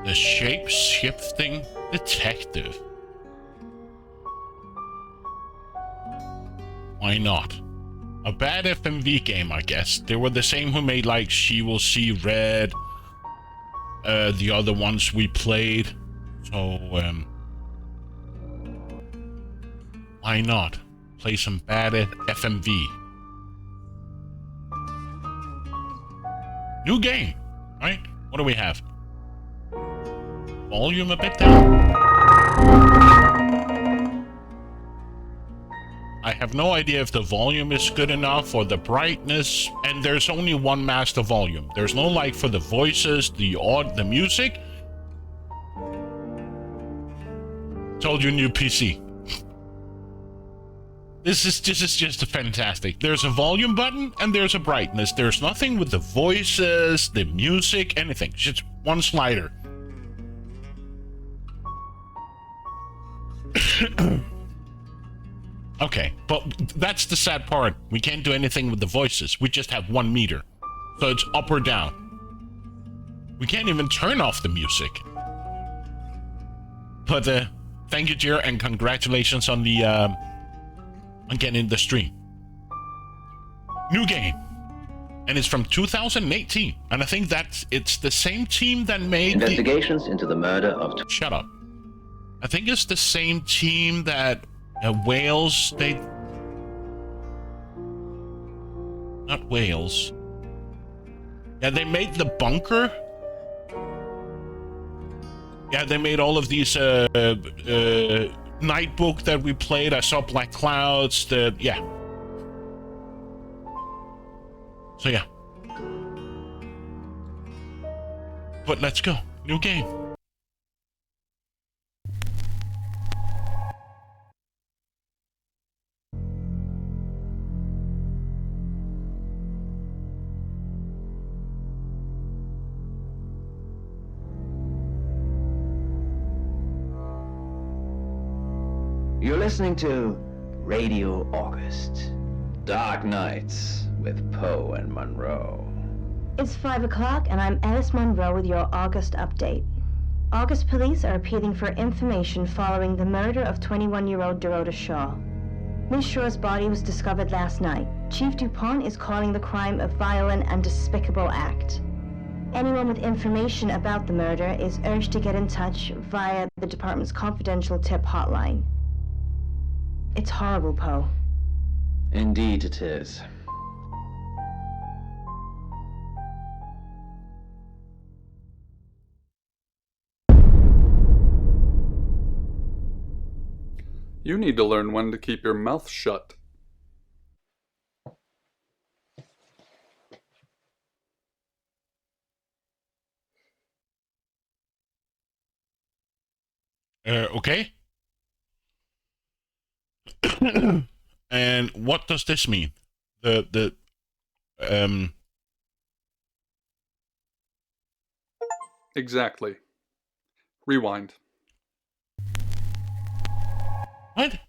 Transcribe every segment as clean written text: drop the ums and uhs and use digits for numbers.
The Shapeshifting Detective. Why not? A bad FMV game, I guess. They were the same who made, like, She Will See Red, the other ones we played. So, why not? Play some bad FMV. New game, right? What do we have? Volume a bit down? I have no idea if the volume is good enough or the brightness, and there's only one master volume. There's no like for the voices, the music. Told you, new PC. This is just fantastic. There's a volume button and there's a brightness. There's nothing with the voices, the music, anything. Just one slider. Okay, but that's the sad part. We can't do anything with the voices. We just have 1 meter. So it's up or down. We can't even turn off the music. But thank you, Jer, and congratulations on the on getting the stream. New game. And it's from 2018. And I think it's the same team that made investigations into the murder of... Shut up. I think it's the same team that Wales, not Wales. Yeah, they made The Bunker. Yeah, they made all of these Night Book that we played. I saw Black Clouds. Yeah. So yeah. But let's go. New game. You're listening to Radio August. Dark Nights with Poe and Monroe. It's 5 o'clock and I'm Alice Monroe with your August update. August police are appealing for information following the murder of 21-year-old Dorota Shaw. Miss Shaw's body was discovered last night. Chief Dupont is calling the crime a violent and despicable act. Anyone with information about the murder is urged to get in touch via the department's confidential tip hotline. It's horrible, Poe. Indeed it is. You need to learn when to keep your mouth shut. Okay. And what does this mean? Exactly. Rewind. What?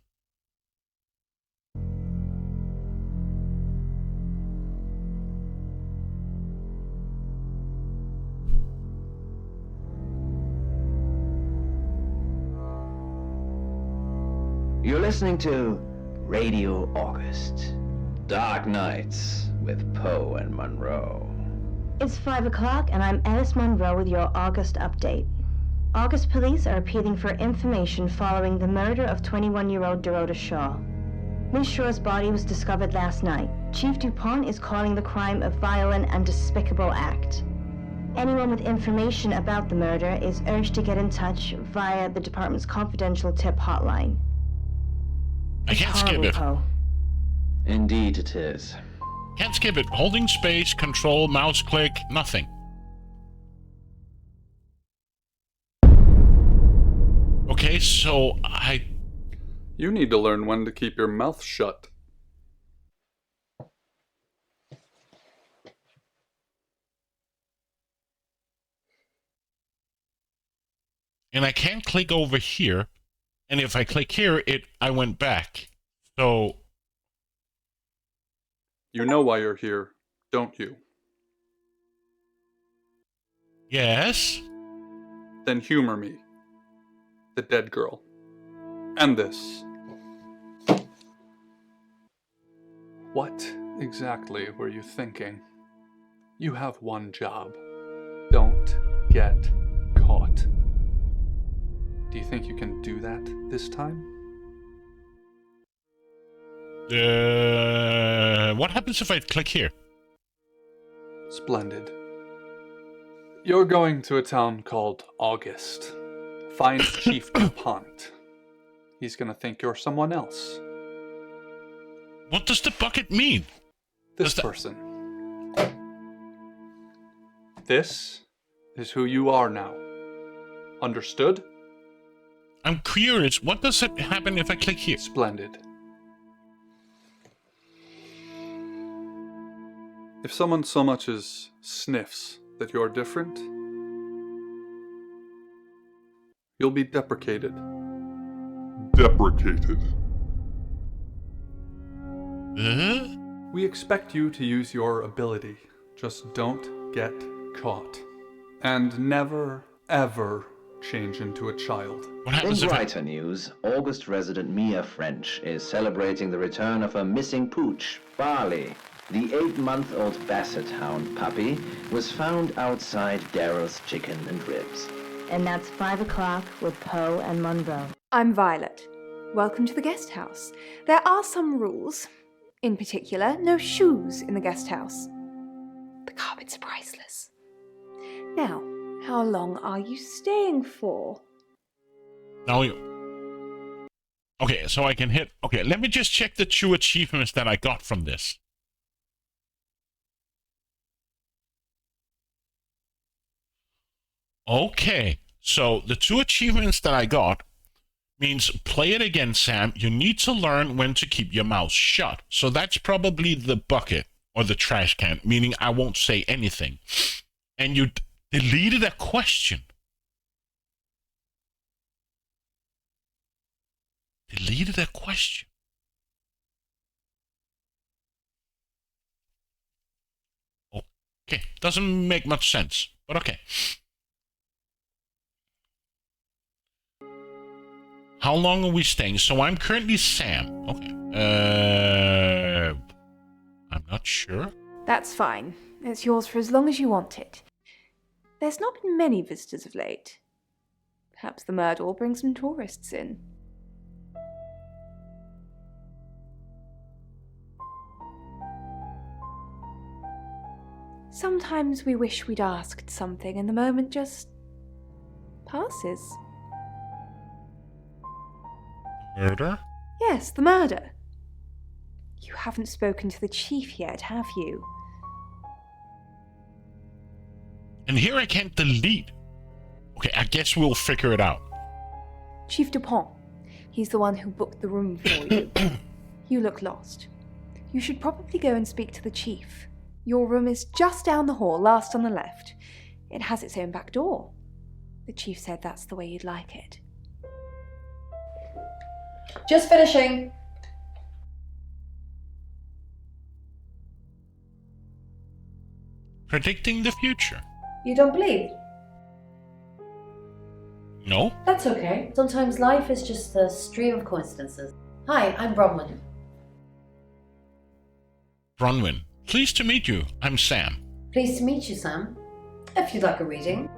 You're listening to Radio August. Dark Nights with Poe and Monroe. It's 5 o'clock and I'm Alice Monroe with your August update. August police are appealing for information following the murder of 21-year-old Dorota Shaw. Miss Shaw's body was discovered last night. Chief Dupont is calling the crime a violent and despicable act. Anyone with information about the murder is urged to get in touch via the department's confidential tip hotline. I can't skip it. Poe. Indeed it is. Can't skip it. Holding space, control, mouse click, nothing. Okay, so You need to learn when to keep your mouth shut. And I can't click over here. And if I click here, I went back. So You know why you're here, don't you? yes. Then humor me. The dead girl. And this. What exactly were you thinking? You have one job. Don't get caught. Do you think you can do that this time? What happens if I click here? Splendid. You're going to a town called August. Find Chief DuPont. He's gonna think you're someone else. What does the bucket mean? This person. This is who you are now. Understood? I'm curious, what does it happen if I click here? Splendid. If someone so much as sniffs that you're different, you'll be deprecated. Deprecated. We expect you to use your ability. Just don't get caught. And never, ever change into a child. What In happens if brighter news, August resident Mia French is celebrating the return of her missing pooch, Barley. The 8-month-old Basset Hound puppy was found outside Daryl's Chicken and Ribs. And that's 5 o'clock with Poe and Monroe. I'm Violet. Welcome to the guest house. There are some rules. In particular, no shoes in the guest house. The carpets are priceless. Now, how long are you staying for? Now you... Okay, so I can hit... Okay, let me just check the 2 achievements that I got from this. Okay, so the 2 achievements that I got means play it again, Sam. You need to learn when to keep your mouth shut. So that's probably the bucket or the trash can, meaning I won't say anything. And you deleted a question. Deleted a question. Okay, doesn't make much sense, but okay. How long are we staying? So I'm currently Sam. Okay. I'm not sure. That's fine. It's yours for as long as you want it. There's not been many visitors of late. Perhaps the murder will bring some tourists in. Sometimes we wish we'd asked something and the moment just passes. Murder? Yes, the murder. You haven't spoken to the chief yet, have you? And here I can't delete. Okay, I guess we'll figure it out. Chief DuPont. He's the one who booked the room for you. You look lost. You should probably go and speak to the chief. Your room is just down the hall, last on the left. It has its own back door. The chief said that's the way you'd like it. Just finishing. Predicting the future. You don't believe? No? That's okay. Sometimes life is just a stream of coincidences. Hi, I'm Bronwyn. Bronwyn. Pleased to meet you. I'm Sam. Pleased to meet you, Sam. If you'd like a reading.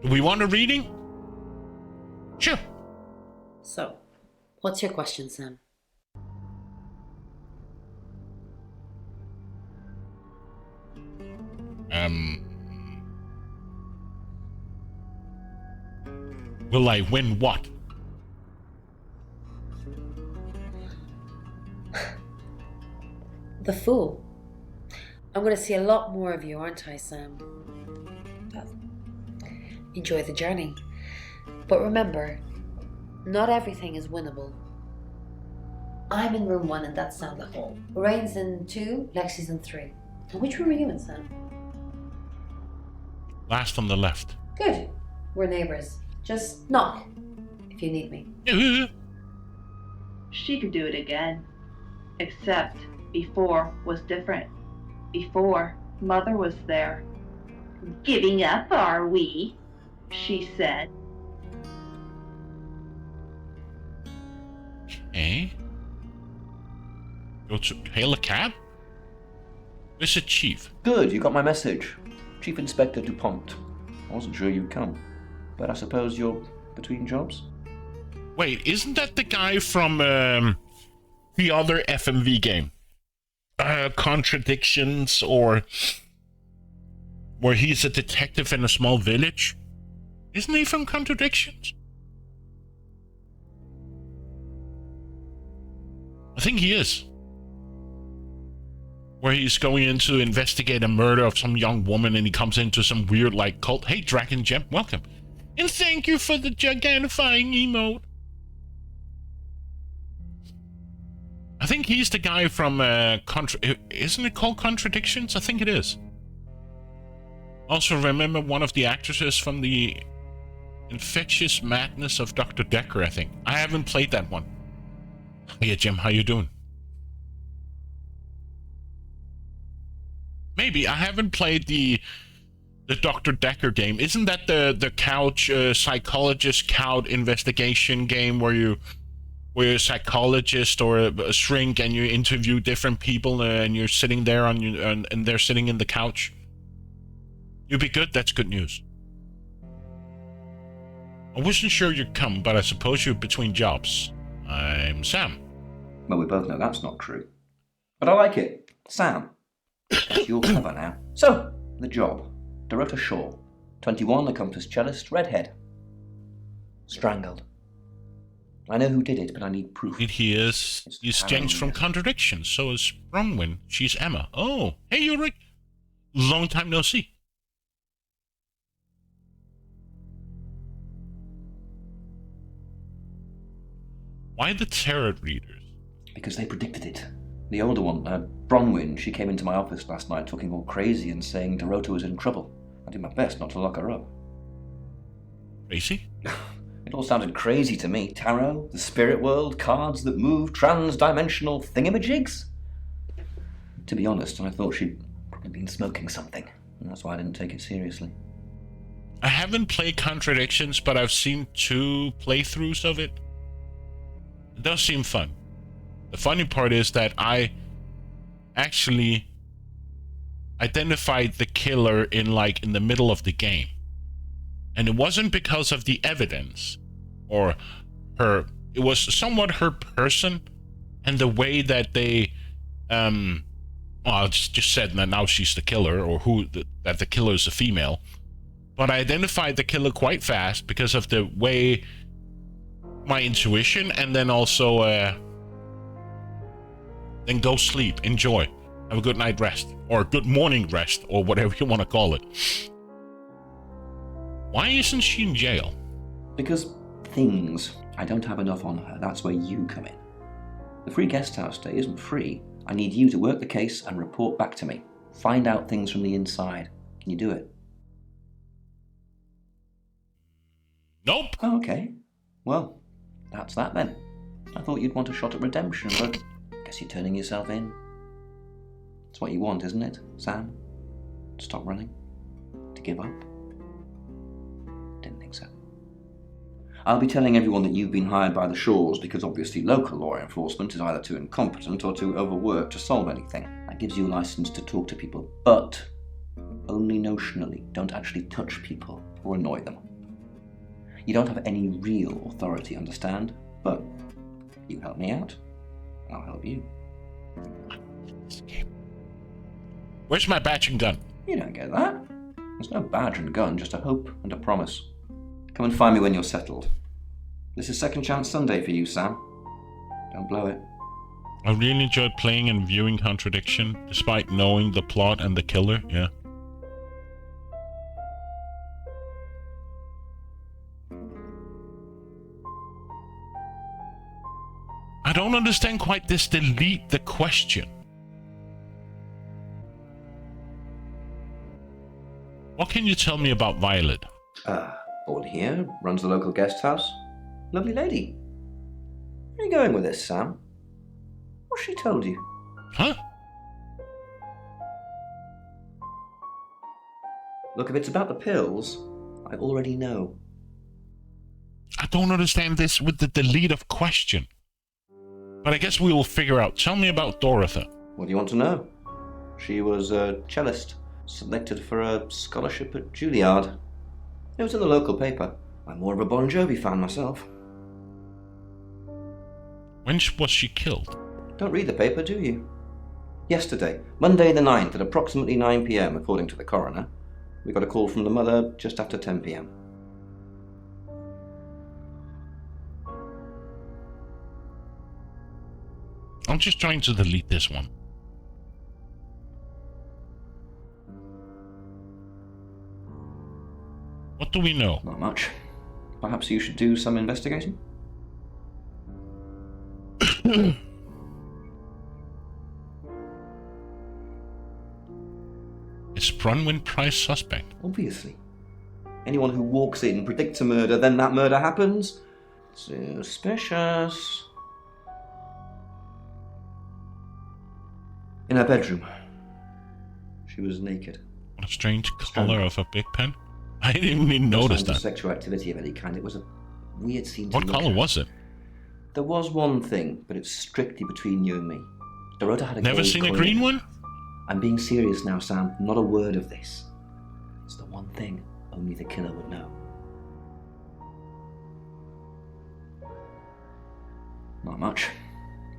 Do we want a reading? Sure. So, what's your question, Sam? Will I win what? The Fool. I'm going to see a lot more of you, aren't I, Sam? Well, enjoy the journey. But remember, not everything is winnable. I'm in room 1 and that's down the hall. Lorraine's in 2, Lexi's in 3. And which room are you in, Sam? Last on the left. Good. We're neighbours. Just knock if you need me. She could do it again. Except before was different. Before, Mother was there. Giving up, are we? she said. Okay. Go to hail a cab? Where's the chief? Good, you got my message. Chief Inspector DuPont. I wasn't sure you'd come, but I suppose you're between jobs? Wait, isn't that the guy from the other FMV game? Contradictions, or where he's a detective in a small village? Isn't he from Contradictions? I think he is. Where he's going in to investigate a murder of some young woman, and he comes into some weird like cult. Hey, Dragon Gem, welcome. And thank you for the gigantifying emote. I think he's the guy from isn't it called Contradictions? I think it is. Also remember one of the actresses from the Infectious Madness of Dr. Decker, I think. I haven't played that one. Hey Jim, how you doing? Maybe I haven't played the Dr. Decker game. Isn't that the couch psychologist couch investigation game where you're a psychologist or a shrink and you interview different people and you're sitting there and they're sitting in the couch? You'd be good. That's good news. I wasn't sure you'd come, but I suppose you're between jobs. I'm Sam. Well, we both know that's not true. But I like it. Sam. That's your cover now. So, the job. Dorota Shaw. 21, accomplished cellist, redhead. Strangled. I know who did it, but I need proof. He's James from Contradictions. So is Bronwyn. She's Emma. Oh, hey Ulrich. Long time no see. Why the tarot readers? Because they predicted it. The older one, Bronwyn, she came into my office last night talking all crazy and saying Dorota was in trouble. I did my best not to lock her up. Crazy? It all sounded crazy to me. Tarot, the spirit world, cards that move, trans-dimensional thingamajigs. To be honest, I thought she'd probably been smoking something, and that's why I didn't take it seriously. I haven't played Contradictions, but I've seen 2 playthroughs of it. It does seem fun. The funny part is that I actually identified the killer in the middle of the game. And it wasn't because of the evidence or her. It was somewhat her person and the way that they I just said that now she's the killer, or that the killer is a female. But I identified the killer quite fast because of the way my intuition, and then also then go sleep, enjoy, have a good night rest, or good morning rest, or whatever you want to call it. Why isn't she in jail? Because things. I don't have enough on her. That's where you come in. The free guest house stay isn't free. I need you to work the case and report back to me. Find out things from the inside. Can you do it? Nope. Oh, okay. Well, that's that then. I thought you'd want a shot at redemption, but I guess you're turning yourself in. It's what you want, isn't it, Sam? To stop running? To give up? Didn't think so. I'll be telling everyone that you've been hired by the Shaws because obviously local law enforcement is either too incompetent or too overworked to solve anything. That gives you a license to talk to people, but only notionally. Don't actually touch people or annoy them. You don't have any real authority, understand? But you help me out, I'll help you. Where's my badge and gun? You don't get that. There's no badge and gun, just a hope and a promise. Come and find me when you're settled. This is Second Chance Sunday for you, Sam. Don't blow it. I really enjoyed playing and viewing Contradiction, despite knowing the plot and the killer, yeah. I don't understand quite this delete the question. What can you tell me about Violet? Born here, runs the local guest house. Lovely lady. Where are you going with this, Sam? What's she told you? Huh? Look, if it's about the pills, I already know. I don't understand this with the delete of question. But I guess we will figure out. Tell me about Dorothy. What do you want to know? She was a cellist, selected for a scholarship at Juilliard. It was in the local paper. I'm more of a Bon Jovi fan myself. When was she killed? Don't read the paper, do you? Yesterday, Monday the 9th at approximately 9 p.m, according to the coroner. We got a call from the mother just after 10 p.m. I'm just trying to delete this one. What do we know? Not much. Perhaps you should do some investigating? Is Bronwyn Price suspect? Obviously. Anyone who walks in, predicts a murder, then that murder happens? Suspicious. In her bedroom. She was naked. What a strange color of a big pen. I didn't even notice that. Sexual activity of any kind. It was a weird scene to What look color at. was it? There was one thing, but it's strictly between you and me. Dorota had a Never gold seen a coin green in it. one? I'm being serious now, Sam. Not a word of this. It's the one thing only the killer would know. Not much.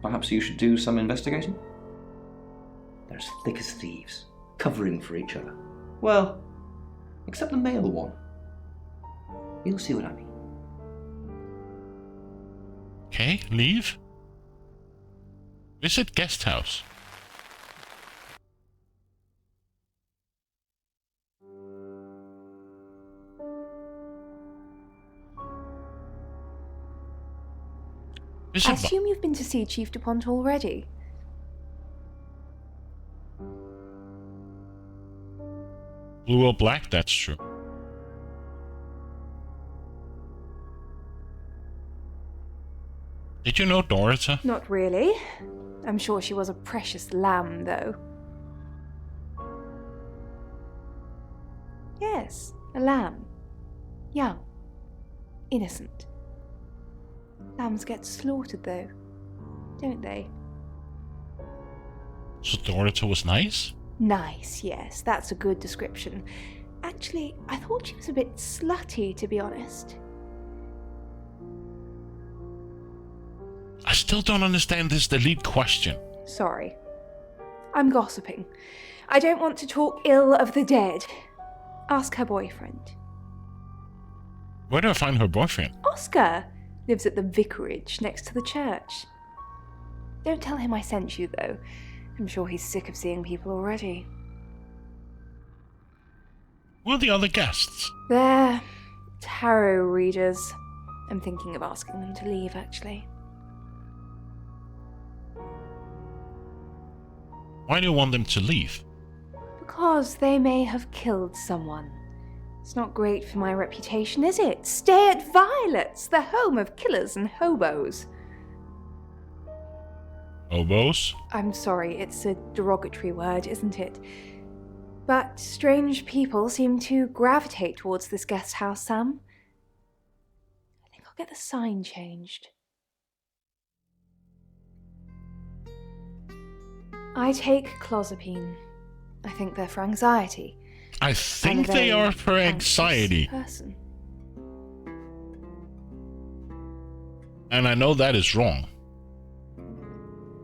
Perhaps you should do some investigating? They're as thick as thieves, covering for each other. Well, except the male one. You'll see what I mean. Okay, leave. Visit guest house. I assume you've been to see Chief DuPont already. Blue or black, that's true. Did you know Dorota? Not really. I'm sure she was a precious lamb, though. Yes, a lamb. Young. Innocent. Lambs get slaughtered, though, don't they? So Dorota was nice? Nice, yes, that's a good description. Actually, I thought she was a bit slutty, to be honest. I still don't understand this delete question. Sorry. I'm gossiping. I don't want to talk ill of the dead. Ask her boyfriend. Where do I find her boyfriend? Oscar lives at the vicarage next to the church. Don't tell him I sent you, though. I'm sure he's sick of seeing people already. Who are the other guests? They're tarot readers. I'm thinking of asking them to leave, actually. Why do you want them to leave? Because they may have killed someone. It's not great for my reputation, is it? Stay at Violet's, the home of killers and hobos. Hobos? I'm sorry, it's a derogatory word, isn't it? But strange people seem to gravitate towards this guest house, Sam. I think I'll get the sign changed. I take clozapine. I think they're for anxiety. I think they are for anxiety. Person. And I know that is wrong.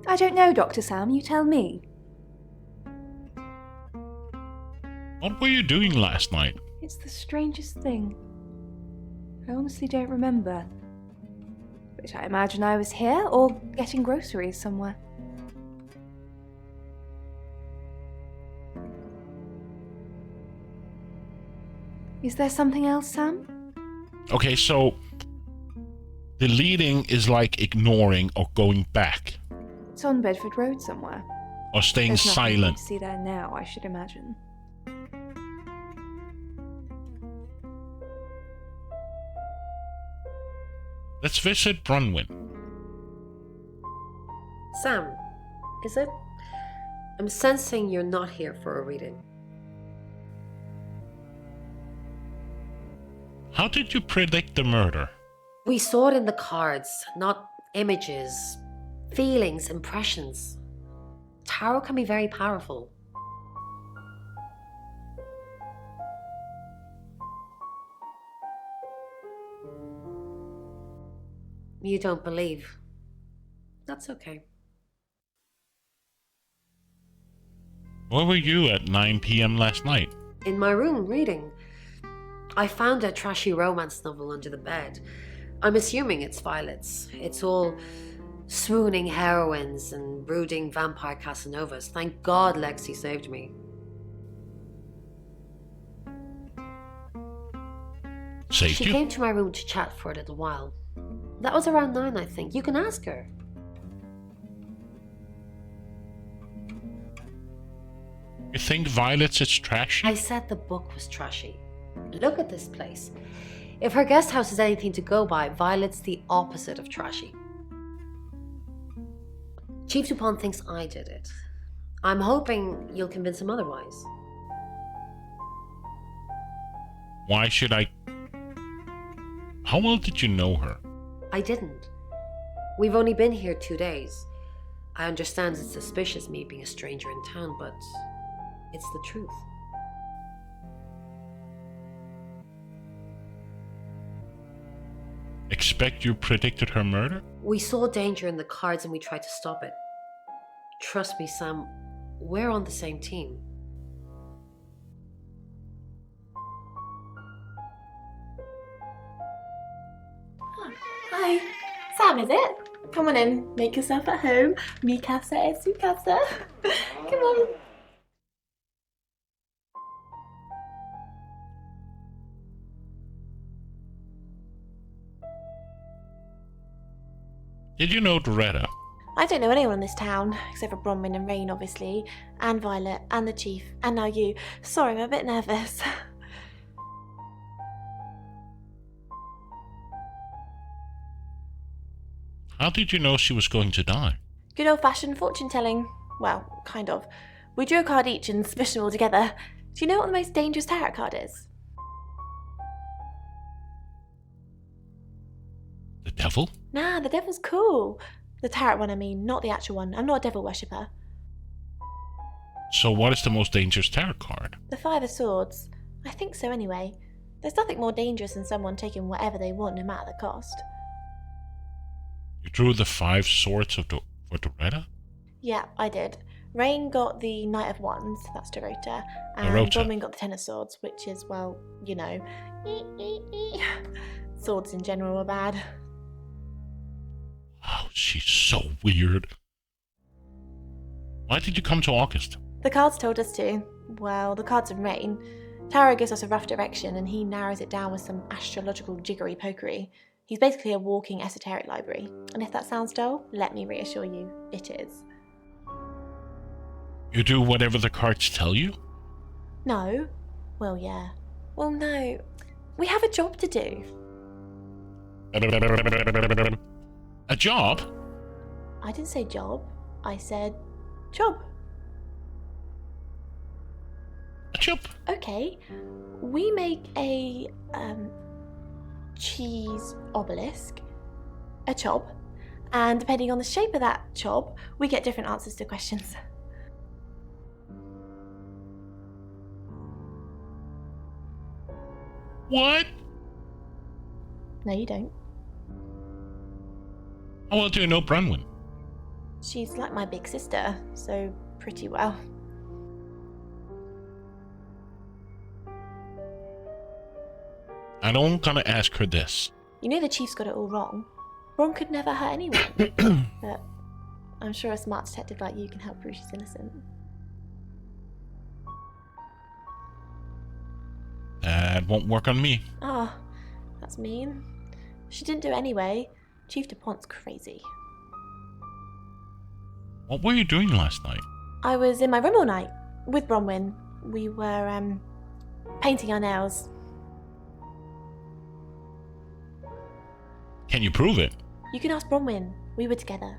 I don't know, Dr. Sam, you tell me. What were you doing last night? It's the strangest thing. I honestly don't remember. But I imagine I was here or getting groceries somewhere. Is there something else, Sam? Okay, so deleting is like ignoring or going back It's on Bedford Road somewhere. or staying There's nothing silent. to see there now, I should imagine. Let's visit Bronwyn. Sam, is it? I'm sensing you're not here for a reading. How did you predict the murder? We saw it in the cards, not images, feelings, impressions. Tarot can be very powerful. You don't believe. That's okay. Where were you at 9 p.m. last night? In my room, reading. I found a trashy romance novel under the bed. I'm assuming it's Violet's. It's all swooning heroines and brooding vampire Casanovas. Thank God Lexi saved me. Saved She you? came to my room to chat for a little while. That was around 9, I think. You can ask her. You think Violet's is trashy? I said the book was trashy. Look at this place. If her guest house is anything to go by, Violet's the opposite of trashy. Chief Dupont thinks I did it. I'm hoping you'll convince him otherwise. Why should I... How well did you know her? I didn't. We've only been here 2 days. I understand it's suspicious me being a stranger in town, but it's the truth. Expect you predicted her murder? We saw danger in the cards and we tried to stop it. Trust me, Sam, we're on the same team. Hi, Sam, is it? Come on in, make yourself at home. Mi casa es su casa. Come on. Did you know Doretta? I don't know anyone in this town, except for Bronwyn and Rain, obviously, and Violet, and the Chief, and now you. Sorry, I'm a bit nervous. How did you know she was going to die? Good old-fashioned fortune-telling. Well, kind of. We drew a card each and smushed them all together. Do you know what the most dangerous tarot card is? The devil? Nah, the devil's cool. The tarot one, I mean, not the actual one. I'm not a devil worshipper. So what is the most dangerous tarot card? The Five of Swords. I think so anyway. There's nothing more dangerous than someone taking whatever they want, no matter the cost. You drew the 5 swords for Doretta? Yeah, I did. Rain got the Knight of Wands, that's Dorota, and Dorota. Bronwyn got the Ten of Swords, which is, well, you know, swords in general are bad. Oh, she's so weird. Why did you come to August? The cards told us to. Well, the cards and Rain. Tarot gives us a rough direction, and he narrows it down with some astrological jiggery-pokery. He's basically a walking esoteric library. And if that sounds dull, let me reassure you, it is. You do whatever the cards tell you? No. Well, yeah. Well, no. We have a job to do. A job? I didn't say job. I said job. A job? Okay. We make a, cheese obelisk, a chob, and depending on the shape of that chob, we get different answers to questions. What? No, you don't. How well do you know Bronwyn? She's like my big sister, so pretty well. I don't gonna ask her this. You know the Chief's got it all wrong. Ron could never hurt anyone. But I'm sure a smart detective like you can help prove she's innocent. That won't work on me. Ah, that's mean. She didn't do it anyway. Chief DuPont's crazy. What were you doing last night? I was in my room all night with Bronwyn. We were, painting our nails. Can you prove it? You can ask Bronwyn. We were together.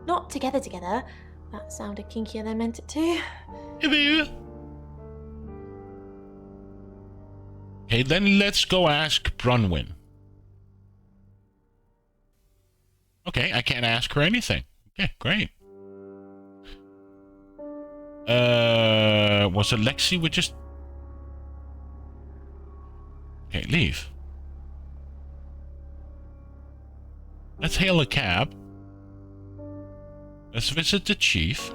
Not together. That sounded kinkier than I meant it to. Okay, then let's go ask Bronwyn. Okay, I can't ask her anything. Okay, great. Was it Lexi? We just... Okay, leave. Let's hail a cab. Let's visit the chief.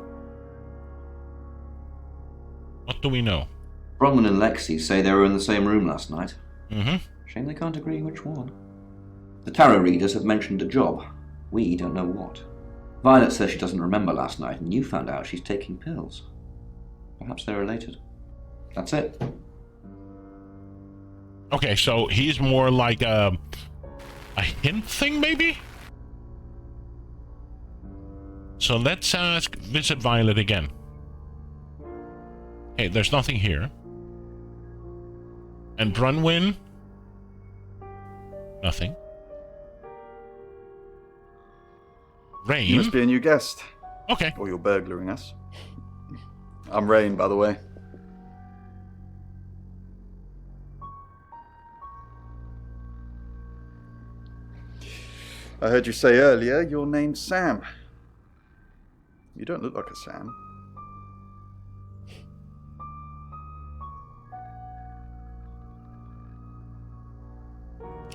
What do we know? Bronwyn and Lexi say they were in the same room last night. Mm-hmm. Shame they can't agree which one. The tarot readers have mentioned a job. We don't know what. Violet says she doesn't remember last night, and you found out she's taking pills. Perhaps they're related. That's it. Okay, so he's more like a hint thing, maybe? So let's visit Violet again. Hey, there's nothing here. And Bronwyn? Nothing. Rain? You must be a new guest. Okay. Or you're burglaring us. I'm Rain, by the way. I heard you say earlier your name's Sam. You don't look like a Sam.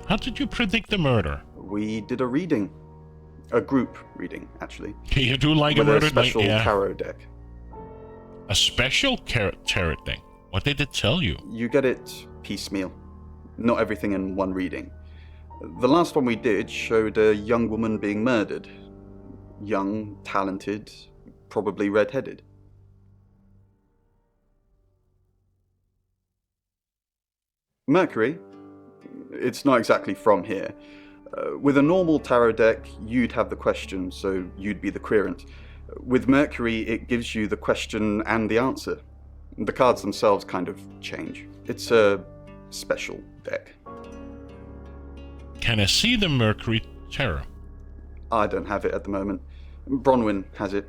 How did you predict the murder? We did a reading. A group reading, actually. You do like with a murder? a special yeah. tarot deck. A special tarot thing? What did it tell you? You get it piecemeal. Not everything in one reading. The last one we did showed a young woman being murdered. Young, talented, probably red-headed. Mercury? It's not exactly from here. With a normal tarot deck, you'd have the question, so you'd be the querent. With Mercury, it gives you the question and the answer. The cards themselves kind of change. It's a special deck. Can I see the Mercury tarot? I don't have it at the moment. Bronwyn has it.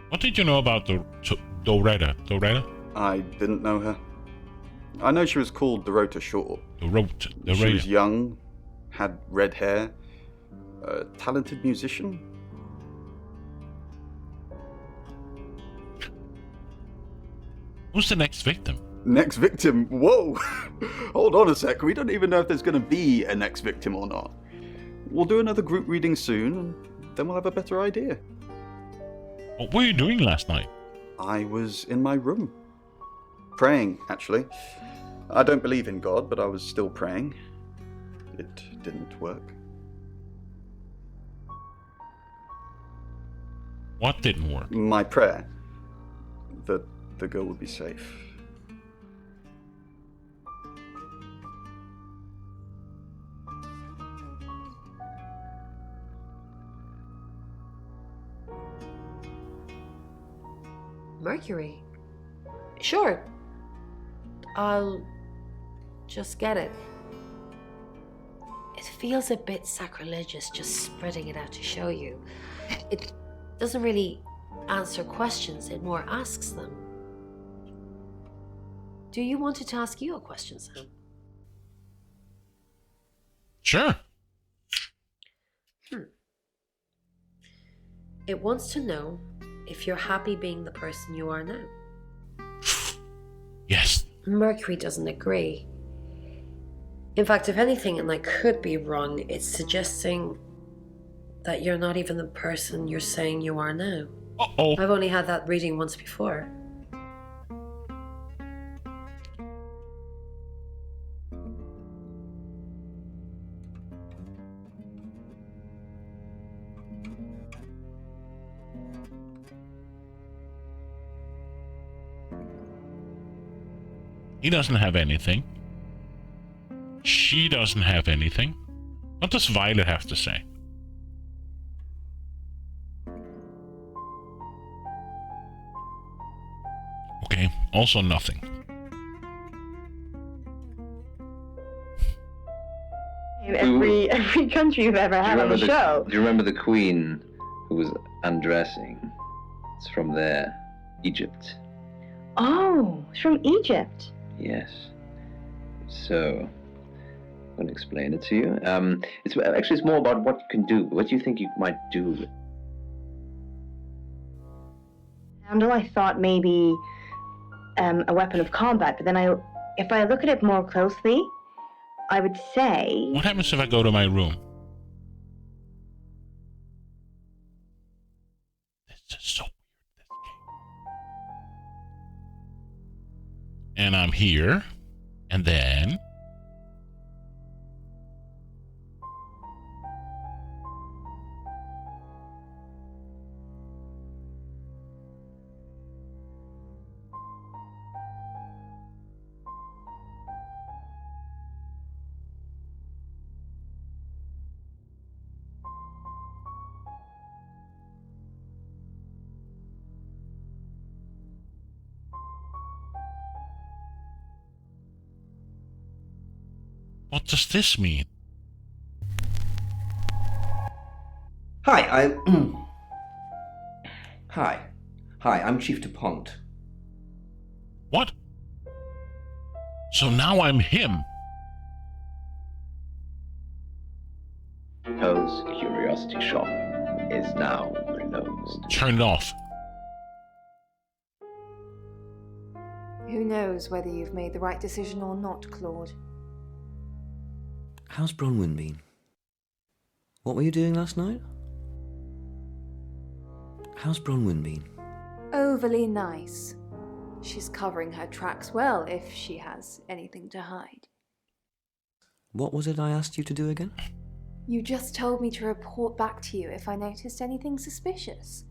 What did you know about Doretta? Doretta? I didn't know her. I know she was called Dorota Shaw. Doretta. She was young, had red hair, a talented musician. Who's the next victim? Next victim? Whoa! Hold on a sec, we don't even know if there's going to be a next victim or not. We'll do another group reading soon, and then we'll have a better idea. What were you doing last night? I was in my room. Praying, actually. I don't believe in God, but I was still praying. It didn't work. What didn't work? My prayer. That the girl would be safe. Mercury? Sure. I'll just get it. It feels a bit sacrilegious just spreading it out to show you. It doesn't really answer questions, it more asks them. Do you want it to ask you a question, Sam? Sure. It wants to know if you're happy being the person you are now. Yes. Mercury doesn't agree. In fact, if anything, and I could be wrong, it's suggesting that you're not even the person you're saying you are now. Uh-oh. I've only had that reading once before. He doesn't have anything. She doesn't have anything. What does Violet have to say? Okay, also nothing. In every country you've ever had on the show. Do you remember the queen who was undressing? It's from there. Egypt. Oh, it's from Egypt. Yes. So, I'm going to explain it to you. It's more about what you can do. What do you think you might do? Handle, I thought maybe a weapon of combat, but then if I look at it more closely, I would say... What happens if I go to my room? This is so weird, this game. And I'm here, and then... What does this mean? Hi, Hi, I'm Chief DuPont. What? So now I'm him. Poe's curiosity shop is now closed. Turn it off. Who knows whether you've made the right decision or not, Claude? How's Bronwyn been? What were you doing last night? How's Bronwyn been? Overly nice. She's covering her tracks well if she has anything to hide. What was it I asked you to do again? You just told me to report back to you if I noticed anything suspicious.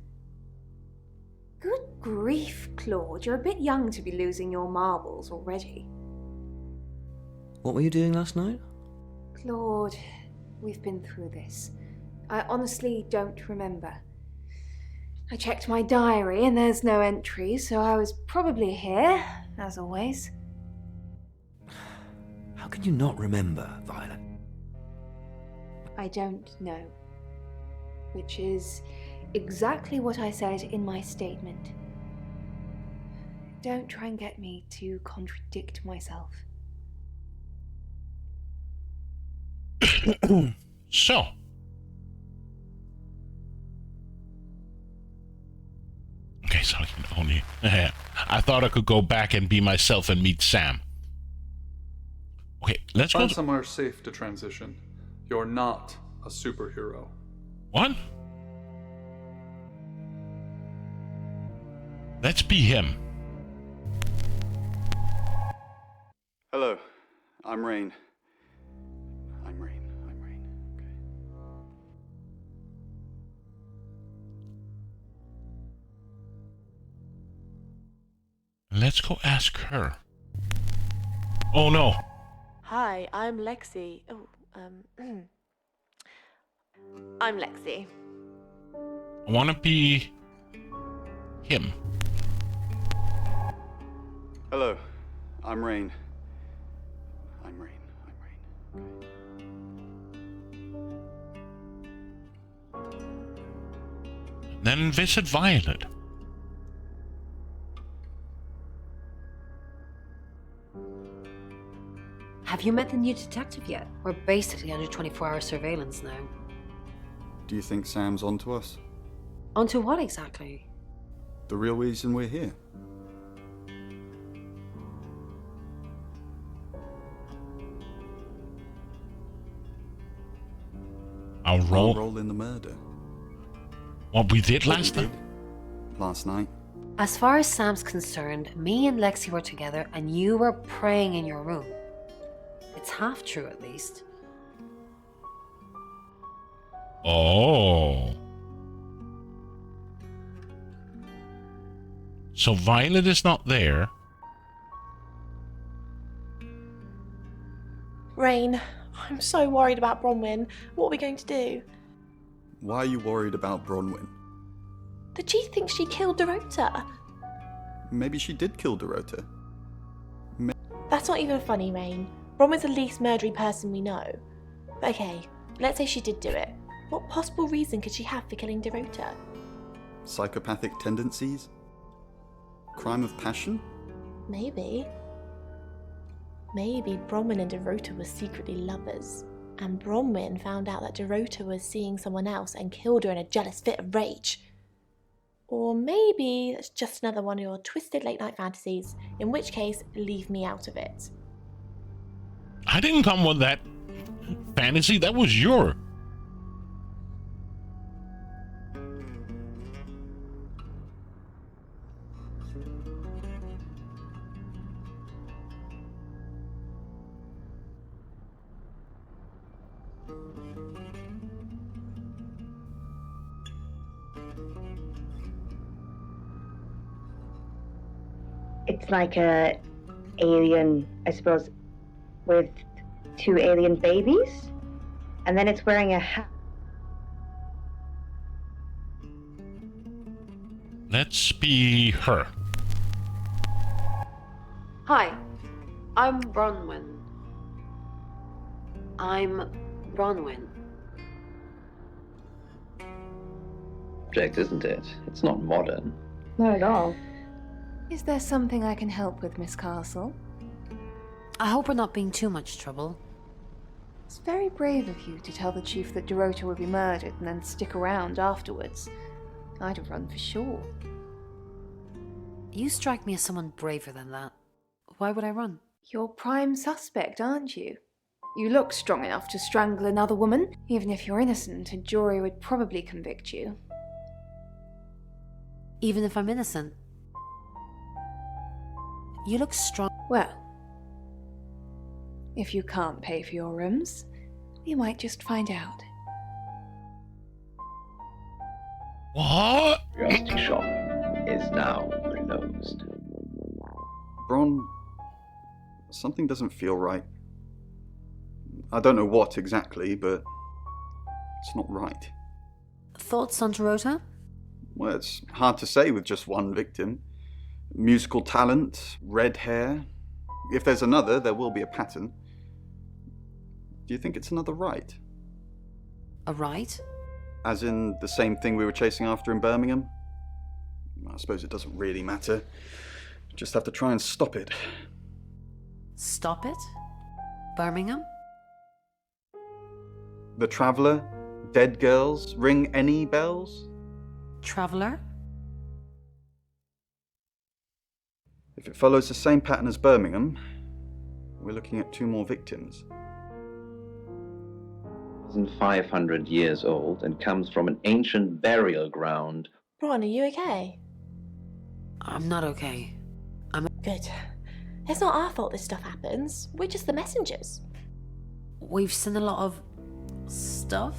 Good grief, Claude. You're a bit young to be losing your marbles already. What were you doing last night? Claude, we've been through this. I honestly don't remember. I checked my diary and there's no entry, so I was probably here, as always. How can you not remember, Violet? I don't know. Which is exactly what I said in my statement. Don't try and get me to contradict myself. So. Okay, so I can only... I thought I could go back and be myself and meet Sam. Okay, let's Find go... somewhere safe to transition. You're not a superhero. What? Let's be him. Hello, I'm Rain. I'm Rain. Okay. Let's go ask her. Oh no. Hi, I'm Lexi. I'm Lexi. I want to be him. Hello, I'm Rain. I'm Rain. Okay. Then visit Violet. Have you met the new detective yet? We're basically under 24-hour surveillance now. Do you think Sam's onto us? Onto what exactly? The real reason we're here? I'll roll. Role in the murder. What we did last night. Last night. As far as Sam's concerned, me and Lexi were together and you were praying in your room. It's half true, at least. Oh. So Violet is not there. Rain, I'm so worried about Bronwyn. What are we going to do? Why are you worried about Bronwyn? The chief thinks she killed Dorota. Maybe she did kill Dorota. That's not even funny, Rain. Bronwyn's the least murdery person we know. Okay, let's say she did do it. What possible reason could she have for killing Dorota? Psychopathic tendencies? Crime of passion? Maybe. Maybe Bronwyn and Dorota were secretly lovers, and Bronwyn found out that Dorota was seeing someone else and killed her in a jealous fit of rage. Or maybe that's just another one of your twisted late night fantasies, in which case, leave me out of it. I didn't come with that fantasy. That was your. It's like a alien, I suppose, with 2 alien babies, and then it's wearing a hat. Let's be her. Hi, I'm Bronwyn. Object, isn't it? It's not modern. Not at all. Is there something I can help with, Miss Castle? I hope we're not being too much trouble. It's very brave of you to tell the chief that Dorota would be murdered and then stick around afterwards. I'd have run for sure. You strike me as someone braver than that. Why would I run? You're prime suspect, aren't you? You look strong enough to strangle another woman. Even if you're innocent, a jury would probably convict you. Even if I'm innocent? You look strong. Well, if you can't pay for your rooms, we might just find out. What? Curiosity shop is now closed. Bron, something doesn't feel right. I don't know what exactly, but it's not right. Thoughts on Dorota? Well, it's hard to say with just one victim. Musical talent, red hair. If there's another, there will be a pattern. Do you think it's another right? A right? As in the same thing we were chasing after in Birmingham? I suppose it doesn't really matter. Just have to try and stop it. Stop it? Birmingham? The Traveller? Dead girls? Ring any bells? Traveller? If it follows the same pattern as Birmingham, we're looking at 2 more victims. 500 years old and comes from an ancient burial ground. Bron, are you okay? I'm not okay. Good. It's not our fault this stuff happens. We're just the messengers. We've seen a lot of stuff.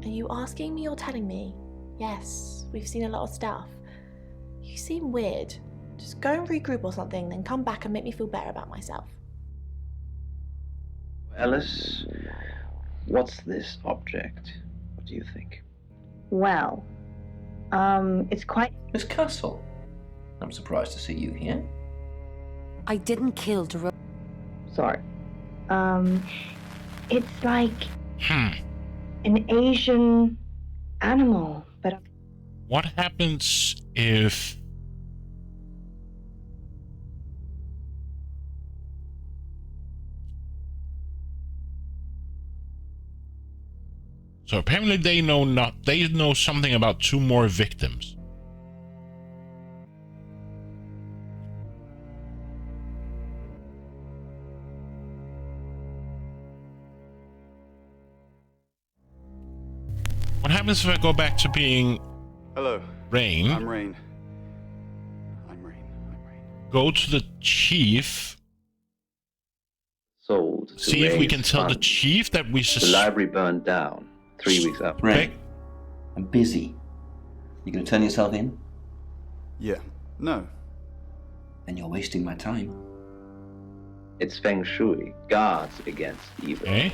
Are you asking me or telling me? Yes, we've seen a lot of stuff. You seem weird. Just go and regroup or something, then come back and make me feel better about myself. Alice, what's this object? What do you think? Well, it's quite... Miss Castle, I'm surprised to see you here. I didn't kill Dorota. Sorry. It's like Hmm. an Asian animal, but... What happens if... So apparently they know something about 2 more victims. What happens if I go back to being Hello. Rain? I'm Rain. Go to the chief. Sold to See if we raise can tell the funds. chief that we The library burned down 3 weeks after. Ray, I'm busy. You gonna turn yourself in? Yeah. No. Then you're wasting my time. It's feng shui, guards against evil. Okay.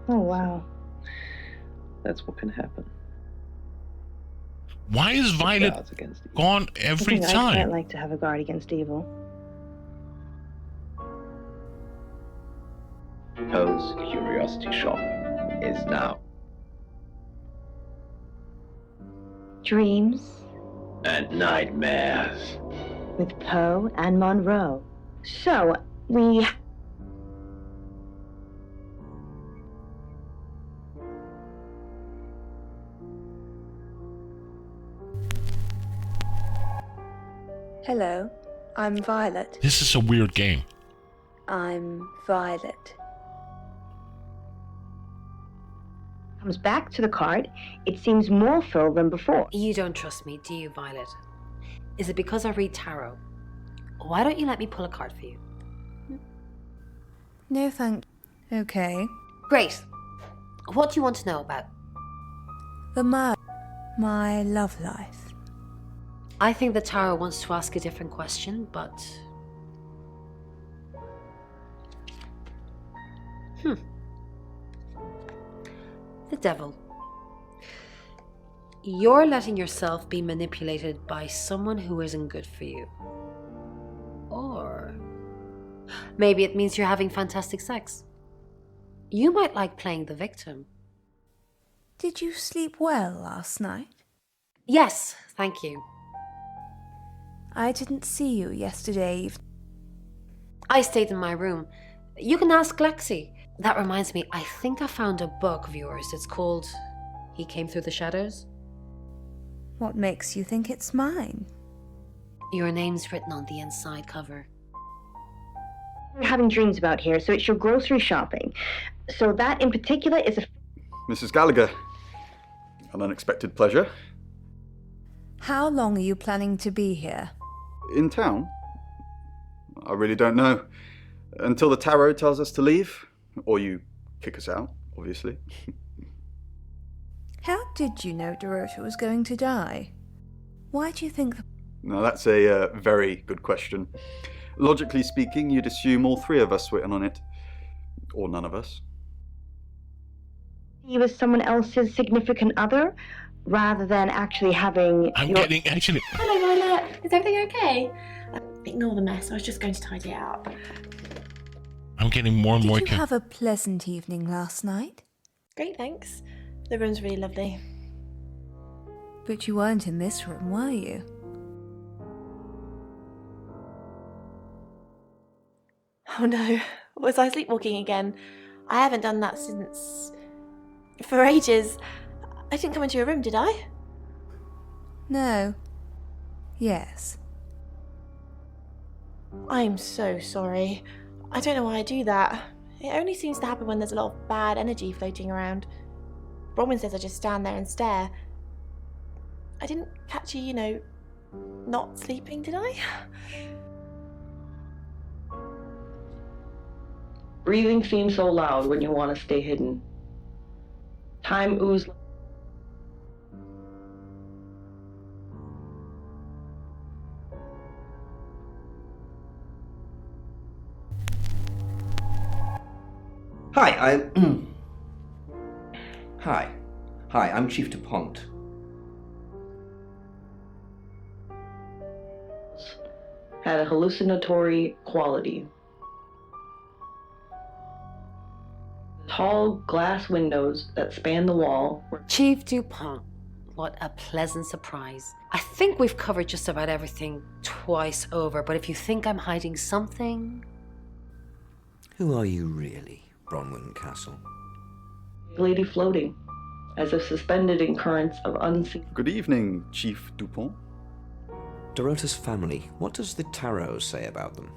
Oh, wow. That's what can happen. Why is Violet Guards against evil. gone I every think I'd quite time? like to have a guard against evil. Poe's Curiosity Shop is now. Dreams And nightmares. with Poe and Monroe. So, we Hello, I'm Violet. This is a weird game. I'm Violet. Comes back to the card. It seems more full than before. You don't trust me, do you, Violet? Is it because I read tarot? Why don't you let me pull a card for you? No, thank you. Okay. Great. What do you want to know about? The murder. My love life. I think the tarot wants to ask a different question, but... The devil. You're letting yourself be manipulated by someone who isn't good for you. Or maybe it means you're having fantastic sex. You might like playing the victim. Did you sleep well last night? Yes, thank you. I didn't see you yesterday evening. I stayed in my room. You can ask Lexi. That reminds me, I think I found a book of yours. It's called He Came Through the Shadows. What makes you think it's mine? Your name's written on the inside cover. You're having dreams about here, so it's your grocery shopping. So that in particular is a... Mrs. Gallagher, an unexpected pleasure. How long are you planning to be here? In town? I really don't know. Until the tarot tells us to leave. Or you kick us out, obviously. How did you know Dorota was going to die? Why do you think... Now that's a very good question. Logically speaking, you'd assume all three of us were in on it. Or none of us. He was someone else's significant other, rather than actually having... Hello, Violet. Is everything okay? Ignore the mess. I was just going to tidy it up. I'm getting more and more... Did you have a pleasant evening last night? Great, thanks. The room's really lovely. But you weren't in this room, were you? Oh no, was I sleepwalking again? I haven't done that since... for ages. I didn't come into your room, did I? No. Yes. I'm so sorry. I don't know why I do that. It only seems to happen when there's a lot of bad energy floating around. Bronwyn says I just stand there and stare. I didn't catch you, not sleeping, did I? Breathing seems so loud when you want to stay hidden. Time oozes. Hi, Hi, I'm Chief DuPont. Had a hallucinatory quality. Tall glass windows that span the wall were... Chief DuPont. What a pleasant surprise. I think we've covered just about everything twice over, but if you think I'm hiding something... Who are you really, Bronwyn Castle? lady floating, as if suspended in currents of unseen... Good evening, Chief DuPont. Dorota's family, what does the tarot say about them?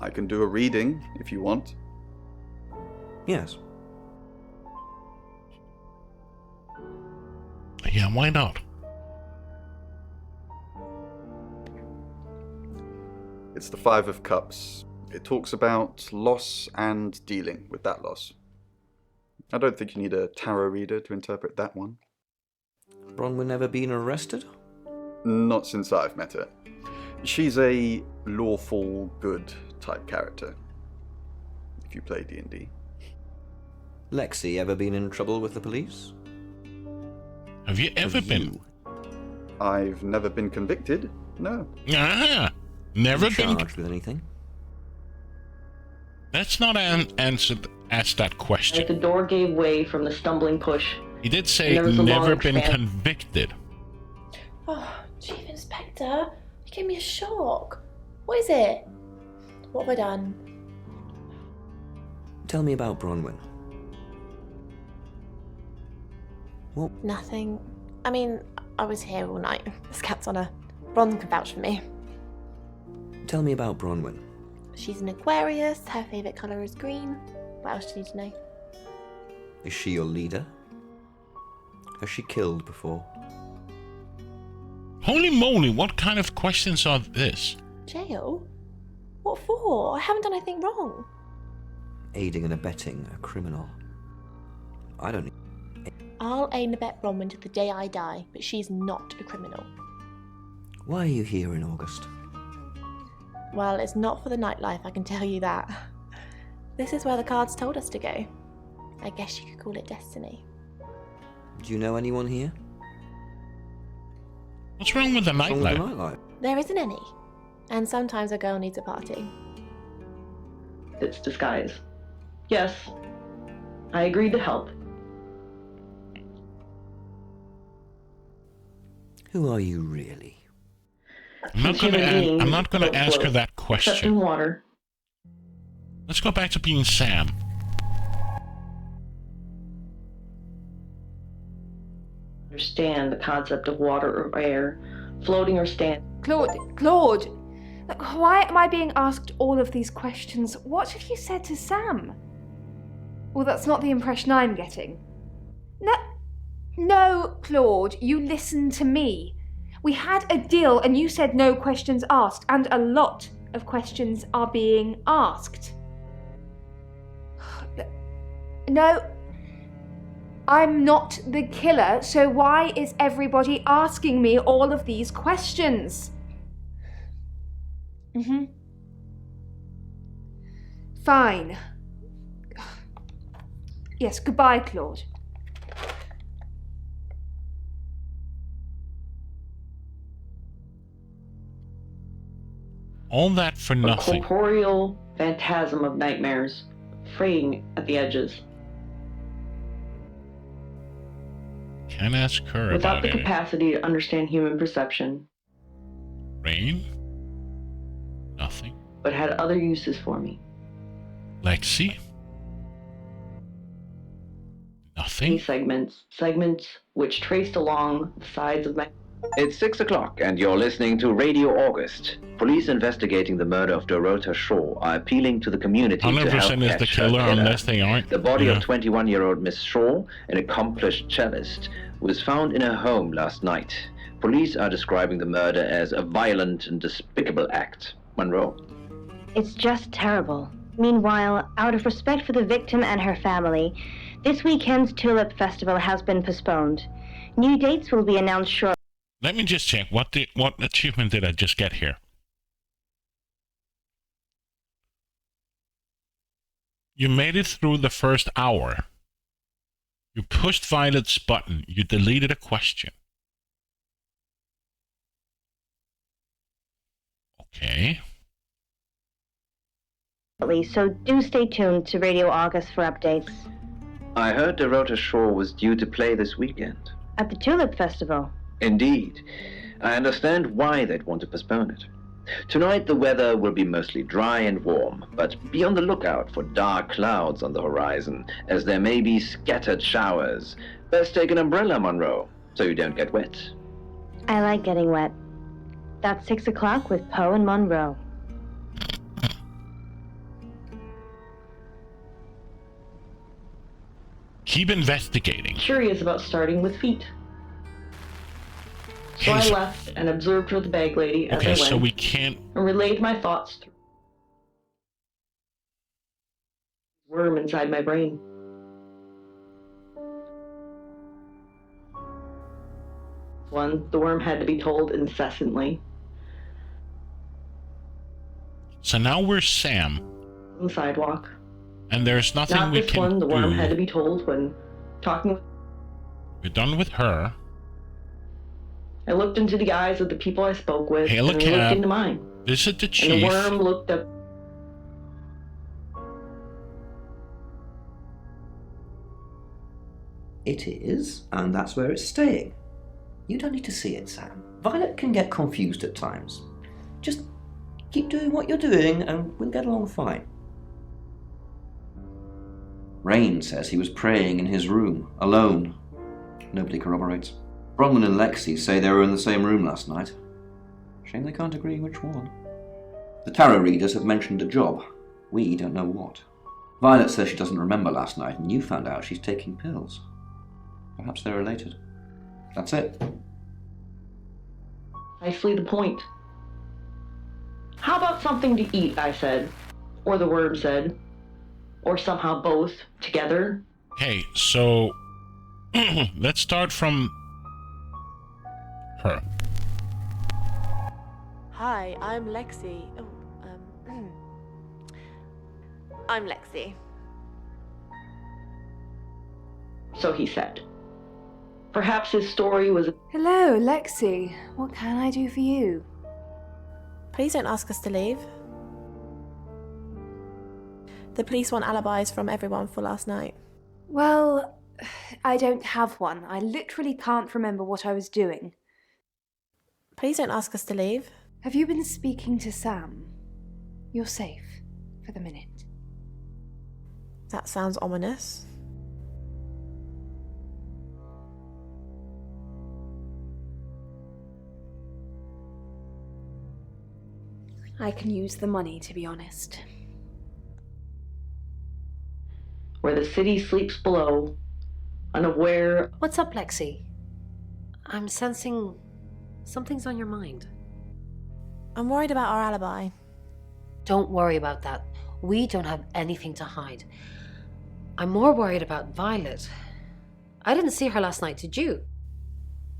I can do a reading, if you want. Yes. Yeah, why not? It's the Five of Cups. It talks about loss and dealing with that loss. I don't think you need a tarot reader to interpret that one. Bronwyn ever been arrested? Not since I've met her. She's a lawful good type character, if you play D&D. Lexi ever been in trouble with the police? Have you ever been? You? I've never been convicted, no. Ah, never been charged with anything? Let's not ask that question. Like the door gave way from the stumbling push. He did say And there was a never long been expanse. convicted. Oh, Chief Inspector, you gave me a shock. What is it? What have I done? Tell me about Bronwyn. What? Nothing. I mean, I was here all night. The scats on her. Bron can vouch for me. Tell me about Bronwyn. She's an Aquarius, her favourite colour is green. What else do you need to know? Is she your leader? Has she killed before? Holy moly, what kind of questions are this? Jail? What for? I haven't done anything wrong. Aiding and abetting a criminal. I don't... I'll aid and abet Bronwyn to the day I die, but she's not a criminal. Why are you here in August? Well, it's not for the nightlife, I can tell you that. This is where the cards told us to go. I guess you could call it destiny. Do you know anyone here? What's wrong with the What's wrong with the nightlife? nightlife? There isn't any. And sometimes a girl needs a party. It's disguise. Yes, I agreed to help. Who are you really? I'm not going to ask her that Except in question. water. Let's go back to being Sam. Understand the concept of water or air, floating or standing. Claude! Look, why am I being asked all of these questions? What have you said to Sam? Well, that's not the impression I'm getting. No, Claude, you listen to me. We had a deal and you said no questions asked, and a lot of questions are being asked. No, I'm not the killer, so why is everybody asking me all of these questions? Fine. Yes, goodbye, Claude. All that for A nothing. corporeal phantasm of nightmares, fraying at the edges. Can't ask her Without about the it. capacity to understand human perception, Rain? Nothing. but had other uses for me. Lexi? Many Nothing. segments which traced along the sides of my... It's 6 o'clock, and you're listening to Radio August. Police investigating the murder of Dorota Shaw are appealing to the community to help 100% is catch the her killer unless they aren't. The body Yeah. of 21-year-old Miss Shaw, an accomplished cellist, was found in her home last night. Police are describing the murder as a violent and despicable act. Monroe. It's just terrible. Meanwhile, out of respect for the victim and her family, this weekend's Tulip Festival has been postponed. New dates will be announced shortly. Let me just check. What achievement did I just get here? You made it through the first hour. You pushed Violet's button. You deleted a question. Okay. So do stay tuned to Radio August for updates. I heard Dorota Shaw was due to play this weekend. At the Tulip Festival. Indeed. I understand why they'd want to postpone it. Tonight the weather will be mostly dry and warm, but be on the lookout for dark clouds on the horizon, as there may be scattered showers. Best take an umbrella, Monroe, so you don't get wet. I like getting wet. That's 6 o'clock with Poe and Monroe. Keep investigating. Curious about starting with feet. So I left and observed her the bag lady as I Okay, went, so we can't... and relayed my thoughts through the worm inside my brain. One, the worm had to be told incessantly. So now we're Sam, On the sidewalk. and there's nothing Not we this can one, the worm had to do. be told when talking with... We're done with her. I looked into the eyes of the people I spoke with, Hail a and they looked cab. into mine. Visit the And chief. the worm looked up. It is, and that's where it's staying. You don't need to see it, Sam. Violet can get confused at times. Just keep doing what you're doing and we'll get along fine. Rain says he was praying in his room, alone. Nobody corroborates. Bronwyn and Lexi say they were in the same room last night. Shame they can't agree which one. The tarot readers have mentioned a job. We don't know what. Violet says she doesn't remember last night, and you found out she's taking pills. Perhaps they're related. That's it. Nicely the point. How about something to eat, I said. Or the worm said. Or somehow both, together. Okay, so let's start from her. Hi, I'm Lexi. I'm Lexi. So he said. Perhaps his story was... Hello, Lexi. What can I do for you? Please don't ask us to leave. The police want alibis from everyone for last night. Well, I don't have one. I literally can't remember what I was doing. Please don't ask us to leave. Have you been speaking to Sam? You're safe for the minute. That sounds ominous. I can use the money, to be honest. Where the city sleeps below, unaware... What's up, Lexi? I'm sensing something's on your mind. I'm worried about our alibi. Don't worry about that. We don't have anything to hide. I'm more worried about Violet. I didn't see her last night, did you?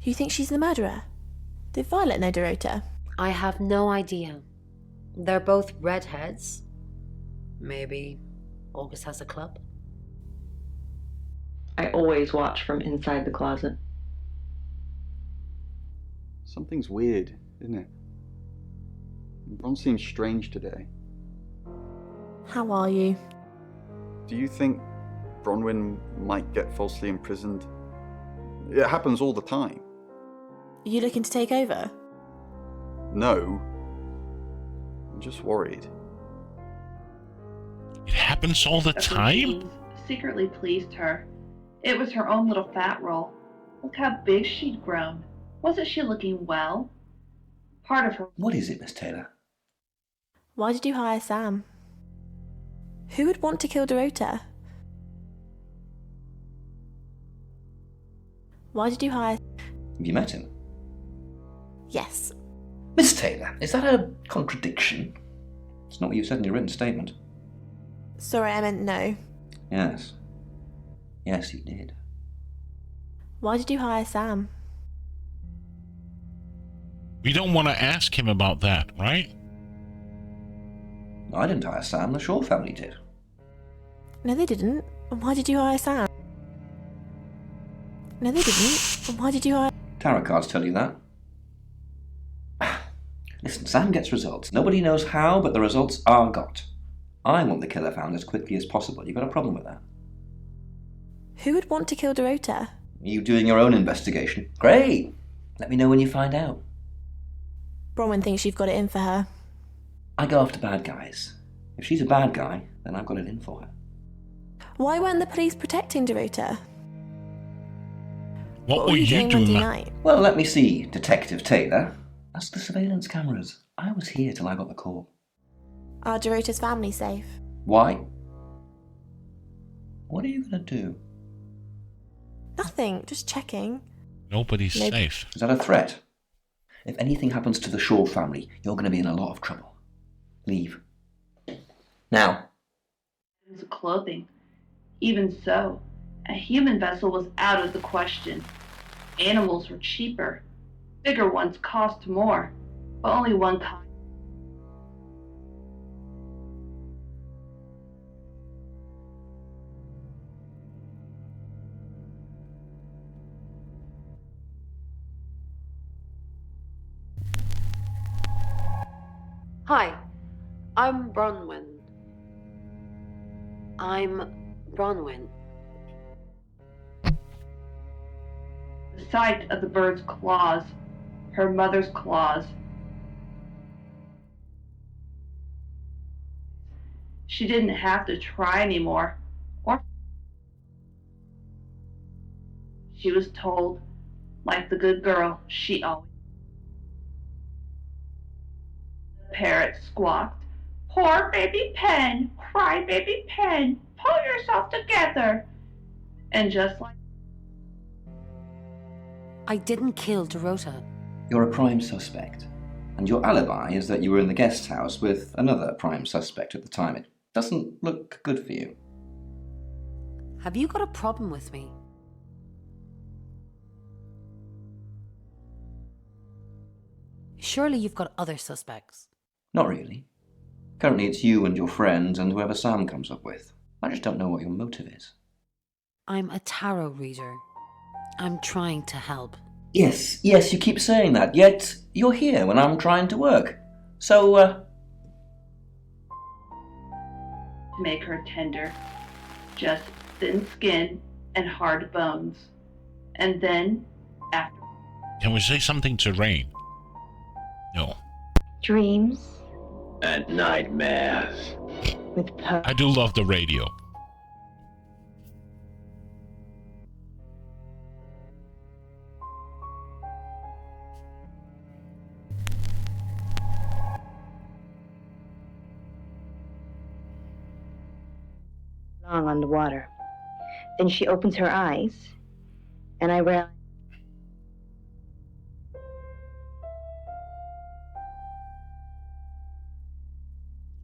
You think she's the murderer? Did Violet know Dorota? I have no idea. They're both redheads. Maybe August has a club? I always watch from inside the closet. Something's weird, isn't it? Ron seems strange today. How are you? Do you think Bronwyn might get falsely imprisoned? It happens all the time. Are you looking to take over? No. I'm just worried. It happens all the time? Secretly pleased her. It was her own little fat roll. Look how big she'd grown. Wasn't she looking well? Part of her... What is it, Miss Taylor? Why did you hire Sam? Who would want to kill Dorota? Why did you hire... Have you met him? Yes. Miss Taylor, is that a contradiction? It's not what you said in your written statement. Sorry, I meant no. Yes. Yes, you did. Why did you hire Sam? We don't want to ask him about that, right? I didn't hire Sam, the Shaw family did. No, they didn't. Why did you hire Sam? No, they didn't. Why did you hire... Tarot cards tell you that. Listen, Sam gets results. Nobody knows how, but the results are got. I want the killer found as quickly as possible. You got a problem with that? Who would want to kill Dorota? You doing your own investigation? Great! Let me know when you find out. Bronwyn thinks you've got it in for her. I go after bad guys. If she's a bad guy, then I've got it in for her. Why weren't the police protecting Dorota? What were you doing? Night? Well, let me see, Detective Taylor. Ask the surveillance cameras. I was here till I got the call. Are Dorota's family safe? Why? What are you going to do? Nothing, just checking. Nobody's safe. Is that a threat? If anything happens to the Shaw family, you're going to be in a lot of trouble. Leave. Now. It was clothing. Even so, a human vessel was out of the question. Animals were cheaper. Bigger ones cost more, but only one kind. Hi, I'm Bronwyn. The sight of the bird's claws, her mother's claws. She didn't have to try anymore, or she was told, like the good girl she always. parrot squawked. Poor baby Pen, cry baby Pen, pull yourself together. And just like I didn't kill Dorota. You're a prime suspect, and your alibi is that you were in the guest house with another prime suspect at the time. It doesn't look good for you. Have you got a problem with me? Surely you've got other suspects. Not really. Currently it's you and your friends and whoever Sam comes up with. I just don't know what your motive is. I'm a tarot reader. I'm trying to help. Yes, you keep saying that, yet you're here when I'm trying to work. So, to make her tender, just thin skin and hard bones. And then, after... Can we say something to Rain? No. Dreams And nightmares. with I do love the radio. long underwater. Then she opens her eyes, and I realize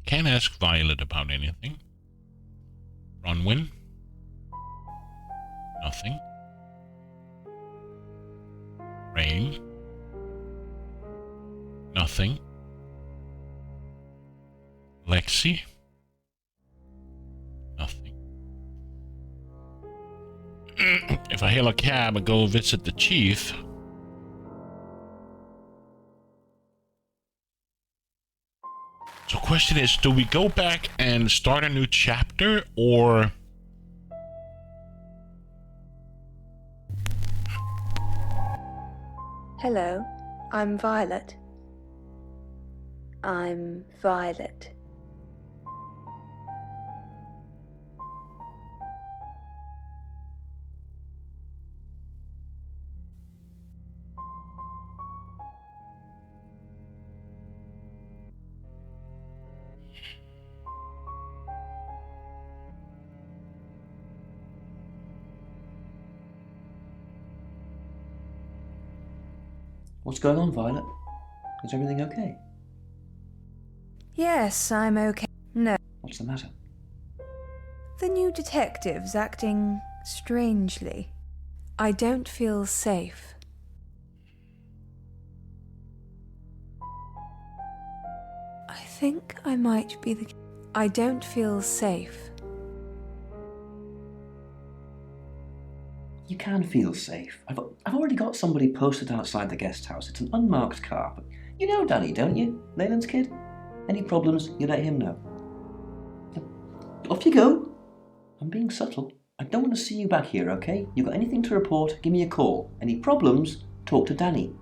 Can't ask Violet about anything. Bronwyn? Nothing. Rain? Nothing. Lexi? Nothing. If I hail a cab and go visit the chief... So question is, do we go back and start a new chapter, or... Hello, I'm Violet. I'm Violet. what's going on, Violet? Is everything okay? Yes, I'm okay. No, What's the matter? the new detective's acting strangely. I don't feel safe. I think I might be the... I don't feel safe. You can feel safe. I've already got somebody posted outside the guest house. It's an unmarked car. But you know Danny, don't you? Leyland's kid? Any problems, you let him know. Off you go. I'm being subtle. I don't want to see you back here, okay? You got anything to report, give me a call. Any problems, talk to Danny.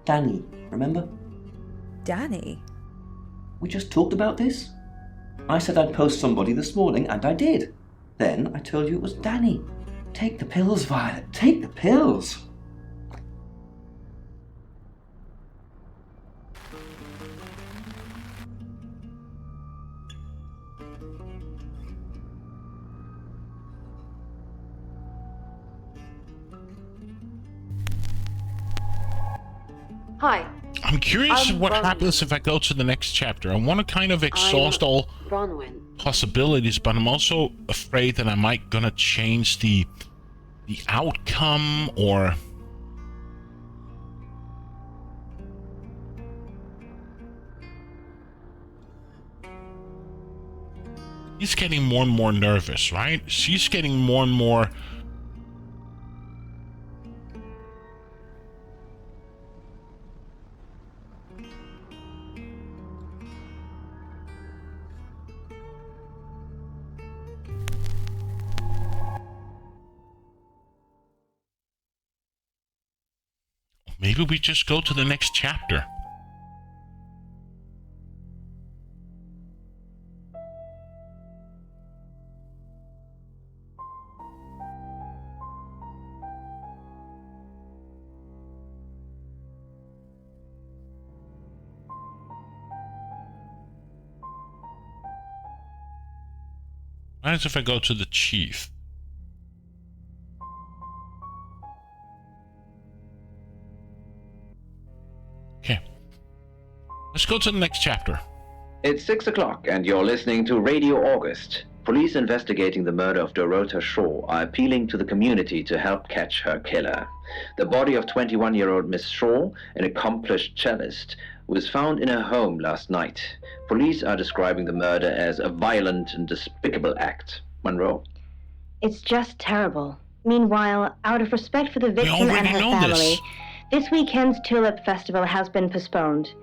Danny, remember? Danny? We just talked about this. I said I'd post somebody this morning, and I did. Then I told you it was Danny. Take the pills, Violet. Take the pills. Hi, I'm curious I'm what Bronwyn. happens if I go to the next chapter. I want to kind of exhaust all Bronwyn. possibilities, but I'm also afraid that I might gonna change the outcome, or... He's getting more and more nervous, right? She's getting more and more... Maybe we just go to the next chapter. What happens if I go to the chief? Okay. Let's go to the next chapter. It's 6 o'clock, and you're listening to Radio August. Police investigating the murder of Dorota Shaw are appealing to the community to help catch her killer. The body of 21-year-old Miss Shaw, an accomplished cellist, was found in her home last night. Police are describing the murder as a violent and despicable act. Monroe? It's just terrible. Meanwhile, out of respect for the victim and already her know family, this weekend's Tulip Festival has been postponed.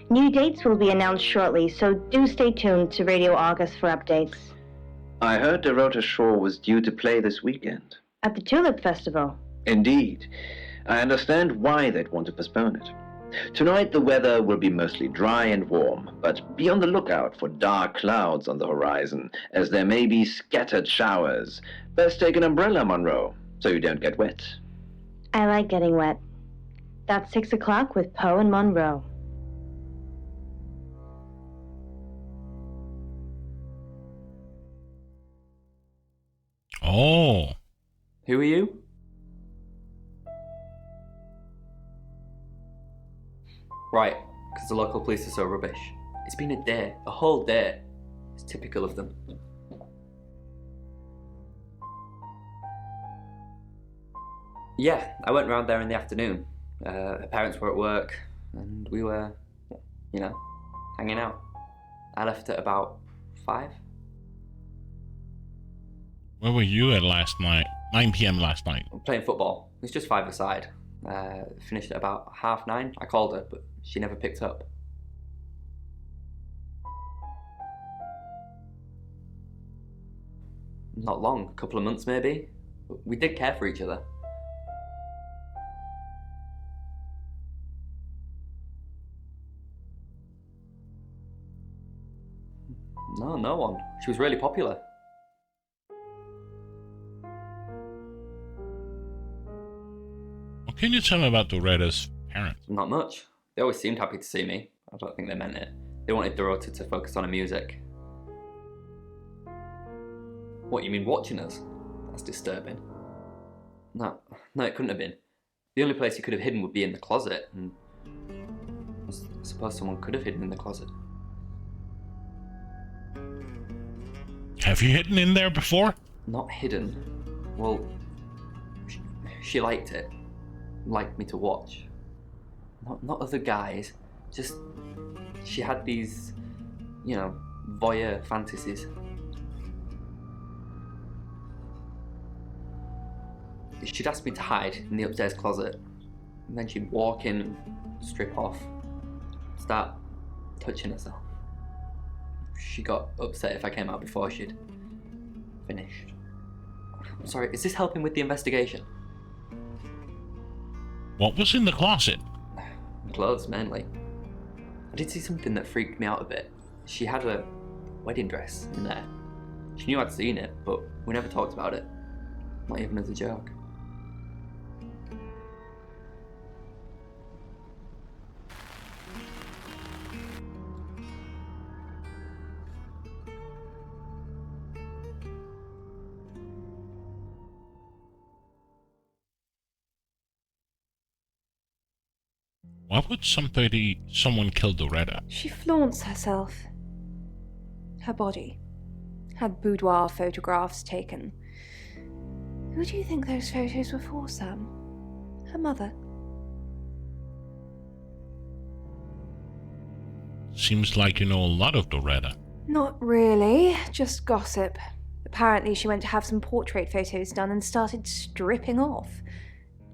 New dates will be announced shortly, so do stay tuned to Radio August for updates. I heard Dorota Shaw was due to play this weekend. At the Tulip Festival? Indeed. I understand why they'd want to postpone it. Tonight the weather will be mostly dry and warm, but be on the lookout for dark clouds on the horizon, as there may be scattered showers. Best take an umbrella, Monroe, so you don't get wet. I like getting wet. That's 6 o'clock with Poe and Monroe. Oh. Who are you? Right, because the local police are so rubbish. It's been a day, a whole day. It's typical of them. Yeah, I went round there in the afternoon. Her parents were at work, and we were, hanging out. I left at about 5. Where were you at last night? 9 p.m. last night. Playing football. It was just 5-a-side. Finished at about 9:30. I called her, but she never picked up. Not long, a couple of months maybe. We did care for each other. No one. She was really popular. What can you tell me about Doretta's parents? Not much. They always seemed happy to see me. I don't think they meant it. They wanted Dorota to focus on her music. What, you mean watching us? That's disturbing. No, it couldn't have been. The only place he could have hidden would be in the closet, and I suppose someone could have hidden in the closet. Have you hidden in there before? Not hidden. Well, she liked it. Liked me to watch. Not other guys. Just, she had these, voyeur fantasies. She'd ask me to hide in the upstairs closet, and then she'd walk in and strip off, start touching herself. She got upset if I came out before she'd finished. I'm sorry, is this helping with the investigation? What was in the closet? Clothes, mainly. I did see something that freaked me out a bit. She had a wedding dress in there. She knew I'd seen it, but we never talked about it. Not even as a joke. Why would someone kill Doretta? She flaunts herself. Her body. Had boudoir photographs taken. Who do you think those photos were for, Sam? Her mother? Seems like you know a lot of Doretta. Not really, just gossip. Apparently she went to have some portrait photos done and started stripping off.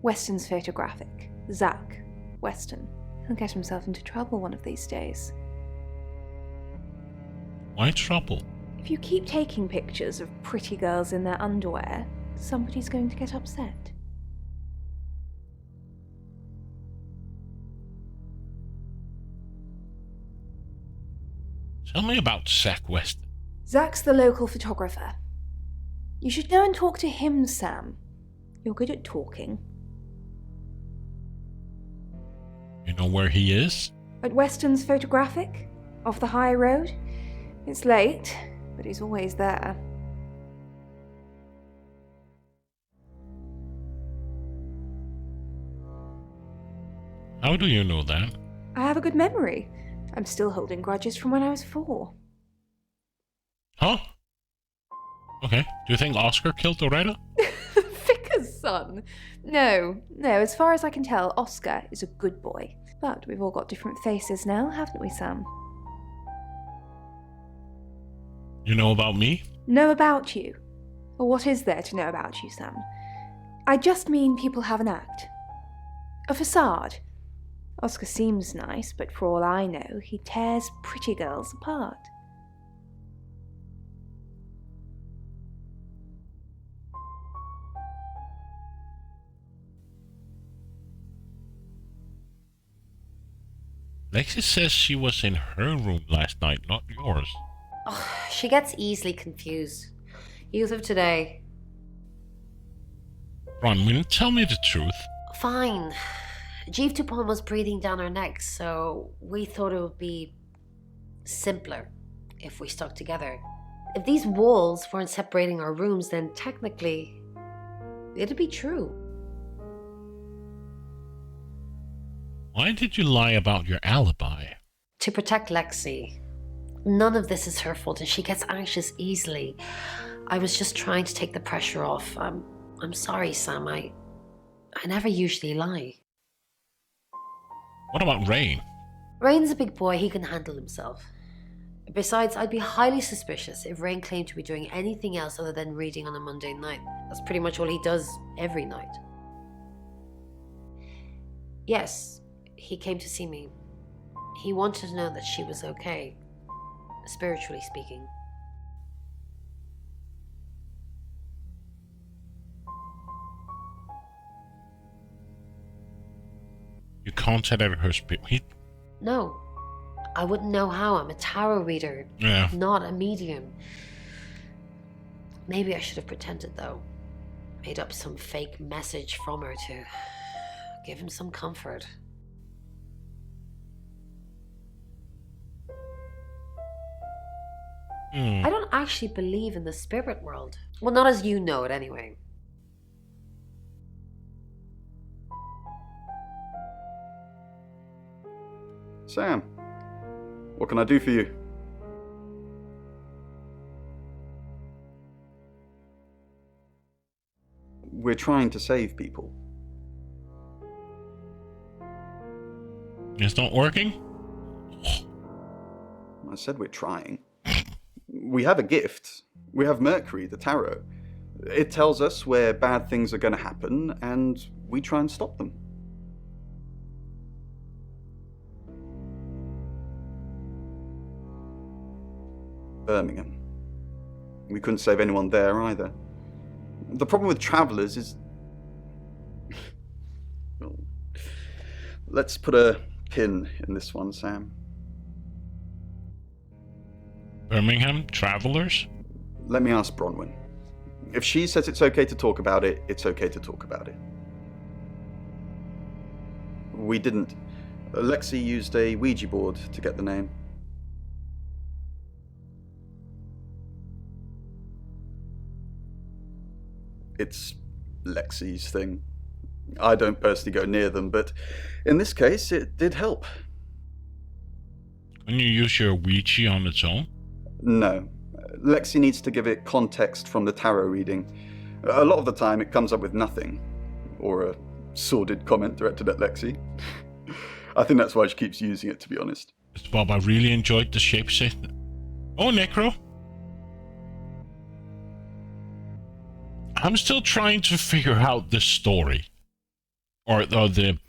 Weston's photographic. Zach. Weston. He'll get himself into trouble one of these days. Why trouble? If you keep taking pictures of pretty girls in their underwear, somebody's going to get upset. Tell me about Zach Weston. Zach's the local photographer. You should go and talk to him, Sam. You're good at talking. You know where he is? At Weston's photographic? Off the high road? It's late, but he's always there. How do you know that? I have a good memory. I'm still holding grudges from when I was 4. Huh? Okay. Do you think Oscar killed Loretta? Vicar's son? No, as far as I can tell, Oscar is a good boy. But we've all got different faces now, haven't we, Sam? You know about me? Know about you? Well, what is there to know about you, Sam? I just mean people have an act. A facade. Oscar seems nice, but for all I know, he tears pretty girls apart. Lexi says she was in her room last night, not yours. Oh, she gets easily confused. Youth of today. Bronwyn, tell me the truth. Fine. Jeeve Dupont was breathing down our necks, so we thought it would be simpler if we stuck together. If these walls weren't separating our rooms, then technically it'd be true. Why did you lie about your alibi? To protect Lexi. None of this is her fault, and she gets anxious easily. I was just trying to take the pressure off. I'm sorry, Sam. I never usually lie. What about Rain? Rain's a big boy. He can handle himself. Besides, I'd be highly suspicious if Rain claimed to be doing anything else other than reading on a Monday night. That's pretty much all he does every night. Yes, he came to see me. He wanted to know that she was okay, spiritually speaking. You contacted her spirit? No, I wouldn't know how. I'm a tarot reader, not a medium. Maybe I should have pretended, though. Made up some fake message from her to give him some comfort. I don't actually believe in the spirit world. Well, not as you know it, anyway. Sam, what can I do for you? We're trying to save people. It's not working? I said we're trying. We have a gift. We have Mercury, the tarot. It tells us where bad things are going to happen, and we try and stop them. Birmingham. We couldn't save anyone there either. The problem with travelers is... Well, let's put a pin in this one, Sam. Birmingham travelers? Let me ask Bronwyn. If she says it's okay to talk about it, it's okay to talk about it. We didn't. Lexi used a Ouija board to get the name. It's Lexi's thing. I don't personally go near them, but in this case, it did help. Can you use your Ouija on its own? No. Lexi needs to give it context from the tarot reading. A lot of the time, it comes up with nothing. Or a sordid comment directed at Lexi. I think that's why she keeps using it, to be honest. Mr. Bob, I really enjoyed the Shapeshifting. Oh, Necro. I'm still trying to figure out the story. Or the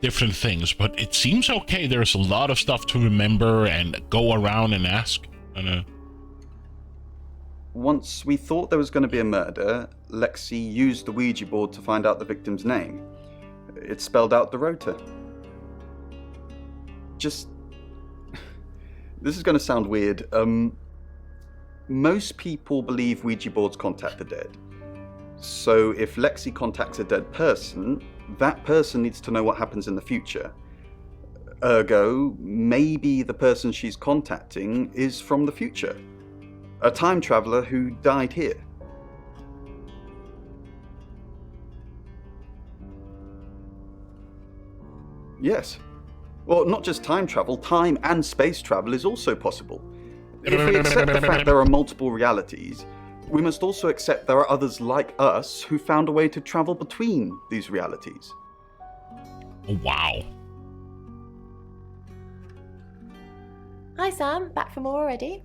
different things, but it seems okay. There's a lot of stuff to remember and go around and ask. Once we thought there was going to be a murder, Lexi used the Ouija board to find out the victim's name. It spelled out the rota. This is going to sound weird. Most people believe Ouija boards contact the dead. So if Lexi contacts a dead person, that person needs to know what happens in the future. Ergo, maybe the person she's contacting is from the future. A time traveler who died here. Yes. Well, not just time travel, time and space travel is also possible. If we accept the fact there are multiple realities, we must also accept there are others like us who found a way to travel between these realities. Oh, wow. Hi Sam, back from more already?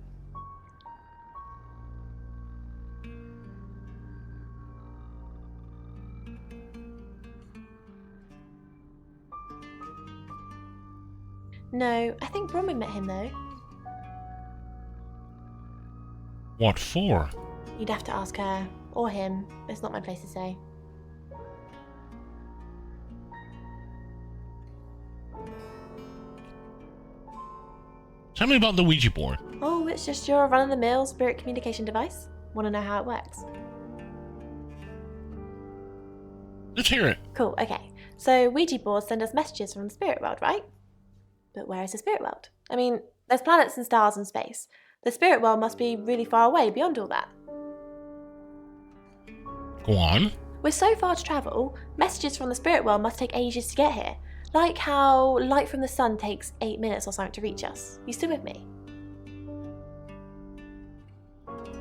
No, I think Bronwyn met him though. What for? You'd have to ask her, or him. It's not my place to say. Tell me about the Ouija board. Oh, it's just your run-of-the-mill spirit communication device. Want to know how it works? Let's hear it. Cool, okay. So Ouija boards send us messages from the spirit world, right? But where is the spirit world? I mean, there's planets and stars in space. The spirit world must be really far away beyond all that. Go on. With so far to travel, messages from the spirit world must take ages to get here. Like how light from the sun takes 8 minutes or something to reach us. You still with me?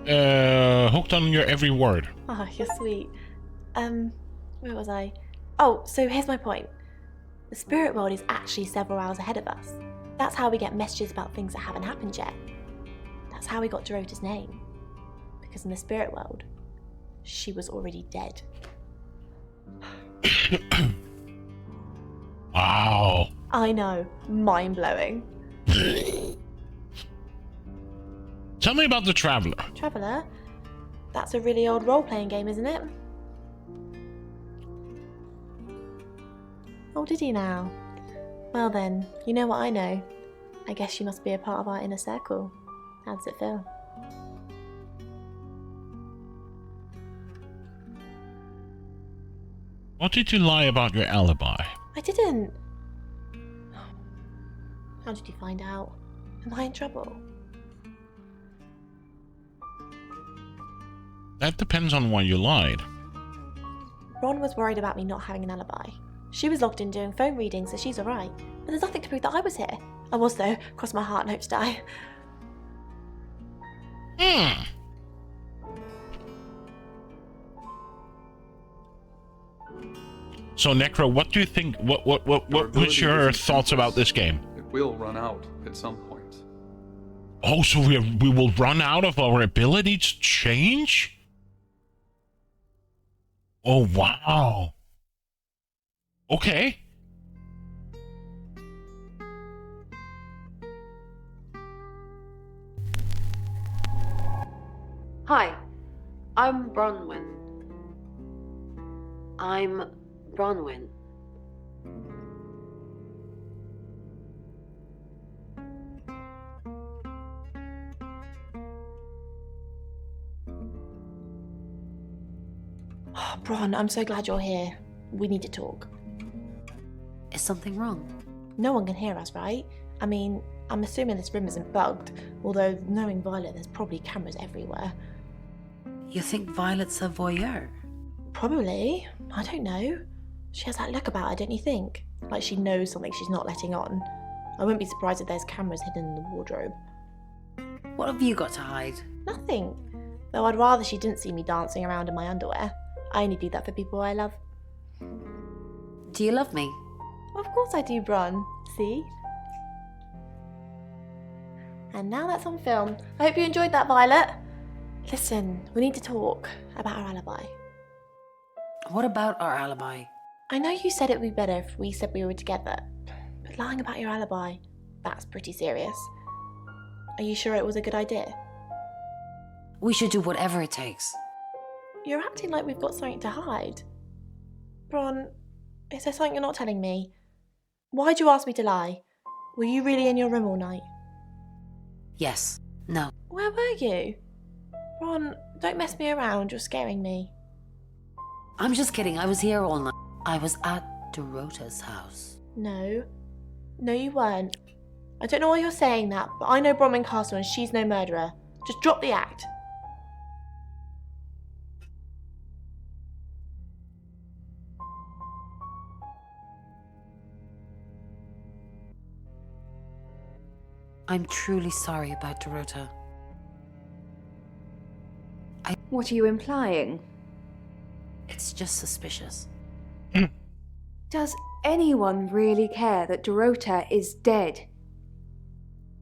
Hooked on your every word. Oh, you're sweet. Where was I? Oh, so here's my point. The spirit world is actually several hours ahead of us. That's how we get messages about things that haven't happened yet. That's how we got Dorota's name. Because in the spirit world, she was already dead. Wow. I know, mind-blowing. Tell me about the Traveler. Traveller? That's a really old role-playing game, isn't it? Oh, did he now? Well then, you know what I know. I guess you must be a part of our inner circle. How does it feel? What did you lie about your alibi? I didn't. How did you find out? Am I in trouble? That depends on why you lied. Ron was worried about me not having an alibi. She was logged in doing phone readings, so she's alright. But there's nothing to prove that I was here. I was though, cross my heart and hope to die. So Necro, what do you think? What was your thoughts about this game? It will run out at some point. Oh, so we will run out of our ability to change? Oh wow. Okay. Hi, I'm Bronwyn. I'm Bronwyn. Oh, Bron, I'm so glad you're here. We need to talk. Is something wrong? No one can hear us, right? I mean, I'm assuming this room isn't bugged, although knowing Violet, there's probably cameras everywhere. You think Violet's a voyeur? Probably. I don't know. She has that look about her, don't you think? Like she knows something she's not letting on. I wouldn't be surprised if there's cameras hidden in the wardrobe. What have you got to hide? Nothing. Though I'd rather she didn't see me dancing around in my underwear. I only do that for people I love. Do you love me? Of course I do, Bron. See? And now that's on film. I hope you enjoyed that, Violet. Listen, we need to talk about our alibi. What about our alibi? I know you said it would be better if we said we were together, but lying about your alibi, that's pretty serious. Are you sure it was a good idea? We should do whatever it takes. You're acting like we've got something to hide. Bron, is there something you're not telling me? Why'd you ask me to lie? Were you really in your room all night? Yes. No. Where were you? Bron, don't mess me around, you're scaring me. I'm just kidding, I was here all night. I was at Dorota's house. No. No, you weren't. I don't know why you're saying that, but I know Bronwyn Castle and she's no murderer. Just drop the act. I'm truly sorry about Dorota. What are you implying? It's just suspicious. Does anyone really care that Dorota is dead?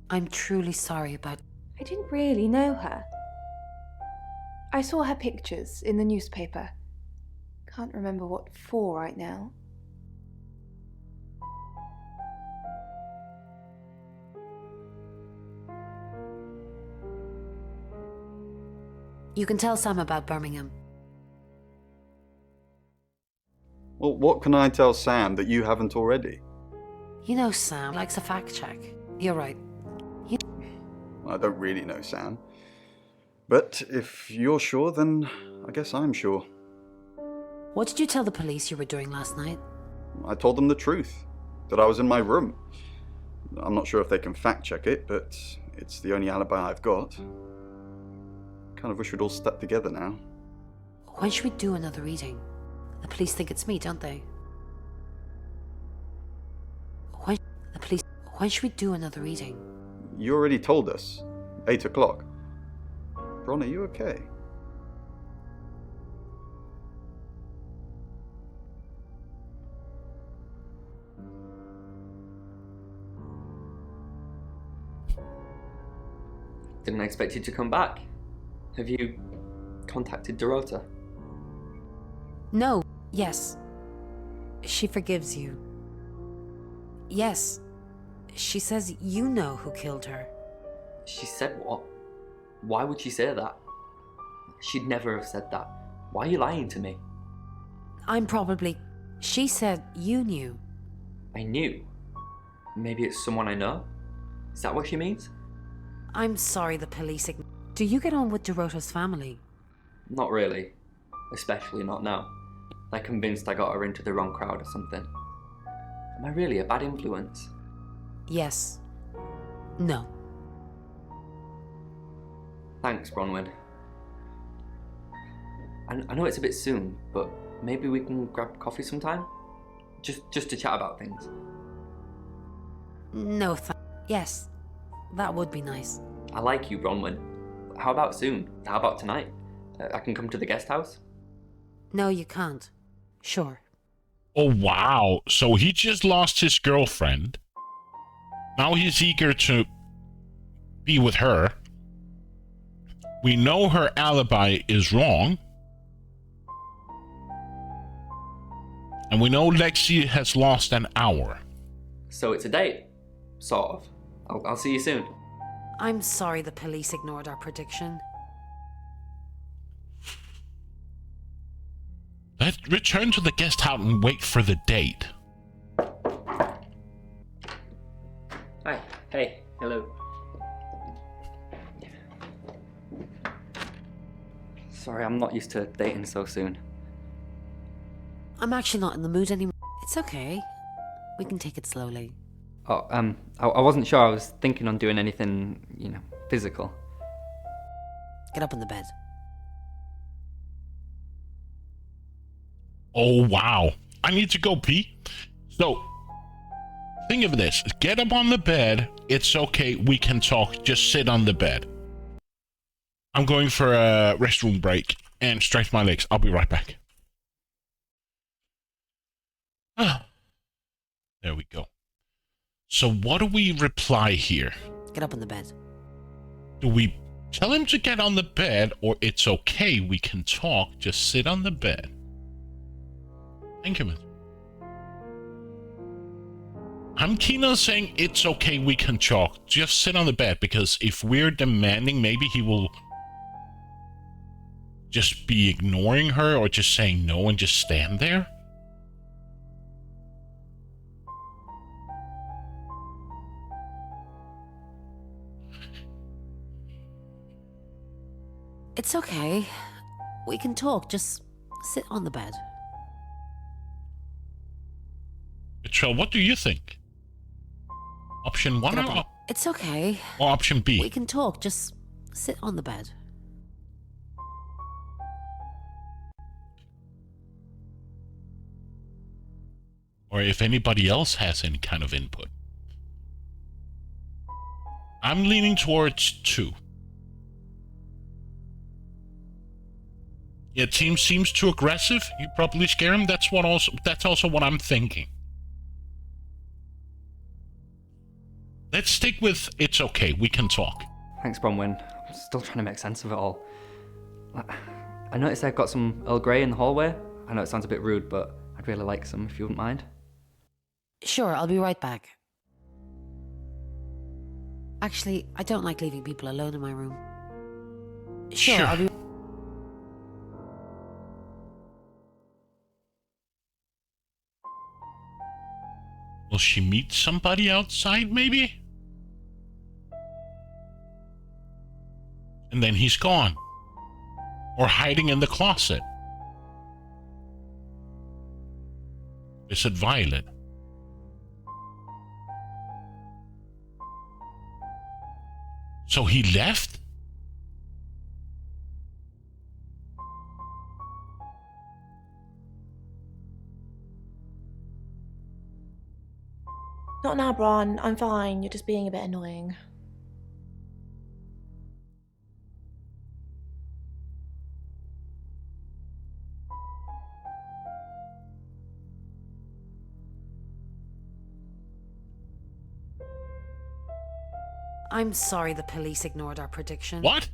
I'm truly sorry about... I didn't really know her. I saw her pictures in the newspaper. Can't remember what for right now. You can tell Sam about Birmingham. Well, what can I tell Sam that you haven't already? You know Sam likes a fact check. You're right. I don't really know Sam. But if you're sure, then I guess I'm sure. What did you tell the police you were doing last night? I told them the truth. That I was in my room. I'm not sure if they can fact check it, but it's the only alibi I've got. Kind of wish we'd all stuck together now. When should we do another reading? The police think it's me, don't they? When should we do another reading? You already told us. 8 o'clock. Ron, are you okay? Didn't expect you to come back. Have you contacted Dorota? No. Yes. She forgives you. Yes. She says you know who killed her. She said what? Why would she say that? She'd never have said that. Why are you lying to me? She said you knew. I knew. Maybe it's someone I know? Is that what she means? I'm sorry the police... Do you get on with Dorota's family? Not really. Especially not now. They're convinced I got her into the wrong crowd or something. Am I really a bad influence? Yes. No. Thanks, Bronwyn. I know it's a bit soon, but maybe we can grab coffee sometime? Just to chat about things. No, yes. That would be nice. I like you, Bronwyn. How about soon? How about tonight? I can come to the guest house? No, you can't. Sure. Oh, wow. So he just lost his girlfriend. Now he's eager to be with her. We know her alibi is wrong. And we know Lexi has lost an hour. So it's a date? Sort of. I'll see you soon. I'm sorry the police ignored our prediction. Let's return to the guest house and wait for the date. Hi. Hey. Hello. Sorry, I'm not used to dating so soon. I'm actually not in the mood anymore. It's okay. We can take it slowly. Oh, I wasn't sure I was thinking on doing anything, physical. Get up in the bed. Oh, wow. I need to go pee. So, think of this. Get up on the bed. It's okay. We can talk. Just sit on the bed. I'm going for a restroom break and stretch my legs. I'll be right back. There we go. So what do we reply here? Get up in the bed. Do we tell him to get on the bed, or it's okay, we can talk, just sit on the bed? Thank you, man. I'm keen on saying it's okay, we can talk, just sit on the bed, because if we're demanding, maybe he will just be ignoring her or just saying no and just stand there. It's okay. We can talk. Just sit on the bed. Mitchell, what do you think? Option 1 or It's okay. Or option B? We can talk. Just sit on the bed. Or if anybody else has any kind of input. I'm leaning towards 2. Yeah, team seems too aggressive. You probably scare him. That's also what I'm thinking. Let's stick with it's okay. We can talk. Thanks, Bronwyn. I'm still trying to make sense of it all. I noticed I've got some Earl Grey in the hallway. I know it sounds a bit rude, but I'd really like some if you wouldn't mind. Sure, I'll be right back. Actually, I don't like leaving people alone in my room. Sure. I'll be... Will she meet somebody outside, maybe? And then he's gone. Or hiding in the closet. Is it Violet? So he left? Not now, Bron. I'm fine. You're just being a bit annoying. I'm sorry the police ignored our prediction. What?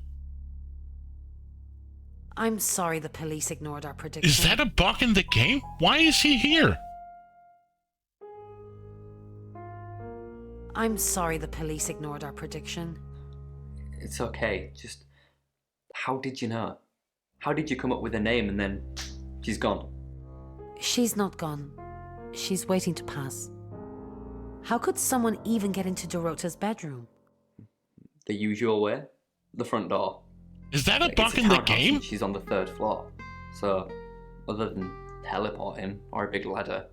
I'm sorry the police ignored our prediction. Is that a bug in the game? Why is he here? I'm sorry the police ignored our prediction. It's okay, just... How did you know? How did you come up with a name and then she's gone? She's not gone. She's waiting to pass. How could someone even get into Dorota's bedroom? The usual way. The front door. Is that a It's bug in the townhouse game? and she's on the 3rd floor. So, other than teleporting or a big ladder,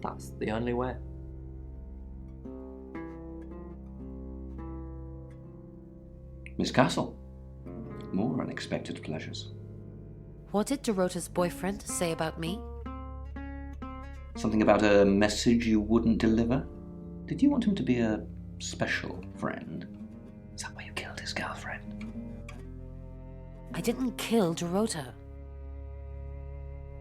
that's the only way. Miss Castle, more unexpected pleasures. What did Dorota's boyfriend say about me? Something about a message you wouldn't deliver? Did you want him to be a special friend? Is that why you killed his girlfriend? I didn't kill Dorota.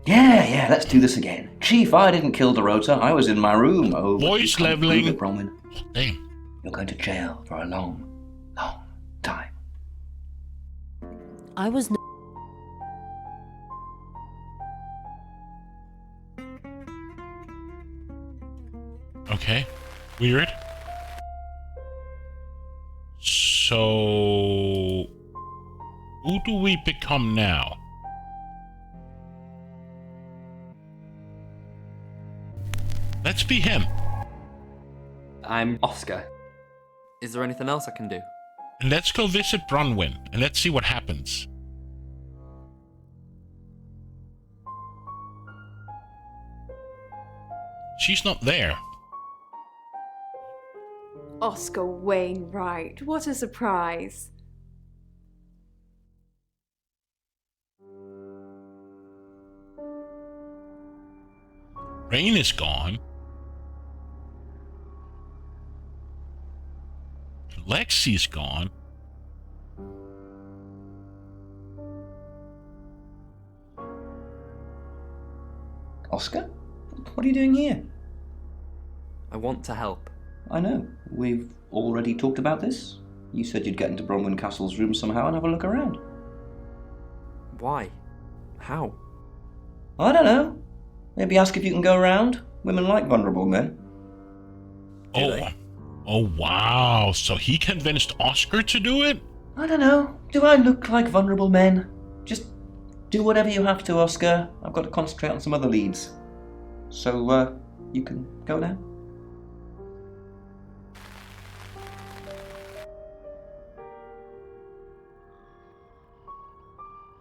Yeah, let's do this again. Chief, I didn't kill Dorota. I was in my room. Oh, Voice leveling. It, Bronwyn. Damn. You're going to jail for a long, long time. I was Okay. Weird. So... who do we become now? Let's be him. I'm Oscar. Is there anything else I can do? And let's go visit Bronwyn, and let's see what happens. She's not there. Oscar Wainwright, what a surprise. Rain is gone. Lexi's gone. Oscar? What are you doing here? I want to help. I know. We've already talked about this. You said you'd get into Bronwyn Castle's room somehow and have a look around. Why? How? I don't know. Maybe ask if you can go around. Women like vulnerable men. Oh wow, so he convinced Oscar to do it? I don't know. Do I look like vulnerable men? Just do whatever you have to, Oscar. I've got to concentrate on some other leads. So, you can go now?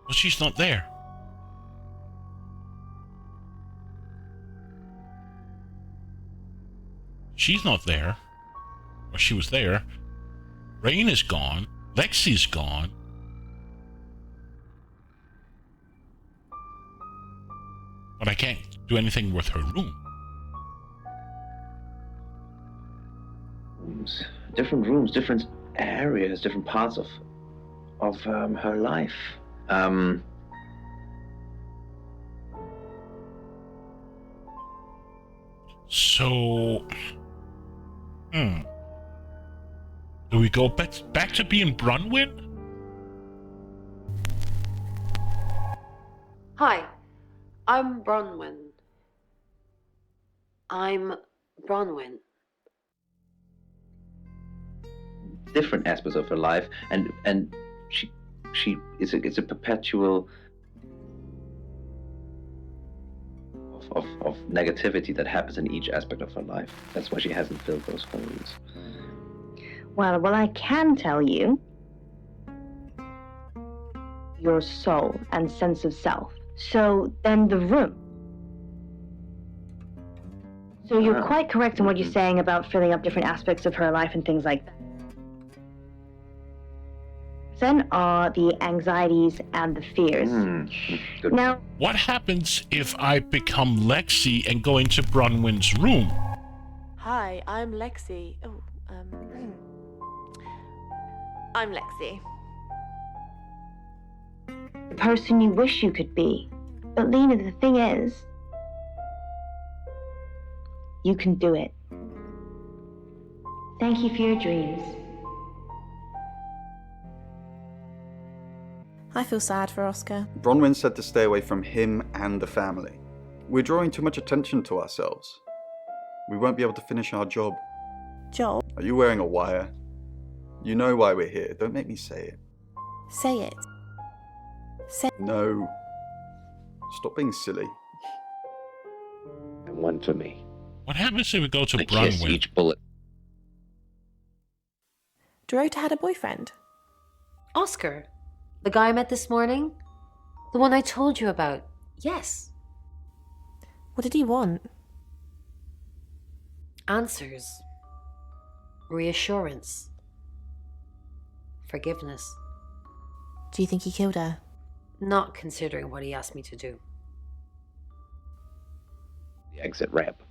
Well, she's not there. She's not there. Or she was there. Rain is gone. Lexi's gone. But I can't do anything with her room. Different rooms, different areas, different parts of her life. So, do we go back to being Bronwyn? Hi, I'm Bronwyn. I'm Bronwyn. Different aspects of her life, and it's a perpetual of negativity that happens in each aspect of her life. That's why she hasn't filled those holes. Well, I can tell you. Your soul and sense of self. So then the room. So you're quite correct in what you're saying about filling up different aspects of her life and things like that. Then are the anxieties and the fears. Now, what happens if I become Lexi and go into Bronwyn's room? Hi, I'm Lexi. Oh, I'm Lexi. the person you wish you could be. But Lena, the thing is, you can do it. Thank you for your dreams. I feel sad for Oscar. Bronwyn said to stay away from him and the family. We're drawing too much attention to ourselves. We won't be able to finish our job. Job? Are you wearing a wire? You know why we're here. Don't make me say it. Say it. Say. No. Stop being silly. And one for me. What happens if we go to I kiss Bronwyn? each bullet. Dorota had a boyfriend. Oscar, the guy I met this morning? The one I told you about. Yes. What did he want? Answers. Reassurance. Forgiveness. Do you think he killed her? Not considering what he asked me to do. The exit ramp.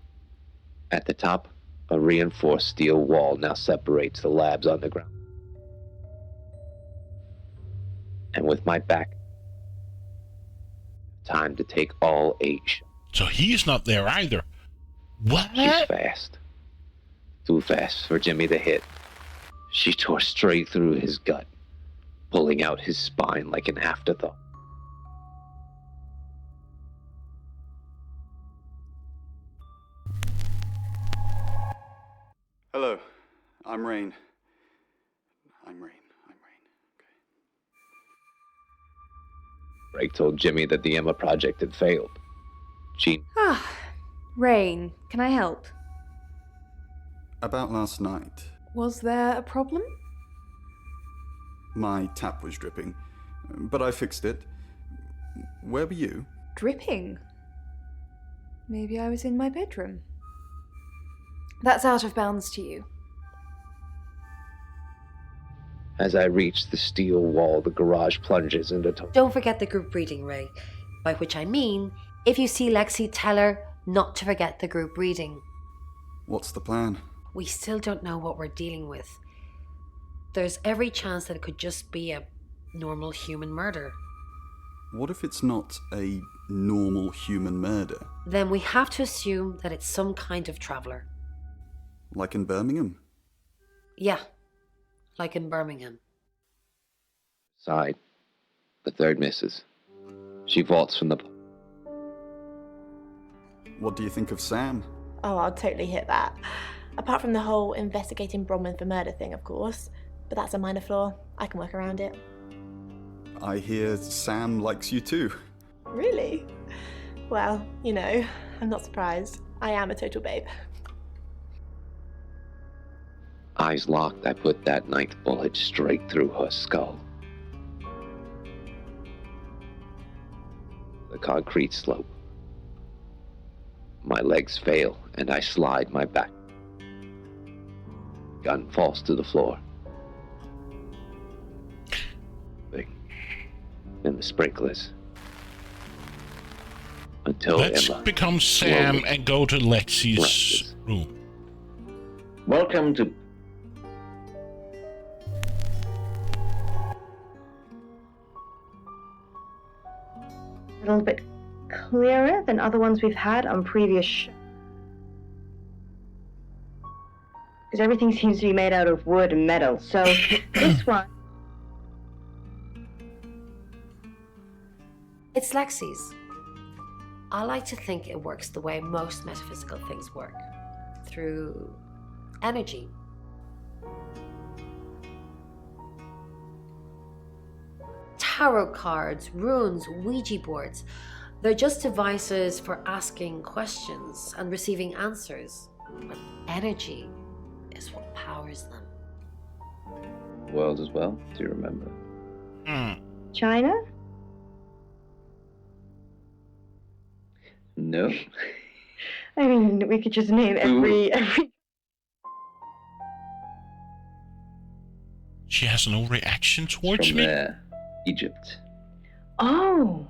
At the top, a reinforced steel wall now separates the labs underground. And with my back, time to take all 8 shots. So he's not there either. What? She's fast. Too fast for Jimmy to hit. She tore straight through his gut, pulling out his spine like an afterthought. Hello, I'm Rain. I'm Rain. Drake told Jimmy that the Emma project had failed. She... Rain, can I help? About last night, Was there a problem? my tap was dripping, but I fixed it. Where were you? Dripping? Maybe I was in my bedroom. That's out of bounds to you. As I reach the steel wall, the garage plunges into... Don't forget the group reading, Ray. By which I mean, if you see Lexi, tell her not to forget the group reading. What's the plan? We still don't know what we're dealing with. There's every chance that it could just be a normal human murder. What if it's not a normal human murder? Then we have to assume that it's some kind of traveller. Like in Birmingham? Yeah, like in Birmingham. Side. The third misses. She vaults from the... What do you think of Sam? Oh, I'll totally hit that. Apart from the whole investigating Bronwyn for murder thing, of course. But that's a minor flaw. I can work around it. I hear Sam likes you too. Really? Well, you know, I'm not surprised. I am a total babe. Eyes locked, I put that 9th bullet straight through her skull. The concrete slope. My legs fail, and I slide my back. Gun falls to the floor. And the sprinklers. Until Let's Emma become Sam slowly and go to Lexi's rises. room. Welcome to... a little bit clearer than other ones we've had on previous shows. Because everything seems to be made out of wood and metal, so this one... It's Lexi's. I like to think it works the way most metaphysical things work, through energy. Tarot cards, runes, Ouija boards, they're just devices for asking questions and receiving answers. But energy is what powers them. World as well, do you remember? China? No. I mean, we could just name every... She has no reaction towards From me? there, Egypt. Oh,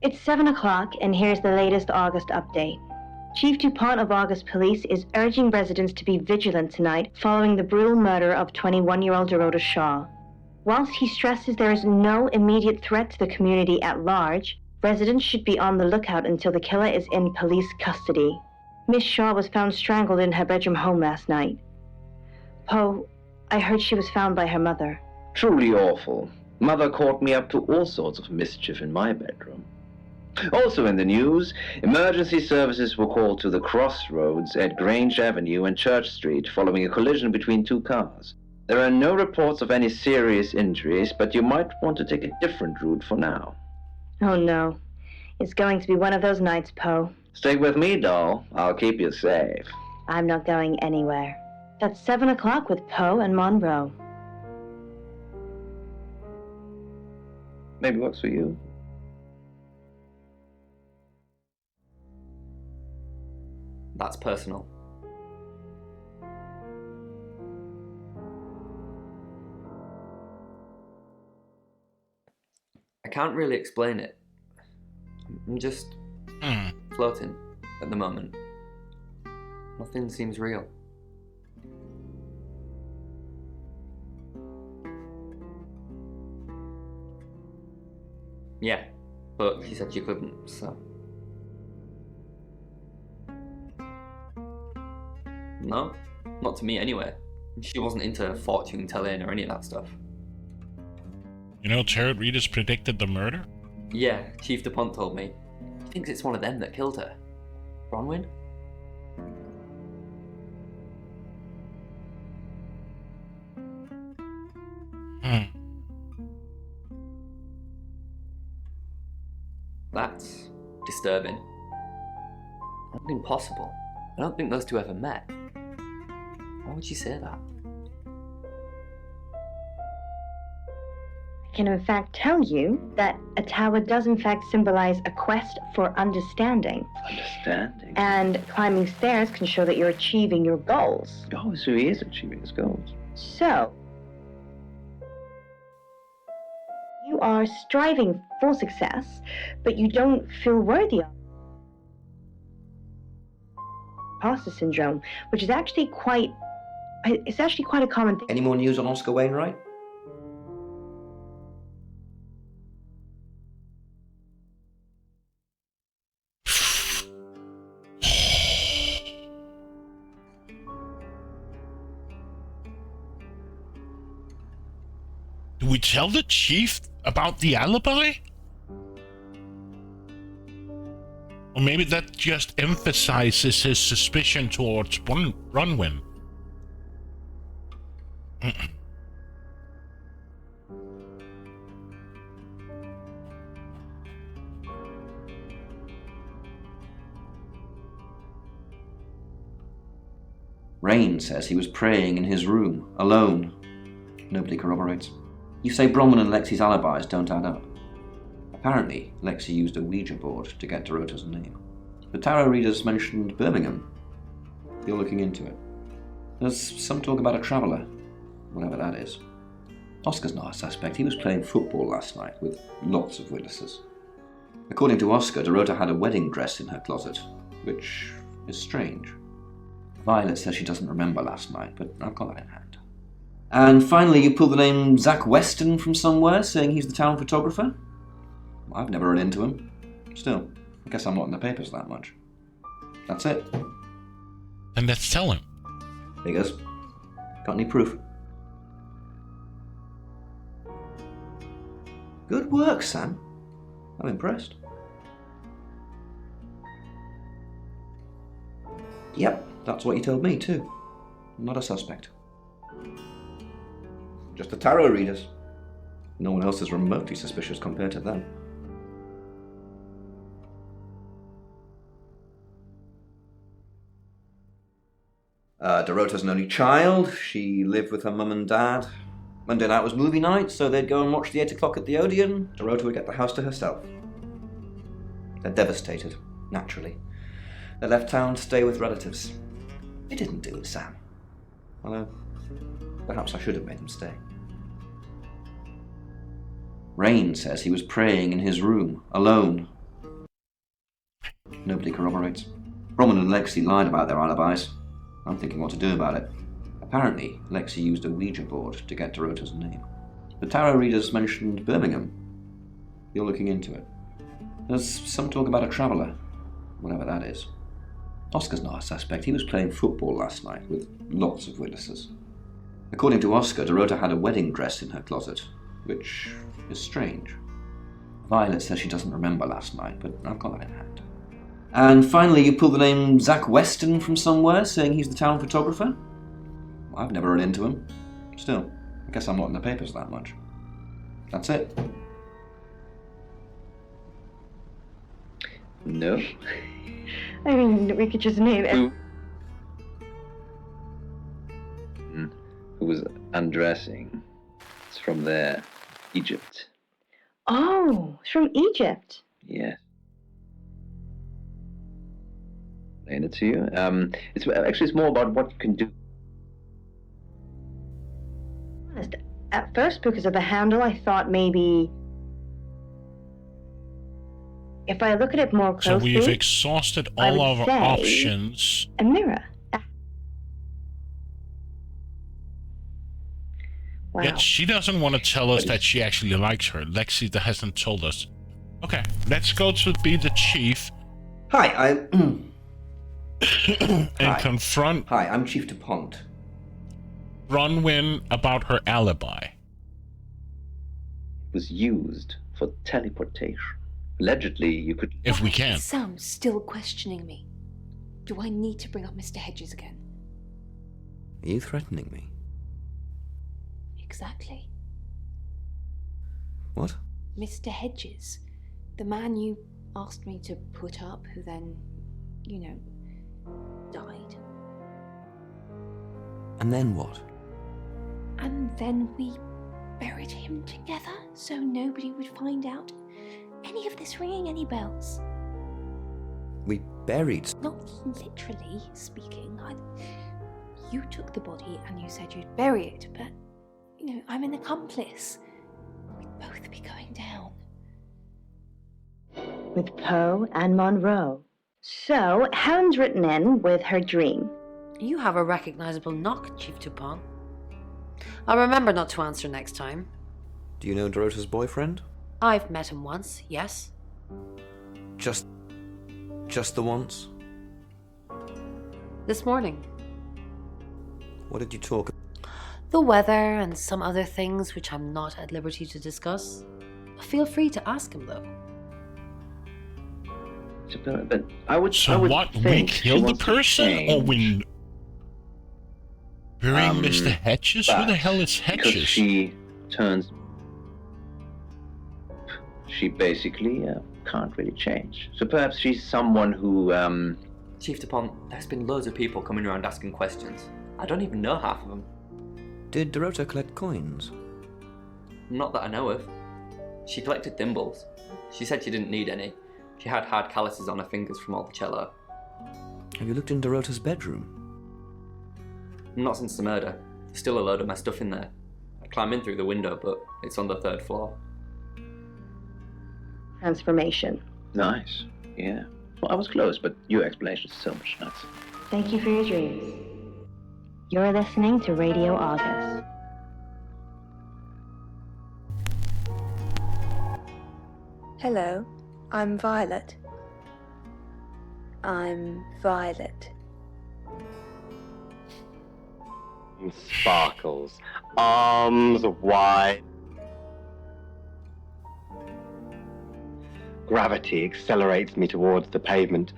it's 7 o'clock, and here's the latest August update. Chief DuPont of August Police is urging residents to be vigilant tonight following the brutal murder of 21-year-old Dorota Shaw. Whilst he stresses there is no immediate threat to the community at large, residents should be on the lookout until the killer is in police custody. Miss Shaw was found strangled in her bedroom home last night. Poe, I heard she was found by her mother. Truly awful. Mother caught me up to all sorts of mischief in my bedroom. Also in the news, emergency services were called to the crossroads at Grange Avenue and Church Street following a collision between two cars. There are no reports of any serious injuries, but you might want to take a different route for now. Oh no. It's going to be one of those nights, Poe. Stay with me, doll. I'll keep you safe. I'm not going anywhere. That's 7 o'clock with Poe and Monroe. Maybe works for you. That's personal. I can't really explain it. I'm just floating at the moment. Nothing seems real. Yeah, but she said she couldn't, so... No, not to me anyway. She wasn't into fortune telling or any of that stuff. You know, tarot readers predicted the murder? Yeah, Chief DuPont told me. He thinks it's one of them that killed her. Bronwyn? That's disturbing. That's impossible. I don't think those two ever met. Why would you say that? I can in fact tell you that a tower does in fact symbolize a quest for understanding. Understanding? And climbing stairs can show that you're achieving your goals. Oh, so he is achieving his goals. So, you are striving for success, but you don't feel worthy of it. Imposter syndrome, which is actually quite a common thing. Any more news on Oscar Wainwright? Do we tell the chief about the alibi? Or maybe that just emphasizes his suspicion towards Bronwyn. Rain says he was praying in his room, alone. Nobody corroborates. You say Bronwyn and Lexi's alibis don't add up. Apparently, Lexi used a Ouija board to get Dorota's name. The tarot readers mentioned Birmingham. You're looking into it. There's some talk about a traveller, whatever that is. Oscar's not a suspect. He was playing football last night with lots of witnesses. According to Oscar, Dorota had a wedding dress in her closet, which is strange. Violet says she doesn't remember last night, but I've got that in hand. And finally, you pulled the name Zach Weston from somewhere, saying he's the town photographer? I've never run into him. Still, I guess I'm not in the papers that much. That's it. Then let's tell him. There he goes. Got any proof? Good work, Sam. I'm impressed. Yep, that's what you told me too. I'm not a suspect. Just the tarot readers. No one else is remotely suspicious compared to them. Dorota's an only child. She lived with her mum and dad. Monday night was movie night, so they'd go and watch the 8 o'clock at the Odeon. Dorota would get the house to herself. They're devastated, naturally. They left town to stay with relatives. You didn't do it, Sam. Although, perhaps I should have made him stay. Rain says he was praying in his room, alone. Nobody corroborates. Roman and Lexi lied about their alibis. I'm thinking what to do about it. Apparently, Lexi used a Ouija board to get Dorota's name. The tarot readers mentioned Birmingham. You're looking into it. There's some talk about a traveller, whatever that is. Oscar's not a suspect. He was playing football last night with lots of witnesses. According to Oscar, Dorota had a wedding dress in her closet, which is strange. Violet says she doesn't remember last night, but I've got that in hand. And finally, you pull the name Zach Weston from somewhere, saying he's the town photographer? I've never run into him. Still, I guess I'm not in the papers that much. That's it. No. I mean, we could just name it. Who was undressing? It's from there. Egypt. Oh, it's from Egypt. Yes. Explain it to you. It's more about what you can do. At first, because of the handle, I thought maybe if I look at it more So closely, we've exhausted all of our options. a mirror. Wow. Yet she doesn't want to tell us that she actually likes her. Lexi hasn't told us. Okay, let's go to be the chief. Hi, and confront. Hi, I'm Chief DuPont. Bronwyn about her alibi. It was used for teleportation. Allegedly, you could... If we can. Sam's still questioning me. Do I need to bring up Mr. Hedges again? Are you threatening me? Exactly. What? Mr. Hedges. The man you asked me to put up, who then, died. And then what? And then we buried him together so nobody would find out any of this ringing any bells. We buried... Not literally speaking. You took the body and you said you'd bury it, but, I'm an accomplice. We'd both be going down. With Poe and Monroe. So, Helen's written in with her dream. You have a recognizable knock, Chief DuPont. I'll remember not to answer next time. Do you know Dorota's boyfriend? I've met him once, yes. Just the once? This morning. What did you talk about? The weather and some other things which I'm not at liberty to discuss. Feel free to ask him, though. But I would what? We think killed the person? Or we... Burying Mr. Hedges? Who the hell is Hedges? Because she turns... She basically can't really change. So perhaps she's someone who... Chief DuPont, there's been loads of people coming around asking questions. I don't even know half of them. Did Dorota collect coins? Not that I know of. She collected thimbles. She said she didn't need any. She had hard calluses on her fingers from all the cello. Have you looked in Dorota's bedroom? Not since the murder. There's still a load of my stuff in there. I'd climb in through the window, but it's on the 3rd floor. Transformation. Nice. Yeah. Well, I was close, but your explanation is so much nuts. Thank you for your dreams. You're listening to Radio August. Hello. I'm Violet. I'm Violet. Sparkles, arms wide. Gravity accelerates me towards the pavement.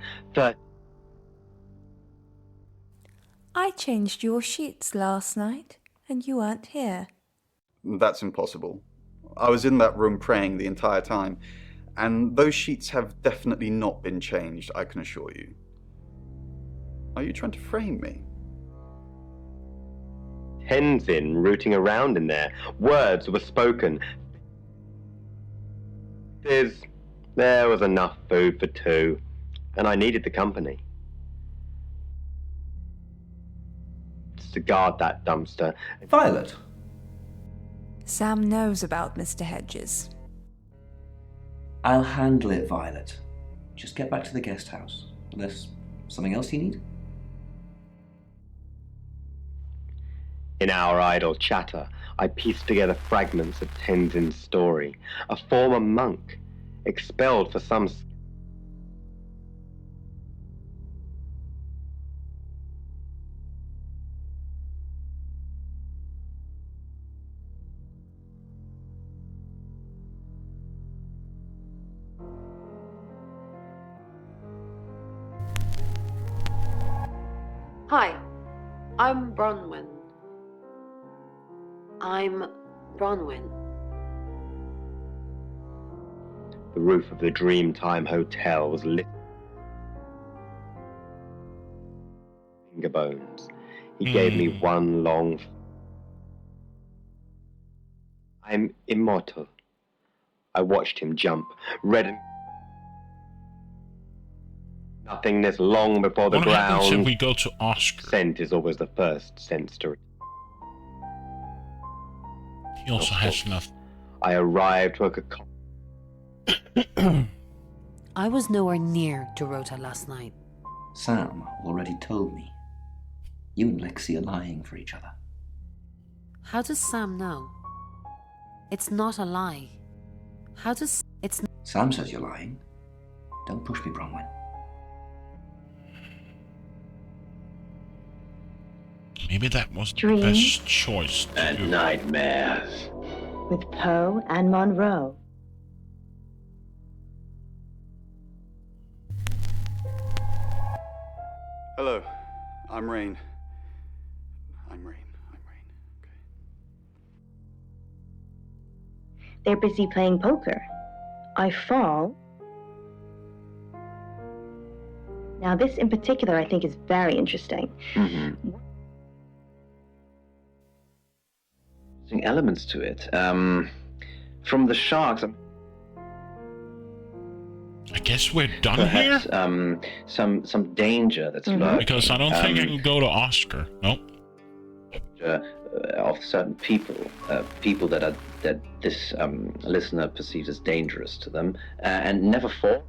I changed your sheets last night, and you weren't here. That's impossible. I was in that room praying the entire time, and those sheets have definitely not been changed, I can assure you. Are you trying to frame me? Tenzin rooting around in there. Words were spoken. There was enough food for two, and I needed the company. To guard that dumpster. Violet. Sam knows about Mr. Hedges. I'll handle it, Violet. Just get back to the guest house. Unless something else you need? In our idle chatter, I pieced together fragments of Tenzin's story. A former monk, expelled for some... Hi, I'm Bronwyn. The roof of the Dreamtime Hotel was lit. Finger bones. He gave me one long... I'm immortal. I watched him jump, red. Nothingness long before the What ground. happens if we go to Oscar? Scent is always the first sense to... He also has nothing. I arrived to a... I was nowhere near Dorota last night. Sam already told me. You and Lexi are lying for each other. How does Sam know? It's not a lie. How does... It's... Sam says you're lying. Don't push me, Bronwyn. Maybe that was the Dream best choice to and do. nightmares. With Poe and Monroe. Hello, I'm Rain. I'm Rain. They're busy playing poker. I fall. Now, this in particular, I think, is very interesting. Mm-hmm. Elements to it. From the sharks. I guess we're done Perhaps, here? some danger that's lurking. Because I don't think I can go to Oscar. Nope. Of certain people, people that this listener perceives as dangerous to them, and never fall.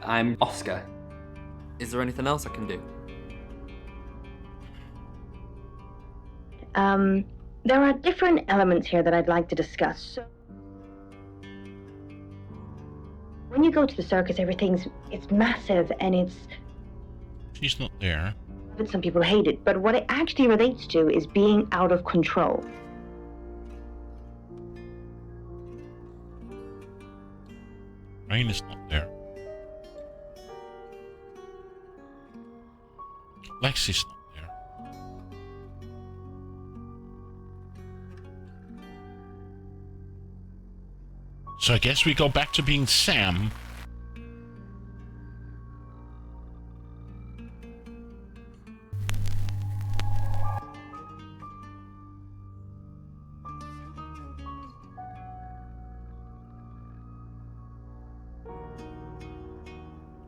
I'm Oscar. Is there anything else I can do? There are different elements here that I'd like to discuss. So, when you go to the circus, it's massive and it's... She's not there. But some people hate it, but what it actually relates to is being out of control. Rain is not there. Lexi's not there. So I guess we go back to being Sam.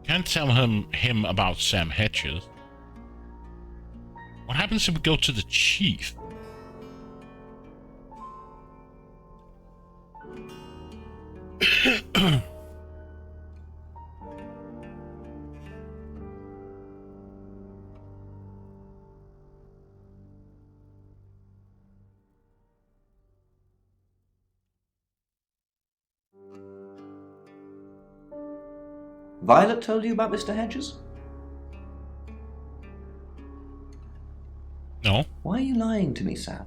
Can't tell him about Sam Hedges. What happens if we go to the chief? Violet told you about Mr. Hedges? No. Why are you lying to me, Sam?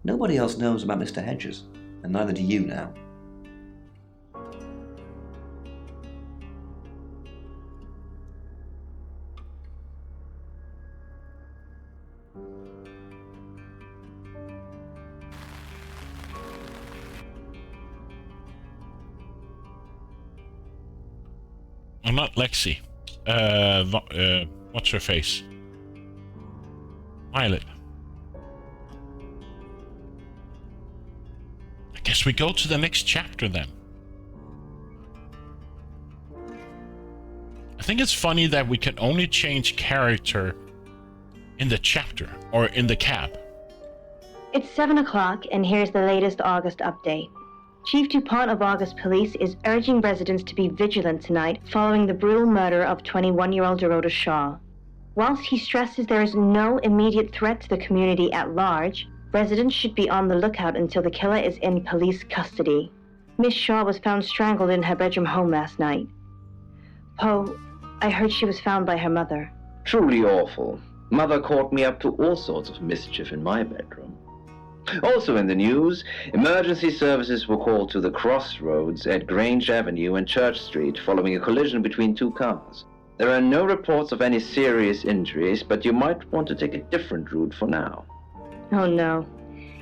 Nobody else knows about Mr. Hedges, and neither do you now. I'm not Lexi. What's her face? Violet. I guess we go to the next chapter then. I think it's funny that we can only change character in the chapter or in the cab. It's 7 o'clock, and here's the latest August update. Chief DuPont of August Police is urging residents to be vigilant tonight following the brutal murder of 21-year-old Dorota Shaw. Whilst he stresses there is no immediate threat to the community at large, residents should be on the lookout until the killer is in police custody. Miss Shaw was found strangled in her bedroom home last night. Poe, I heard she was found by her mother. Truly awful. Mother caught me up to all sorts of mischief in my bedroom. Also in the news, emergency services were called to the crossroads at Grange Avenue and Church Street following a collision between two cars. There are no reports of any serious injuries, but you might want to take a different route for now. Oh no.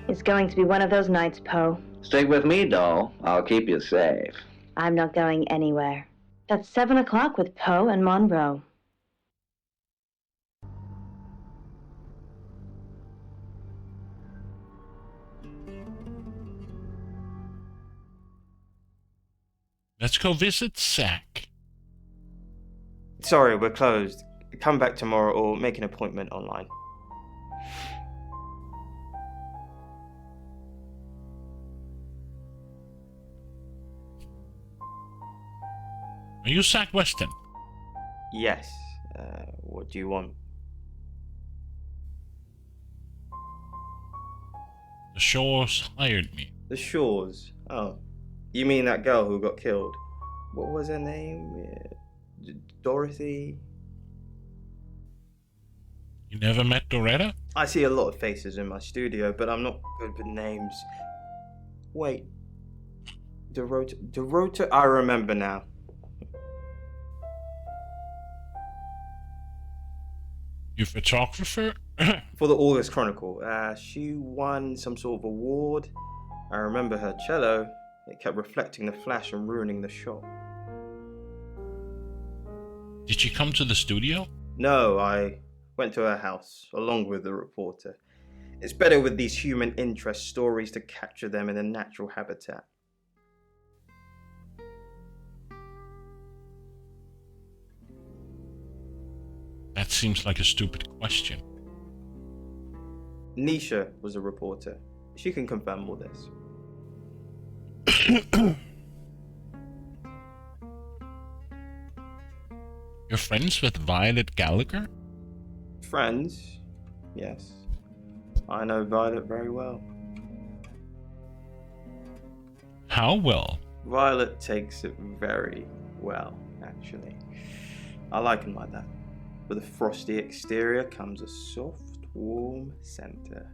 It's going to be one of those nights, Poe. Stick with me, doll. I'll keep you safe. I'm not going anywhere. That's 7 o'clock with Poe and Monroe. Let's go visit Zach. Sorry, we're closed. Come back tomorrow or make an appointment online. Are you Zach Weston? Yes. What do you want? The Shaws hired me. The Shaws? Oh. You mean that girl who got killed? What was her name? Dorothy? You never met Doretta? I see a lot of faces in my studio, but I'm not good with names. Wait. Dorota? I remember now. You photographer? For the August Chronicle. She won some sort of award. I remember her cello. It kept reflecting the flash and ruining the shot. Did she come to the studio? No, I went to her house, along with the reporter. It's better with these human interest stories to capture them in a natural habitat. That seems like a stupid question. Nisha was a reporter. She can confirm all this. You're friends with Violet Gallagher? Friends? Yes. I know Violet very well. How well? Violet takes it very well, actually. I like him like that. With a frosty exterior comes a soft, warm center.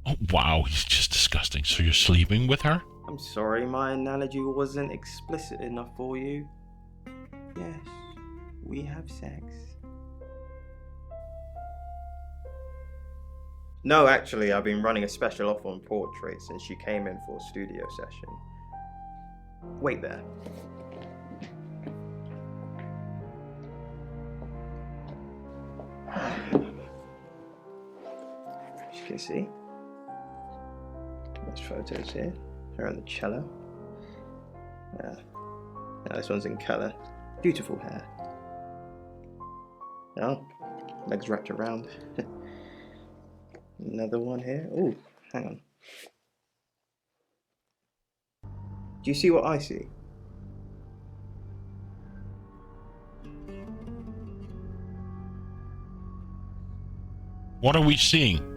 Oh, wow, he's just disgusting. So you're sleeping with her? I'm sorry, my analogy wasn't explicit enough for you. Yes, we have sex. No, actually, I've been running a special offer on portraits since she came in for a studio session. Wait there. As you can see, there's photos here. Her on the cello. Yeah. Now this one's in colour. Beautiful hair. Oh, legs wrapped around. Another one here. Oh, hang on. Do you see what I see? What are we seeing?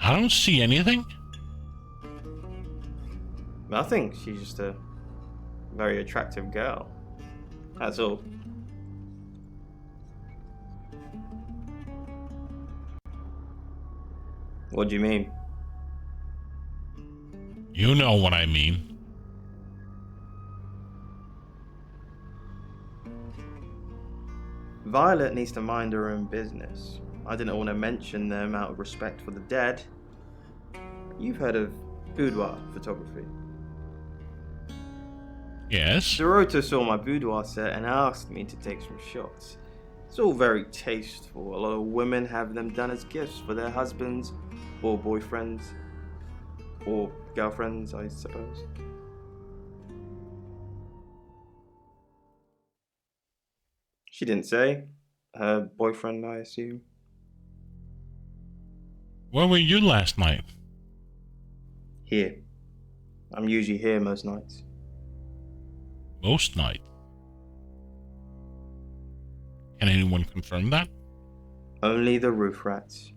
I don't see anything. Nothing. She's just a very attractive girl. That's all. What do you mean? You know what I mean. Violet needs to mind her own business. I didn't want to mention them out of respect for the dead. You've heard of boudoir photography? Yes. Dorota saw my boudoir set and asked me to take some shots. It's all very tasteful. A lot of women have them done as gifts for their husbands or boyfriends or girlfriends, I suppose. She didn't say. Her boyfriend, I assume. Where were you last night? Here. I'm usually here most nights. Most night. Can anyone confirm that? Only the roof rats.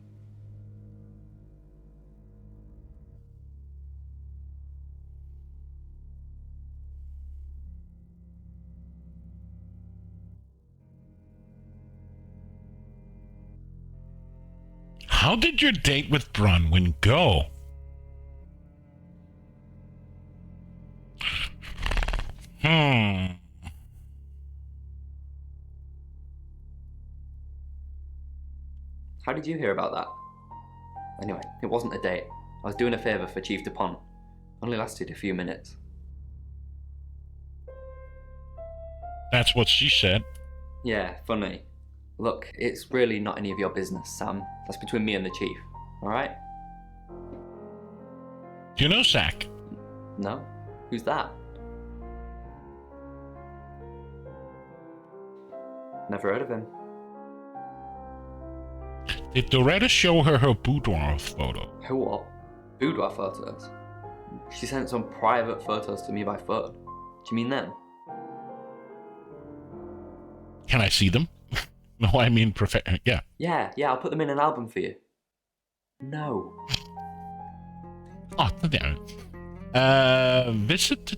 How did your date with Bronwyn go? How did you hear about that? Anyway, it wasn't a date. I was doing a favour for Chief DuPont. Only lasted a few minutes. That's what she said. Yeah, funny. Look, it's really not any of your business, Sam. That's between me and the Chief, alright? Do you know Zach? No? Who's that? Never heard of him. Did Doretta show her boudoir photo? Her what? Boudoir photos? She sent some private photos to me by phone. Do you mean them? Can I see them? No, I mean yeah. Yeah, I'll put them in an album for you. No. Oh, there. Visit.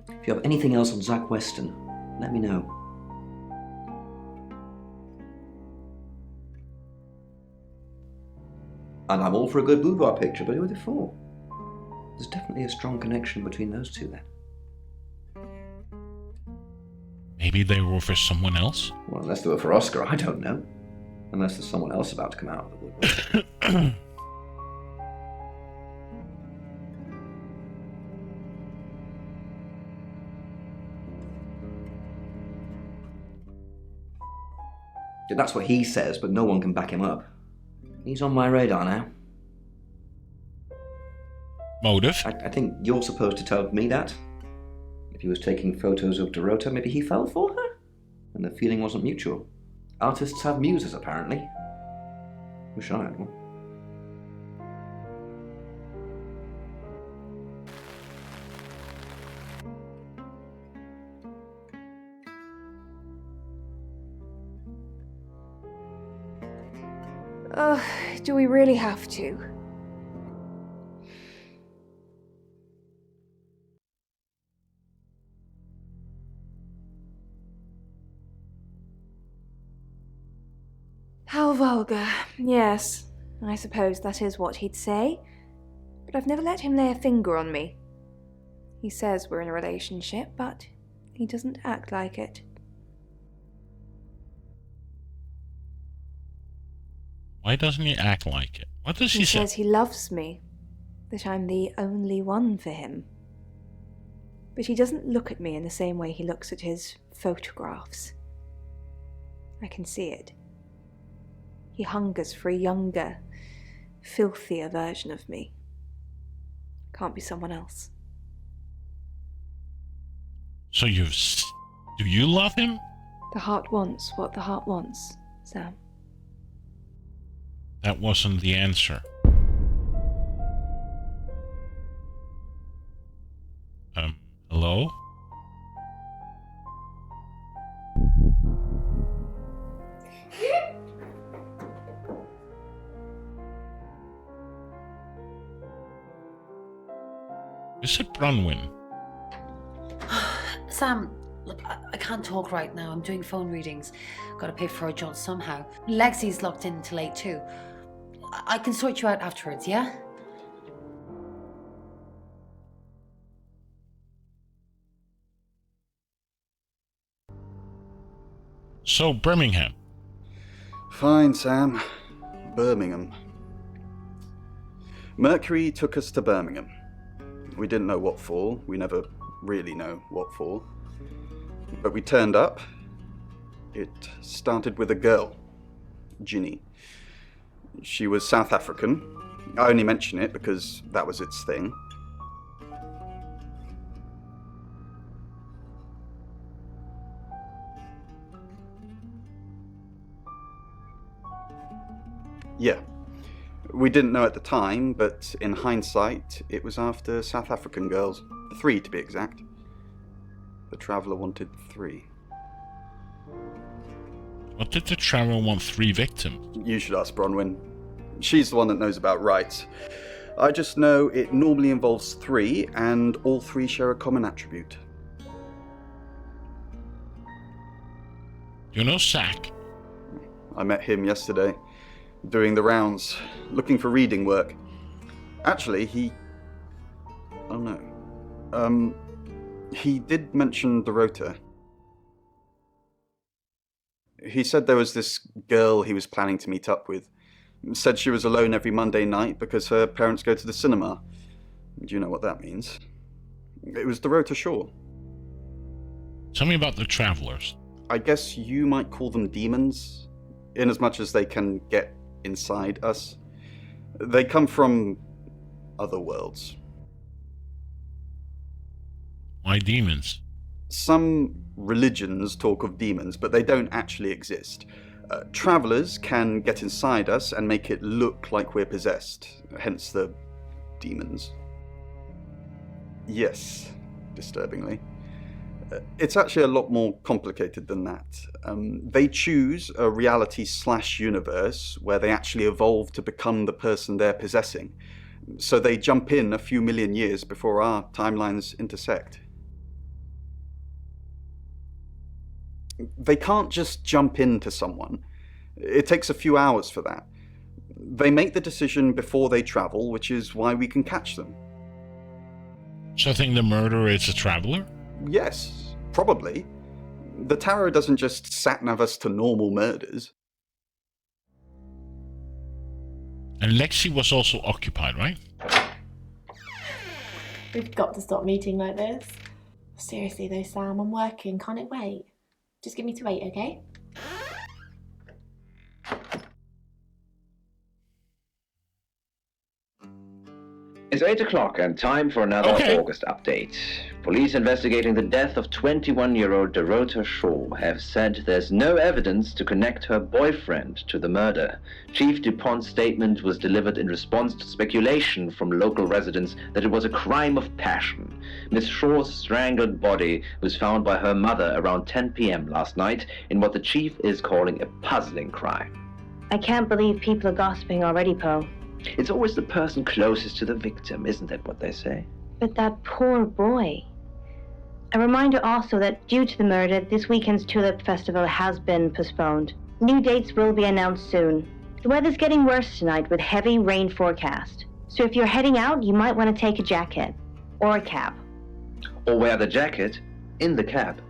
If you have anything else on Zach Weston, let me know. And I'm all for a good boudoir picture, but who are they for? There's definitely a strong connection between those two then. Maybe they were for someone else? Well, unless they were for Oscar, I don't know. Unless there's someone else about to come out of the woodwork. That's what he says, but no one can back him up. He's on my radar now. Motive? I think you're supposed to tell me that. If he was taking photos of Dorota, maybe he fell for her? And the feeling wasn't mutual. Artists have muses, apparently. Wish I had one. Ugh, do we really have to? How vulgar. Yes, I suppose that is what he'd say. But I've never let him lay a finger on me. He says we're in a relationship, but he doesn't act like it. Why doesn't he act like it? What does he say? He says he loves me, that I'm the only one for him. But he doesn't look at me in the same way he looks at his photographs. I can see it. He hungers for a younger, filthier version of me. Can't be someone else. So do you love him? The heart wants what the heart wants, Sam. That wasn't the answer. Hello? Bronwyn? Sam, look, I can't talk right now. I'm doing phone readings. Gotta pay for a job somehow. Lexi's locked in till 8 too. I can sort you out afterwards, yeah? So, Birmingham. Fine, Sam. Birmingham. Mercury took us to Birmingham. We didn't know what for. We never really know what for. But we turned up. It started with a girl, Ginny. She was South African. I only mention it because that was its thing. Yeah. We didn't know at the time, but in hindsight, it was after South African girls. 3 to be exact. The Traveller wanted 3. What did the Traveller want 3 victims? You should ask Bronwyn. She's the one that knows about rights. I just know it normally involves 3, and all 3 share a common attribute. You know Zach? I met him yesterday, doing the rounds, looking for reading work. Actually, oh no. He did mention Dorota. He said there was this girl he was planning to meet up with. Said she was alone every Monday night because her parents go to the cinema. Do you know what that means? It was Dorota Shaw. Tell me about the Travelers. I guess you might call them demons, in as much as they can get inside us. They come from other worlds. Why demons? Some religions talk of demons, but they don't actually exist. Travelers can get inside us and make it look like we're possessed, hence the demons. Yes, disturbingly. It's actually a lot more complicated than that. They choose a reality/universe where they actually evolve to become the person they're possessing. So they jump in a few million years before our timelines intersect. They can't just jump into someone. It takes a few hours for that. They make the decision before they travel, which is why we can catch them. So I think the murderer is a Traveler? Yes, probably. The tarot doesn't just sat-nav us to normal murders. And Lexi was also occupied, right? We've got to stop meeting like this. Seriously though, Sam, I'm working. Can't it wait? Just give me to 8, okay? It's 8 o'clock and time for another August update. Police investigating the death of 21-year-old Dorota Shaw have said there's no evidence to connect her boyfriend to the murder. Chief DuPont's statement was delivered in response to speculation from local residents that it was a crime of passion. Miss Shaw's strangled body was found by her mother around 10 p.m. last night in what the chief is calling a puzzling crime. I can't believe people are gossiping already, Poe. It's always the person closest to the victim, isn't that what they say? But that poor boy. A reminder also that due to the murder, this weekend's Tulip Festival has been postponed. New dates will be announced soon. The weather's getting worse tonight with heavy rain forecast. So if you're heading out, you might want to take a jacket. Or a cap. Or wear the jacket in the cab.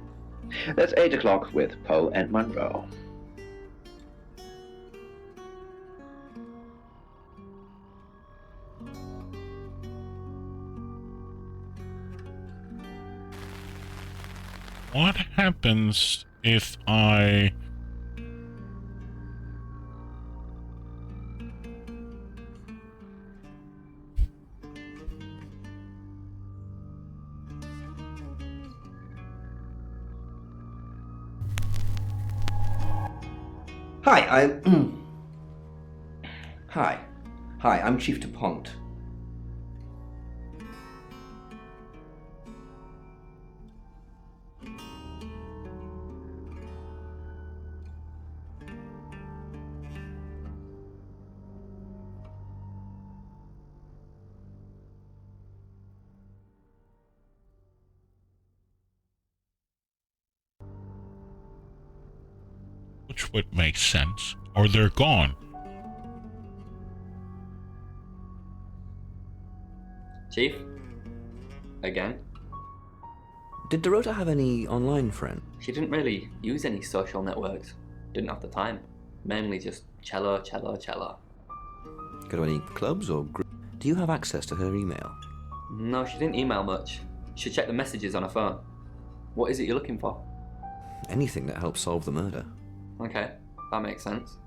That's 8 o'clock with Poe and Monroe. What happens if I... Hi, Hi, I'm Chief DuPont. which would make sense, or they're gone. Chief? Again? Did Dorota have any online friends? She didn't really use any social networks. Didn't have the time. Mainly just cello. Go to any clubs or groups? Do you have access to her email? No, she didn't email much. She checked the messages on her phone. What is it you're looking for? Anything that helps solve the murder. Okay, that makes sense.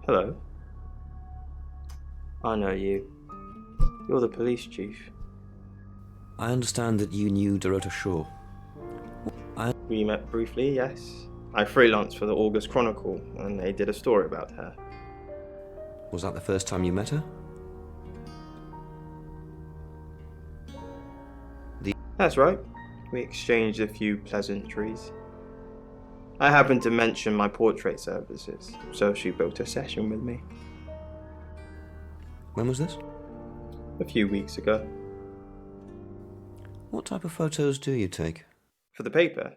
Hello. I know you. You're the police chief. I understand that you knew Dorota Shaw. We met briefly, yes. I freelanced for the August Chronicle, and they did a story about her. Was that the first time you met her? That's right. We exchanged a few pleasantries. I happened to mention my portrait services, so she booked a session with me. When was this? A few weeks ago. What type of photos do you take? For the paper.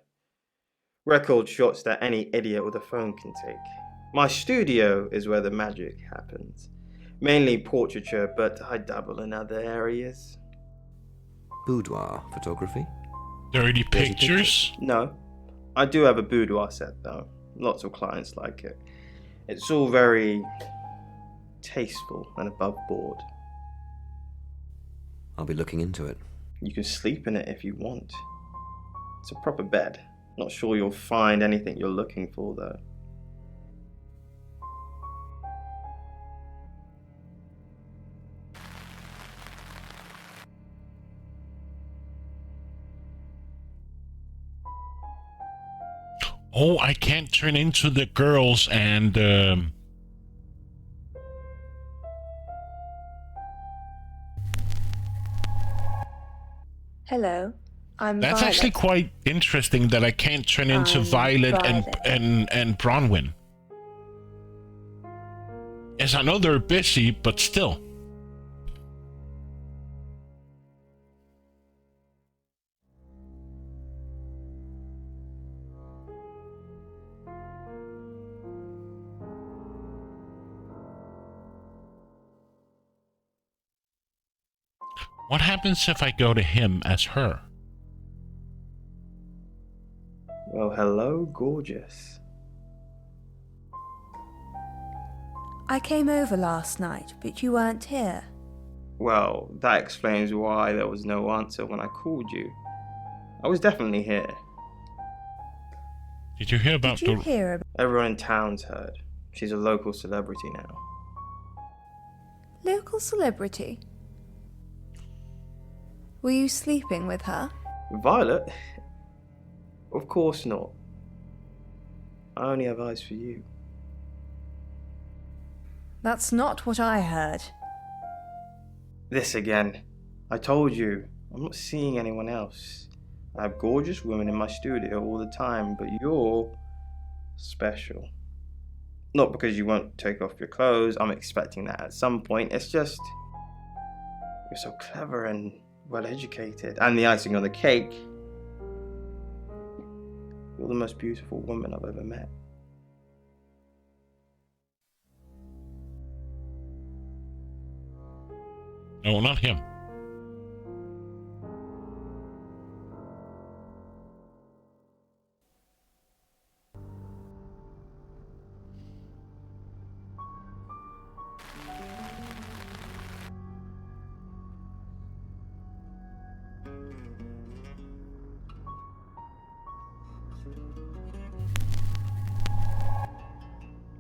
Record shots that any idiot with a phone can take. My studio is where the magic happens. Mainly portraiture, but I dabble in other areas. Boudoir photography? Dirty pictures? No. I do have a boudoir set though. Lots of clients like it. It's all very tasteful and above board. I'll be looking into it. You can sleep in it if you want. It's a proper bed. Not sure you'll find anything you're looking for though. Oh, I can't turn into the girls and Hello, I'm that's Violet. actually quite interesting that I can't turn into I'm Violet Violet. and Bronwyn. Yes, I know they're busy, but still. What happens if I go to him as her? Well, hello, gorgeous. I came over last night, but you weren't here. Well, that explains why there was no answer when I called you. I was definitely here. Did you hear about Did you hear about Everyone in town's heard. She's a local celebrity now. local celebrity? Were you sleeping with her? Violet? Of course not. I only have eyes for you. That's not what I heard. This again. I told you, I'm not seeing anyone else. I have gorgeous women in my studio all the time, but you're special. Not because you won't take off your clothes, I'm expecting that at some point. It's just, you're so clever and well educated. And the icing on the cake, you're the most beautiful woman I've ever met. No, not him.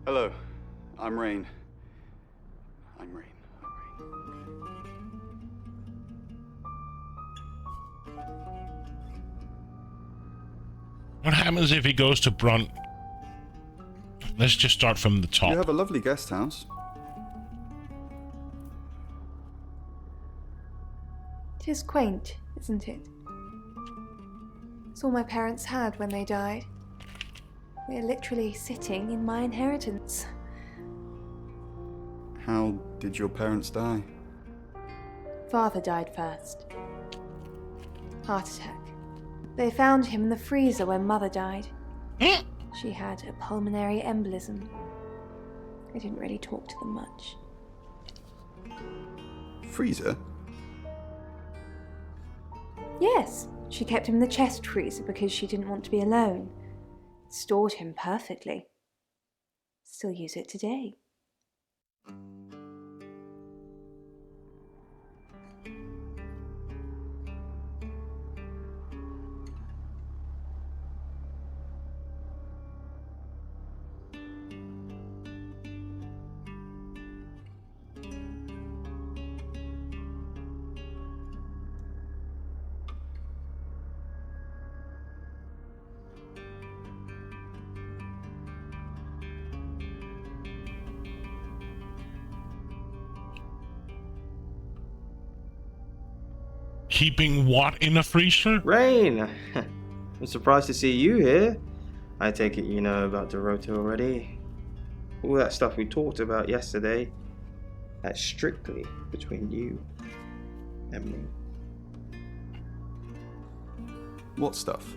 Hello, I'm Rain. I'm Rain. What happens if he goes to Brunt? Let's just start from the top. You have a lovely guest house. It is quaint, isn't it? It's all my parents had when they died. We're literally sitting in my inheritance. How did your parents die? Father died first. Heart attack. They found him in the freezer when Mother died. She had a pulmonary embolism. I didn't really talk to them much. Freezer? Yes, she kept him in the chest freezer because she didn't want to be alone. Stored him perfectly. Still use it today. Keeping what in a freezer? Rain! I'm surprised to see you here. I take it you know about Dorota already. All that stuff we talked about yesterday, that's strictly between you and me. What stuff?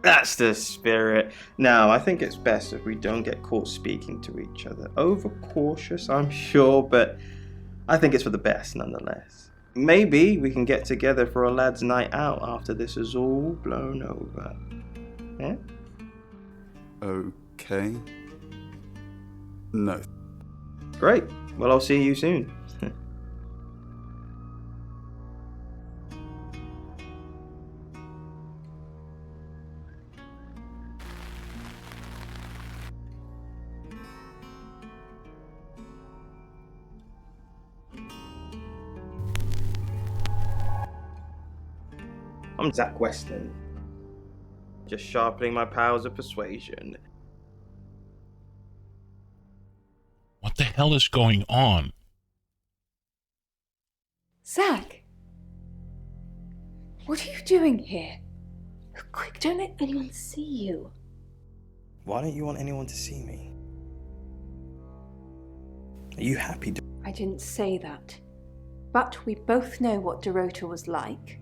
That's the spirit. Now, I think it's best if we don't get caught speaking to each other. Overcautious, I'm sure, but I think it's for the best nonetheless. Maybe we can get together for a lad's night out after this is all blown over. Yeah? Okay. No. Great. Well, I'll see you soon. I'm Zach Weston. Just sharpening my powers of persuasion. What the hell is going on? Zach! What are you doing here? Quick, don't let anyone see you. Why don't you want anyone to see me? Are you happy? I didn't say that. But we both know what Dorota was like.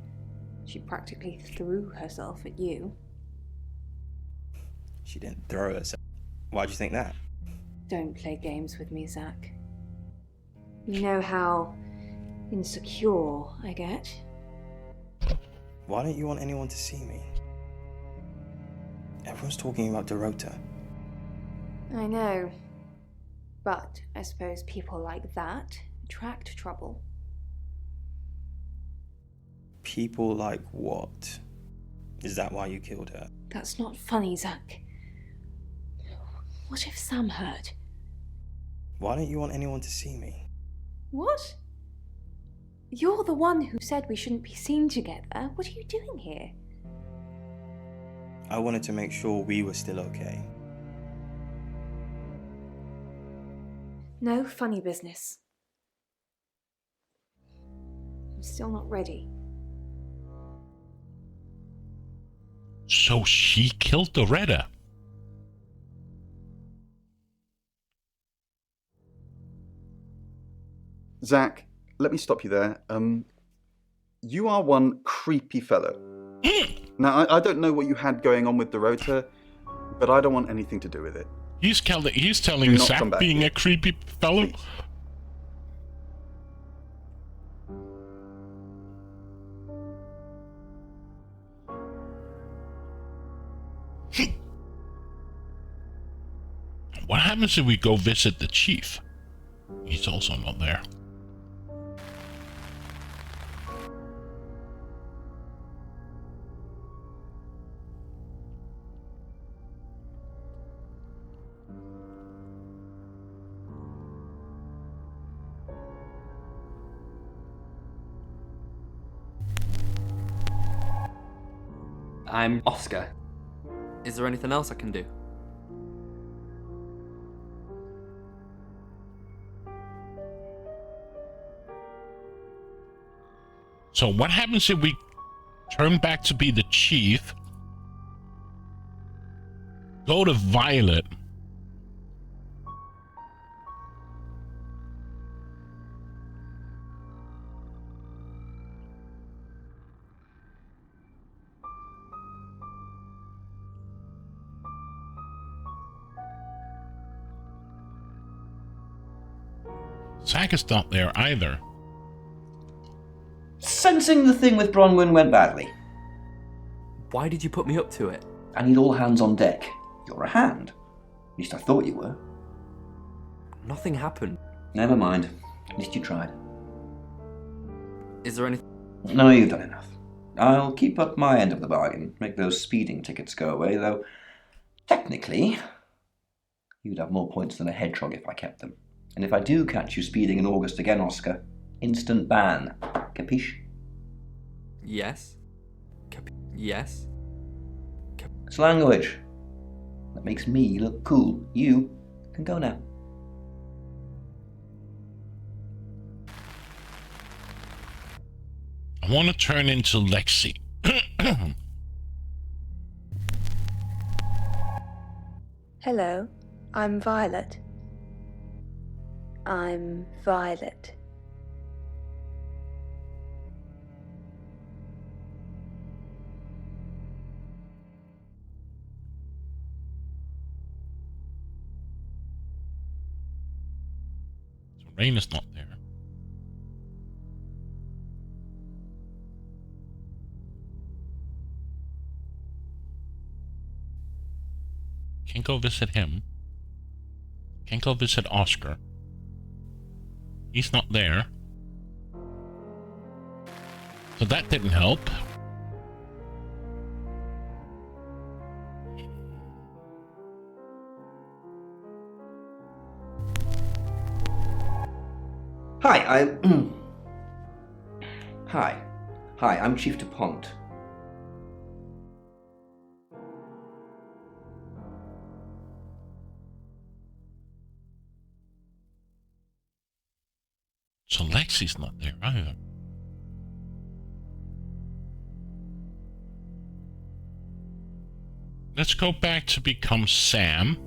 She practically threw herself at you. She didn't throw herself. Why'd you think that? Don't play games with me, Zach. You know how insecure I get. Why don't you want anyone to see me? Everyone's talking about Dorota. I know. But I suppose people like that attract trouble. People like what? Is that why you killed her? That's not funny, Zach. What if Sam heard? Why don't you want anyone to see me? What? You're the one who said we shouldn't be seen together. What are you doing here? I wanted to make sure we were still okay. No funny business. I'm still not ready. So she killed Doretta. Zach, let me stop you there. You are one creepy fellow. Now, I don't know what you had going on with Dorota, but I don't want anything to do with it. He's telling Do not come Zach back being here. a creepy fellow. Please. What happens if we go visit the chief? He's also not there. I'm Oscar. Is there anything else I can do? So what happens if we turn back to be the chief, go to Violet, Zack is not there either. Sensing the thing with Bronwyn went badly. Why did you put me up to it? I need all hands on deck. You're a hand. At least I thought you were. Nothing happened. Never mind. At least you tried. Is there anything? No, you've done enough. I'll keep up my end of the bargain, make those speeding tickets go away, though technically you'd have more points than a hedgehog if I kept them. And if I do catch you speeding in August again, Oscar, instant ban. Capiche? Yes. Yes. It's language. That makes me look cool. You can go now. I want to turn into Lexi. Hello, I'm Violet. I'm Violet. So Rain is not there. Can't go visit him. Can't go visit Oscar. He's not there. So that didn't help. Hi, Hi, I'm Chief DuPont. So Lexi's not there either. Let's go back to become Sam.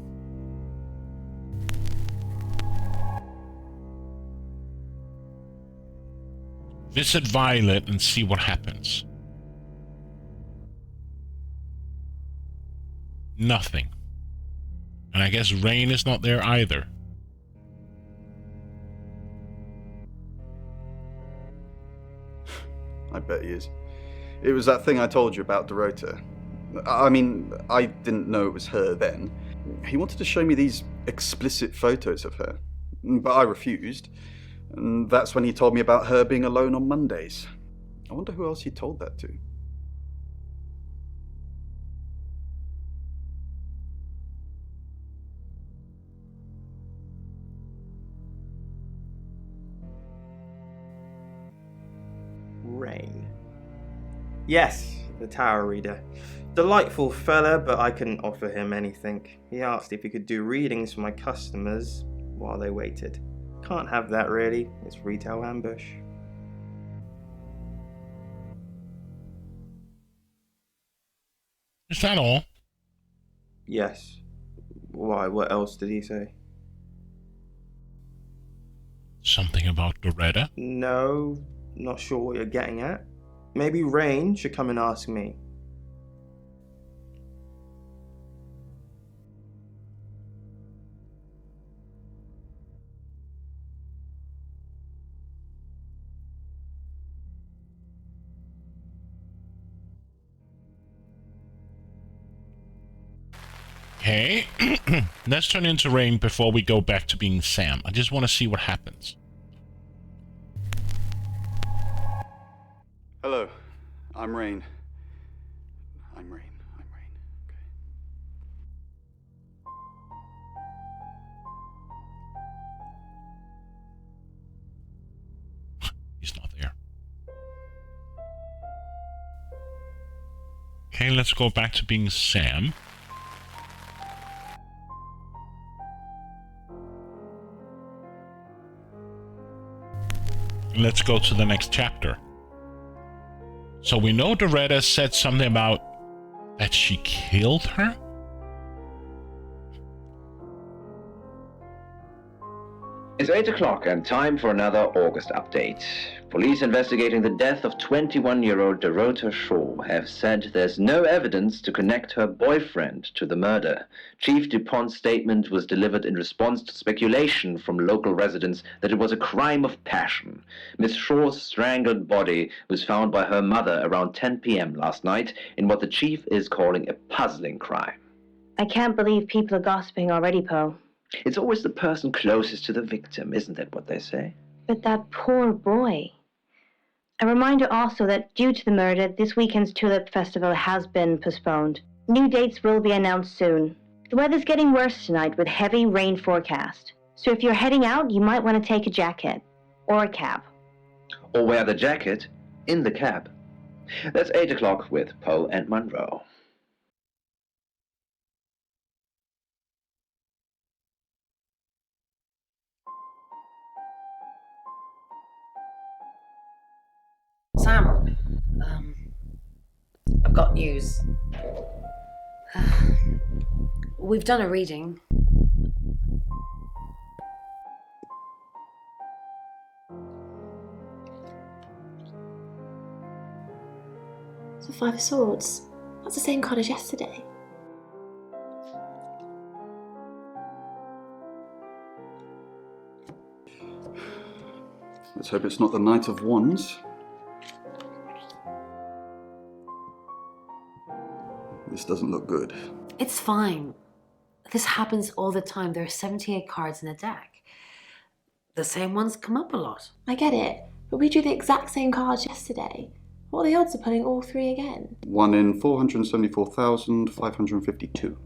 Visit Violet and see what happens. Nothing. And I guess Rain is not there either. I bet he is. It was that thing I told you about Dorota. I mean, I didn't know it was her then. He wanted to show me these explicit photos of her, but I refused. And that's when he told me about her being alone on Mondays. I wonder who else he told that to. Rain. Yes, the Tower Reader. Delightful fella, but I couldn't offer him anything. He asked if he could do readings for my customers while they waited. Can't have that really, it's retail ambush. Is that all? Yes. Why, what else did he say? Something about Doretta? No, not sure what you're getting at. Maybe Rain should come and ask me. Okay, let's turn into Rain before we go back to being Sam. I just want to see what happens. Hello, I'm Rain. I'm Rain. Okay. He's not there. Okay, let's go back to being Sam. Let's go to the next chapter. So we know Doretta said something about that she killed her? It's 8 o'clock and time for another August update. Police investigating the death of 21-year-old Dorota Shaw have said there's no evidence to connect her boyfriend to the murder. Chief DuPont's statement was delivered in response to speculation from local residents that it was a crime of passion. Miss Shaw's strangled body was found by her mother around 10 p.m. last night in what the chief is calling a puzzling crime. I can't believe people are gossiping already, Poe. It's always the person closest to the victim, isn't that what they say? But that poor boy. A reminder also that due to the murder, this weekend's Tulip Festival has been postponed. New dates will be announced soon. The weather's getting worse tonight with heavy rain forecast. So if you're heading out, you might want to take a jacket. Or a cab. Or wear the jacket in the cab. That's 8 o'clock with Poe and Monroe. Sam, I've got news. We've done a reading. It's a Five of Swords. That's the same card as yesterday. Let's hope it's not the Knight of Wands. This doesn't look good. It's fine. This happens all the time. There are 78 cards in a deck. The same ones come up a lot. I get it, but we drew the exact same cards yesterday. What are the odds of pulling all three again? 1 in 474,552.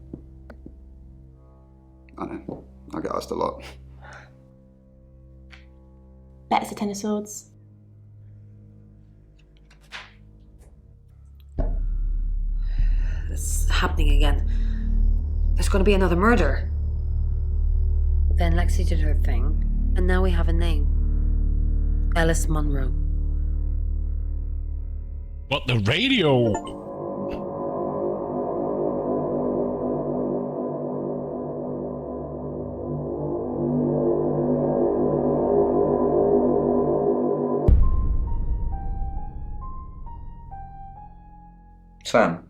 I know. I get asked a lot. Bet it's a Ten of Swords. It's happening again. There's going to be another murder. Then Lexi did her thing, and now we have a name. Alice Munro. What, the radio? Sam,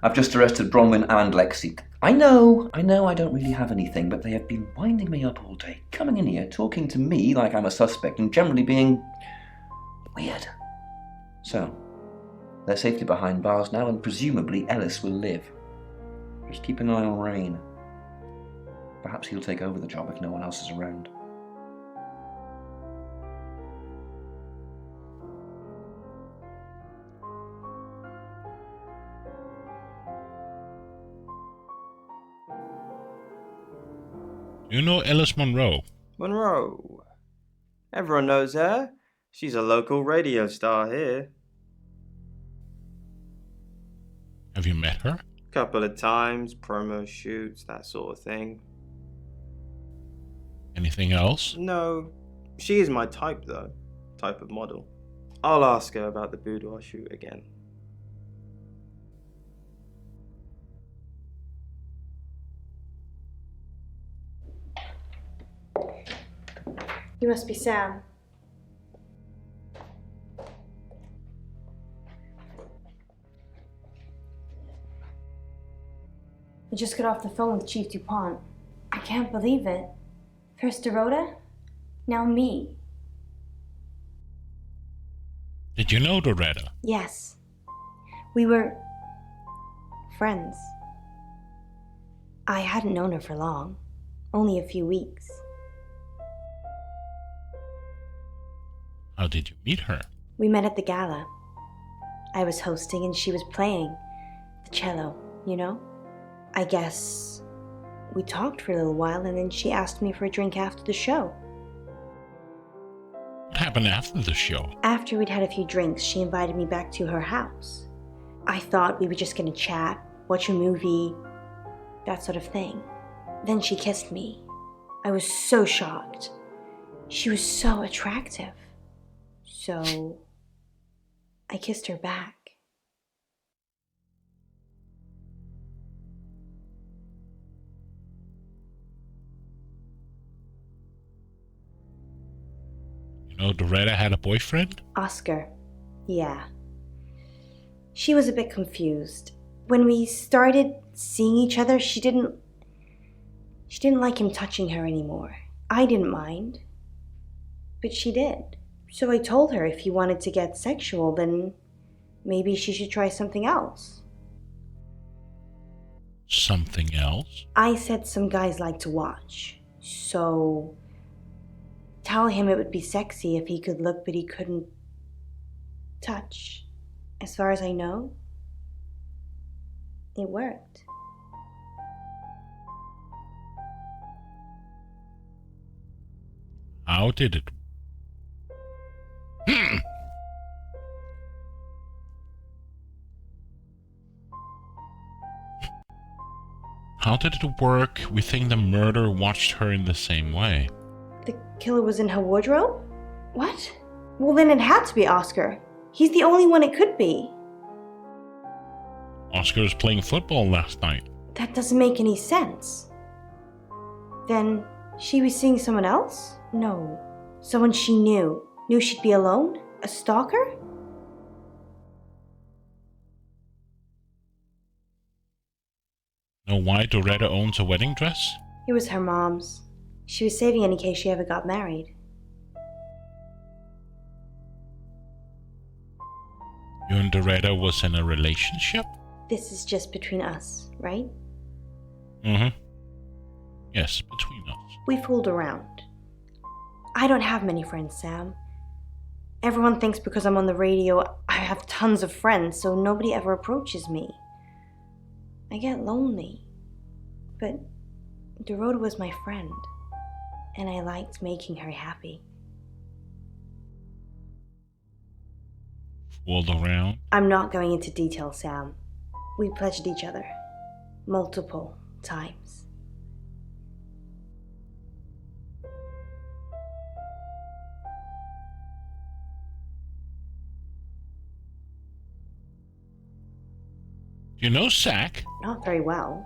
I've just arrested Bronwyn and Lexi. I know, I don't really have anything, but they have been winding me up all day, coming in here, talking to me like I'm a suspect, and generally being weird. So, they're safely behind bars now, and presumably Ellis will live. Just keep an eye on Rain. Perhaps he'll take over the job if no one else is around. You know Alice Munro? Monroe. Everyone knows her. She's a local radio star here. Have you met her? Couple of times, promo shoots, that sort of thing. Anything else? No, she is my type though. Type of model. I'll ask her about the boudoir shoot again. You must be Sam. I just got off the phone with Chief DuPont. I can't believe it. First Dorota, now me. Did you know Doretta? Yes. We were friends. I hadn't known her for long, only a few weeks. How did you meet her? We met at the gala. I was hosting and she was playing the cello, you know? I guess we talked for a little while and then she asked me for a drink after the show. What happened after the show? After we'd had a few drinks, she invited me back to her house. I thought we were just gonna chat, watch a movie, that sort of thing. Then she kissed me. I was so shocked. She was so attractive. So I kissed her back. You know, Doretta had a boyfriend? Oscar. Yeah. She was a bit confused. When we started seeing each other, she didn't like him touching her anymore. I didn't mind. But she did. So I told her if he wanted to get sexual, then maybe she should try something else. Something else? I said some guys like to watch. So tell him it would be sexy if he could look but he couldn't touch. As far as I know, it worked. How did it? How did it work? We think the murderer watched her in the same way. The killer was in her wardrobe? What? Well, then it had to be Oscar. He's the only one it could be. Oscar was playing football last night. That doesn't make any sense. Then she was seeing someone else? No. Someone she knew. Knew she'd be alone? A stalker? Know why Doretta owns a wedding dress? It was her mom's. She was saving it in case she ever got married. You and Doretta was in a relationship? This is just between us, right? Mm-hmm. Yes, between us. We fooled around. I don't have many friends, Sam. Everyone thinks because I'm on the radio, I have tons of friends, so nobody ever approaches me. I get lonely. But Dorota was my friend, and I liked making her happy. Fooled around? I'm not going into detail, Sam. We pledged each other. Multiple times. You know Zach? Not very well.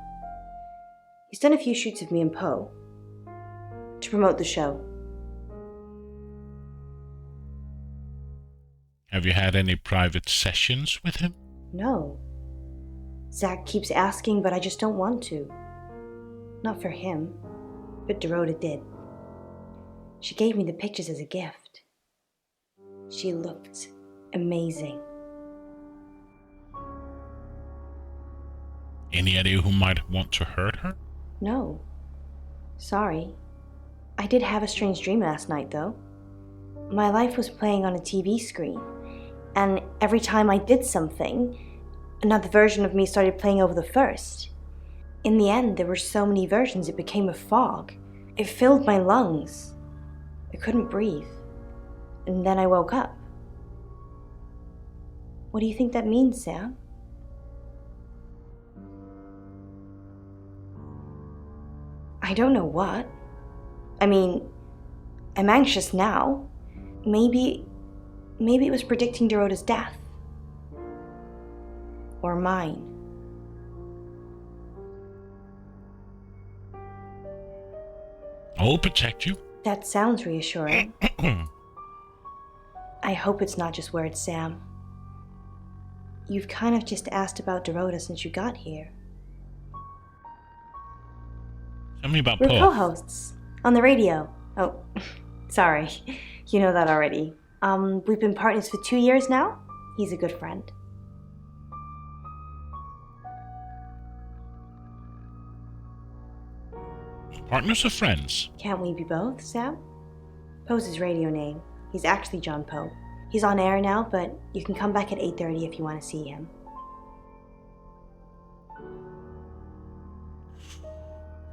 He's done a few shoots of me and Poe to promote the show. Have you had any private sessions with him? No. Zach keeps asking, but I just don't want to. Not for him, but Dorota did. She gave me the pictures as a gift. She looked amazing. Any idea who might want to hurt her? No. Sorry. I did have a strange dream last night, though. My life was playing on a TV screen, and every time I did something, another version of me started playing over the first. In the end, there were so many versions it became a fog. It filled my lungs. I couldn't breathe. And then I woke up. What do you think that means, Sam? I don't know what. I mean, I'm anxious now. Maybe it was predicting Dorota's death. Or mine. I will protect you. That sounds reassuring. I hope it's not just words, Sam. You've kind of just asked about Dorota since you got here. Tell me about We're Poe. co-hosts on the radio. Oh, sorry. You know that already. We've been partners for 2 years now. He's a good friend. Partners or friends? Can't we be both, Sam? Poe's his radio name. He's actually John Poe. He's on air now, but you can come back at 8:30 if you want to see him.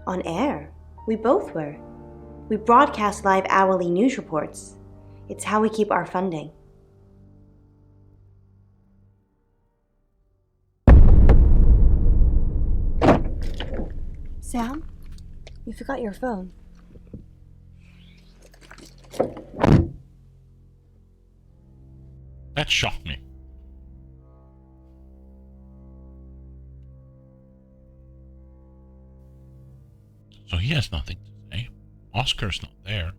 On air? We both were. We broadcast live hourly news reports. It's how we keep our funding. Sam, you forgot your phone. That shocked me. So he has nothing to say. Oscar's not there.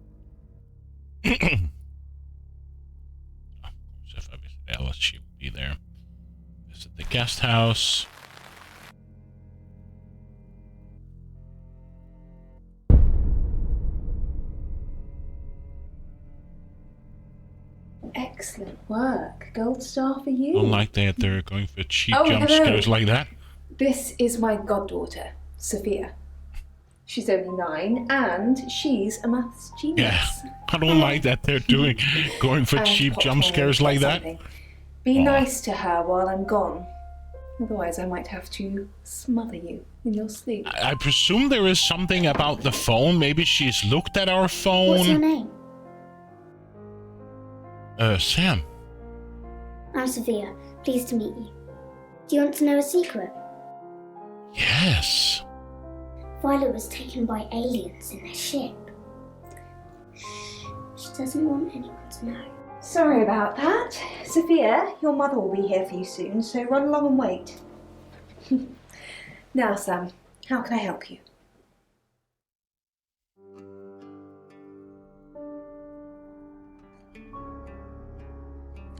she will be there. Visit the guest house. Excellent work. Gold star for you. Don't like that they're going for cheap Oh, jump hello. scares like that. This is my goddaughter, Sophia. She's only 9 and she's a maths genius. Yeah, I don't like that they're going for And cheap pop jump her scares or like that. something. Be nice to her while I'm gone. Otherwise, I might have to smother you in your sleep. I presume there is something about the phone. Maybe she's looked at our phone. What's your name? Sam. I'm Sophia. Pleased to meet you. Do you want to know a secret? Yes. Violet was taken by aliens in their ship. She doesn't want anyone to know. Sorry about that. Sophia, your mother will be here for you soon, so run along and wait. Now, Sam, how can I help you?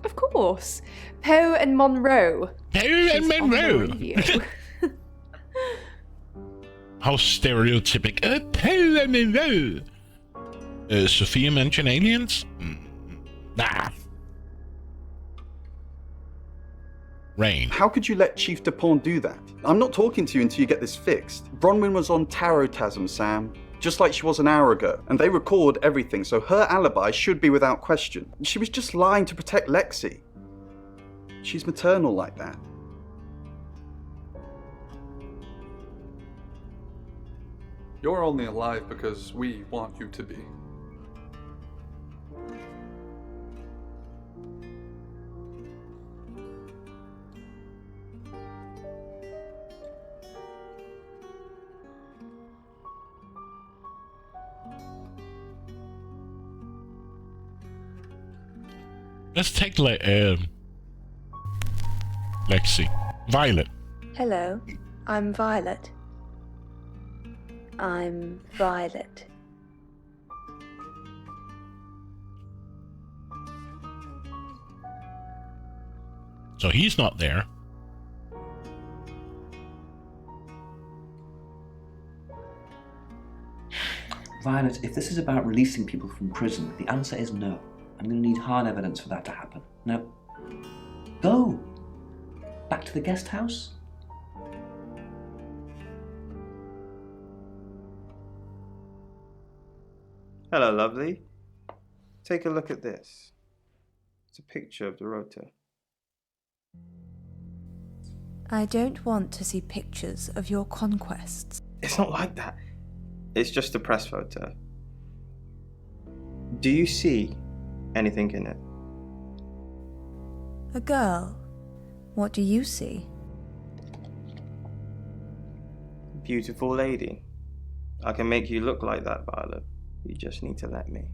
Of course. Poe and Monroe. Poe and Monroe. How stereotypic. Poe and Monroe. Sophia mentioned aliens? Nah. Rain. How could you let Chief Dupont do that? I'm not talking to you until you get this fixed. Bronwyn was on Tarotasm, Sam. Just like she was an hour ago. And they record everything, so her alibi should be without question. She was just lying to protect Lexi. She's maternal like that. You're only alive because we want you to be. Let's take Lexi. Violet. Hello, I'm Violet. I'm Violet. So he's not there. Violet, if this is about releasing people from prison, the answer is no. I'm going to need hard evidence for that to happen. No. Go! Back to the guest house? Hello, lovely. Take a look at this. It's a picture of Dorota. I don't want to see pictures of your conquests. It's not like that. It's just a press photo. Do you see anything in it? A girl. What do you see? Beautiful lady. I can make you look like that, Violet. You just need to let me.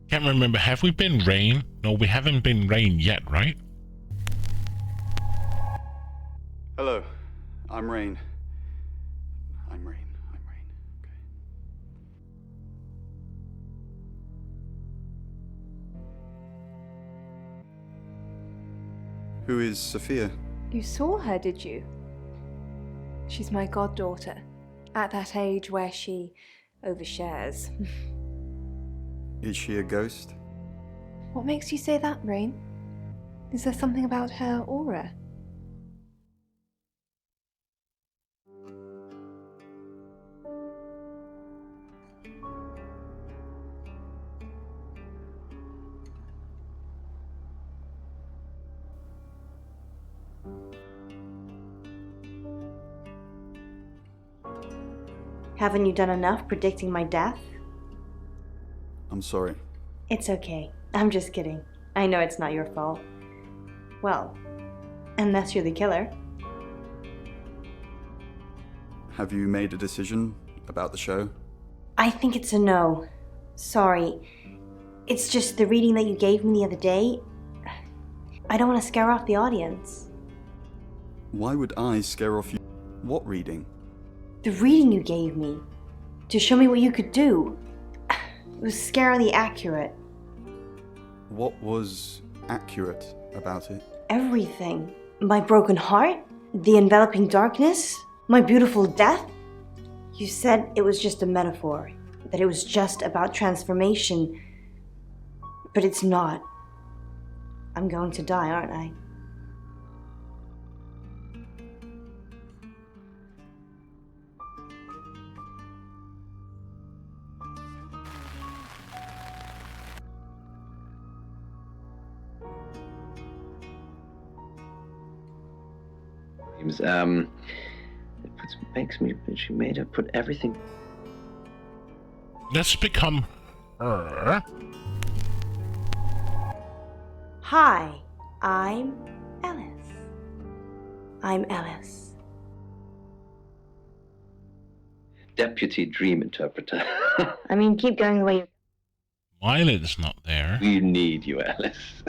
Can't remember. Have we been Rain? No, we haven't been Rain yet, right? Hello, I'm Rain. I'm Rain. Okay. Who is Sophia? You saw her, did you? She's my goddaughter. At that age where she overshares. Is she a ghost? What makes you say that, Rain? Is there something about her aura? Haven't you done enough predicting my death? I'm sorry. It's okay. I'm just kidding. I know it's not your fault. Well, unless you're the killer. Have you made a decision about the show? I think it's a no. Sorry. It's just the reading that you gave me the other day. I don't want to scare off the audience. Why would I scare off you? What reading? The reading you gave me. To show me what you could do. It was scarily accurate. What was accurate about it? Everything. My broken heart, the enveloping darkness, my beautiful death. You said it was just a metaphor, that it was just about transformation. But it's not. I'm going to die, aren't I? She made her put everything. Let's become her. Hi, I'm Ellis. I'm Ellis. Deputy dream interpreter. I mean, keep going the way you... Violet is not there. We need you, Alice.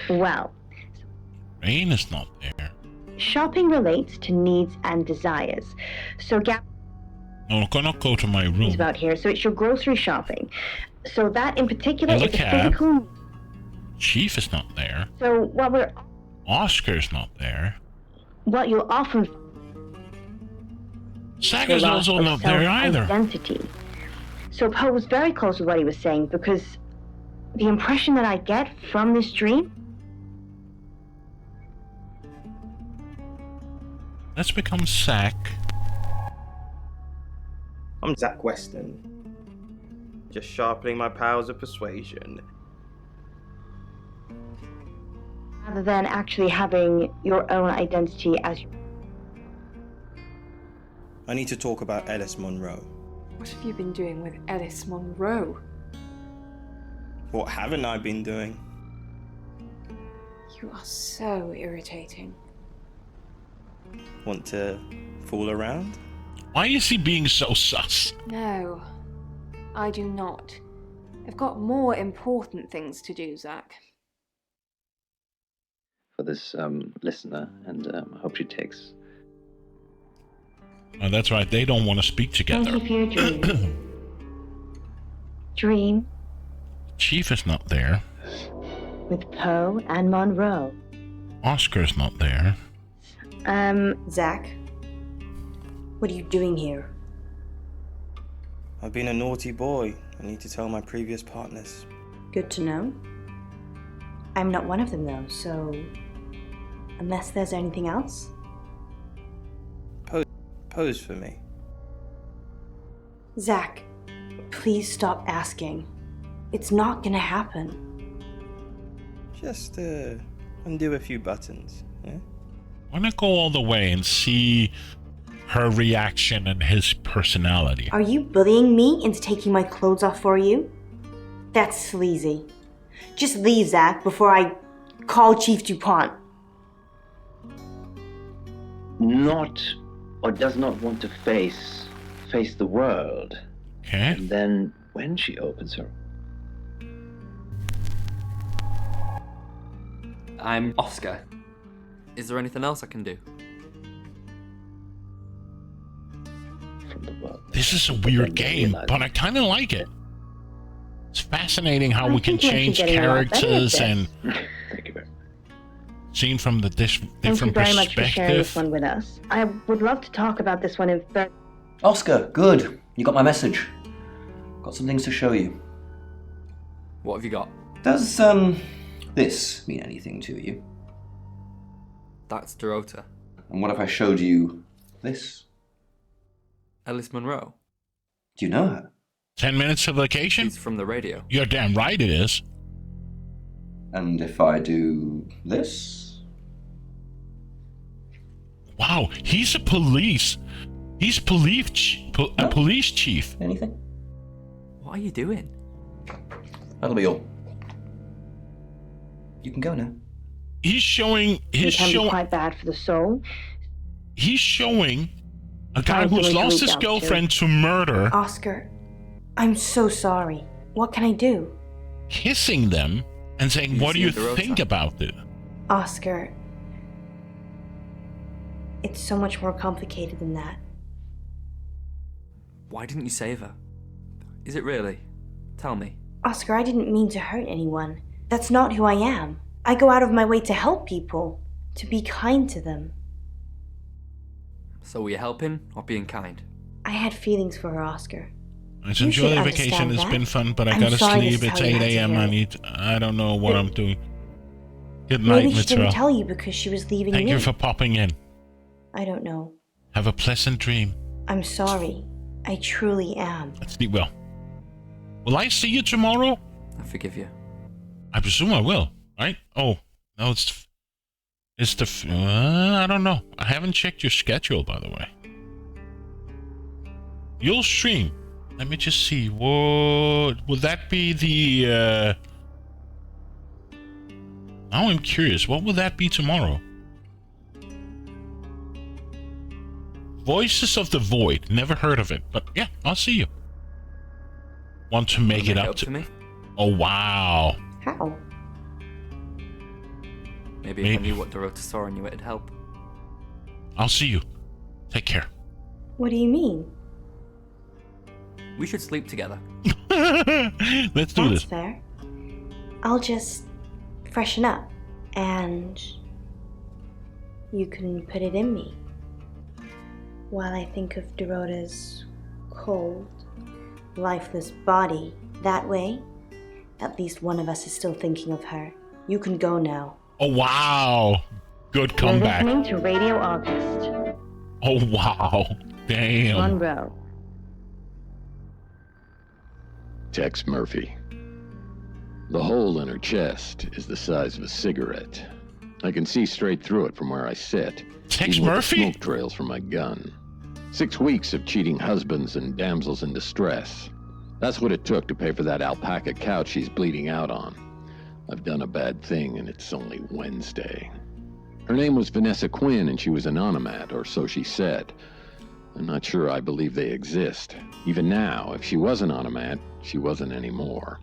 Well, Rain is not there. shopping relates to needs and desires. So Gap No, cannot go to my is room. about here, so it's your grocery shopping. So that in particular Well, is the a cab. physical... Chief is not there. So what Oscar's not there. you'll often... Zach the is loss also of not there either. self-identity. So Poe was very close with what he was saying, because the impression that I get from this dream... Let's become Zach. I'm Zach Weston. Just sharpening my powers of persuasion. rather than actually having your own identity as... I need to talk about Ellis Monroe. What have you been doing with Ellis Monroe? What haven't I been doing? You are so irritating. Want to fool around? Why is he being so sus? No, I do not. I've got more important things to do, Zach. For this listener, and I hope she takes. Oh, that's right, they don't want to speak together. Thank you for your dream. Dream Chief is not there. with Poe and Monroe. Oscar's not there. Zach, what are you doing here? I've been a naughty boy. I need to tell my previous partners. Good to know. I'm not one of them, though, so... Unless there's anything else? Pose for me. Zach, please stop asking. It's not gonna happen. Just undo a few buttons, yeah? Why not go all the way and see her reaction and his personality? Are you bullying me into taking my clothes off for you? That's sleazy. Just leave, Zach, before I call Chief DuPont. Not, or does not want to face the world. Okay. And then when she opens her... I'm Oscar. Is there anything else I can do? From the world. This is a weird game, but I kind of like it. It's fascinating how we can change characters and Thank you very much. seen from the Thank you different very much for sharing this perspective. one with us. I would love to talk about this one in further... Oscar, good. You got my message. Got some things to show you. What have you got? Does, this mean anything to you? That's Dorota. And what if I showed you this? Ellis Monroe. Do you know her? 10 minutes of vacation? She's from the radio. You're damn right it is. And if I do this? Wow, he's a police. He's a police chief. Anything? What are you doing? That'll be all. You can go now. He's showing. It can be quite bad for the soul. He's showing a guy Find who's someone to lost reach his out to. girlfriend to murder. Oscar, I'm so sorry. What can I do? kissing them and saying, what do you think about it? Oscar, it's so much more complicated than that. Why didn't you save her? Is it really? Tell me. Oscar, I didn't mean to hurt anyone. That's not who I am. I go out of my way to help people, to be kind to them. So were you helping or being kind? I had feelings for her, Oscar. Let's You enjoy should the vacation. understand It's that. been fun, but I I'm gotta sorry to sleep. It's tell you 8 how to a.m. hear I don't know what I'm doing. Good night, Maybe she didn't Mitra. tell you because she was leaving Thank me. you for popping in. I don't know. Have a pleasant dream. I'm sorry. I truly am. Sleep well. Will I see you tomorrow? I forgive you. I presume I will, right? Oh, no, I don't know. I haven't checked your schedule, by the way. You'll stream. Let me just see. What would that be? The now I'm curious. What will that be tomorrow? Voices of the Void. Never heard of it, but yeah, I'll see you. Want to make it up to me? Oh wow. How? Maybe if I knew what Dorota saw in you, it'd help. I'll see you. Take care. What do you mean? We should sleep together. Let's do That's this. fair. I'll just freshen up, and you can put it in me while I think of Dorota's cold, lifeless body. That way, at least one of us is still thinking of her. You can go now. Oh wow. Good You're comeback. listening to Radio August. Oh wow. Damn. Monroe. Tex Murphy. The hole in her chest is the size of a cigarette. I can see straight through it from where I sit. Tex even with the Murphy? smoke trails from my gun. 6 weeks of cheating husbands and damsels in distress. That's what it took to pay for that alpaca couch she's bleeding out on. I've done a bad thing, and it's only Wednesday. Her name was Vanessa Quinn, and she was an onomat, or so she said. I'm not sure I believe they exist. Even now, if she was an onomat, she wasn't anymore.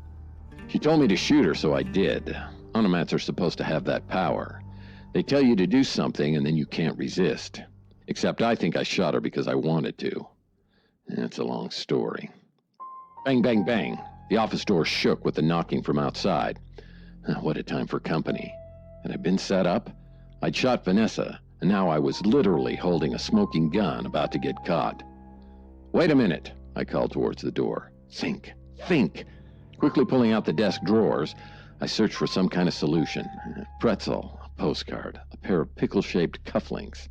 She told me to shoot her, so I did. Onomats are supposed to have that power. They tell you to do something, and then you can't resist. Except I think I shot her because I wanted to. It's a long story. Bang, bang, bang. The office door shook with the knocking from outside. What a time for company. Had I been set up? I'd shot Vanessa, and now I was literally holding a smoking gun about to get caught. Wait a minute, I called towards the door. Think, think. Quickly pulling out the desk drawers, I searched for some kind of solution. A pretzel, a postcard, a pair of pickle-shaped cufflinks.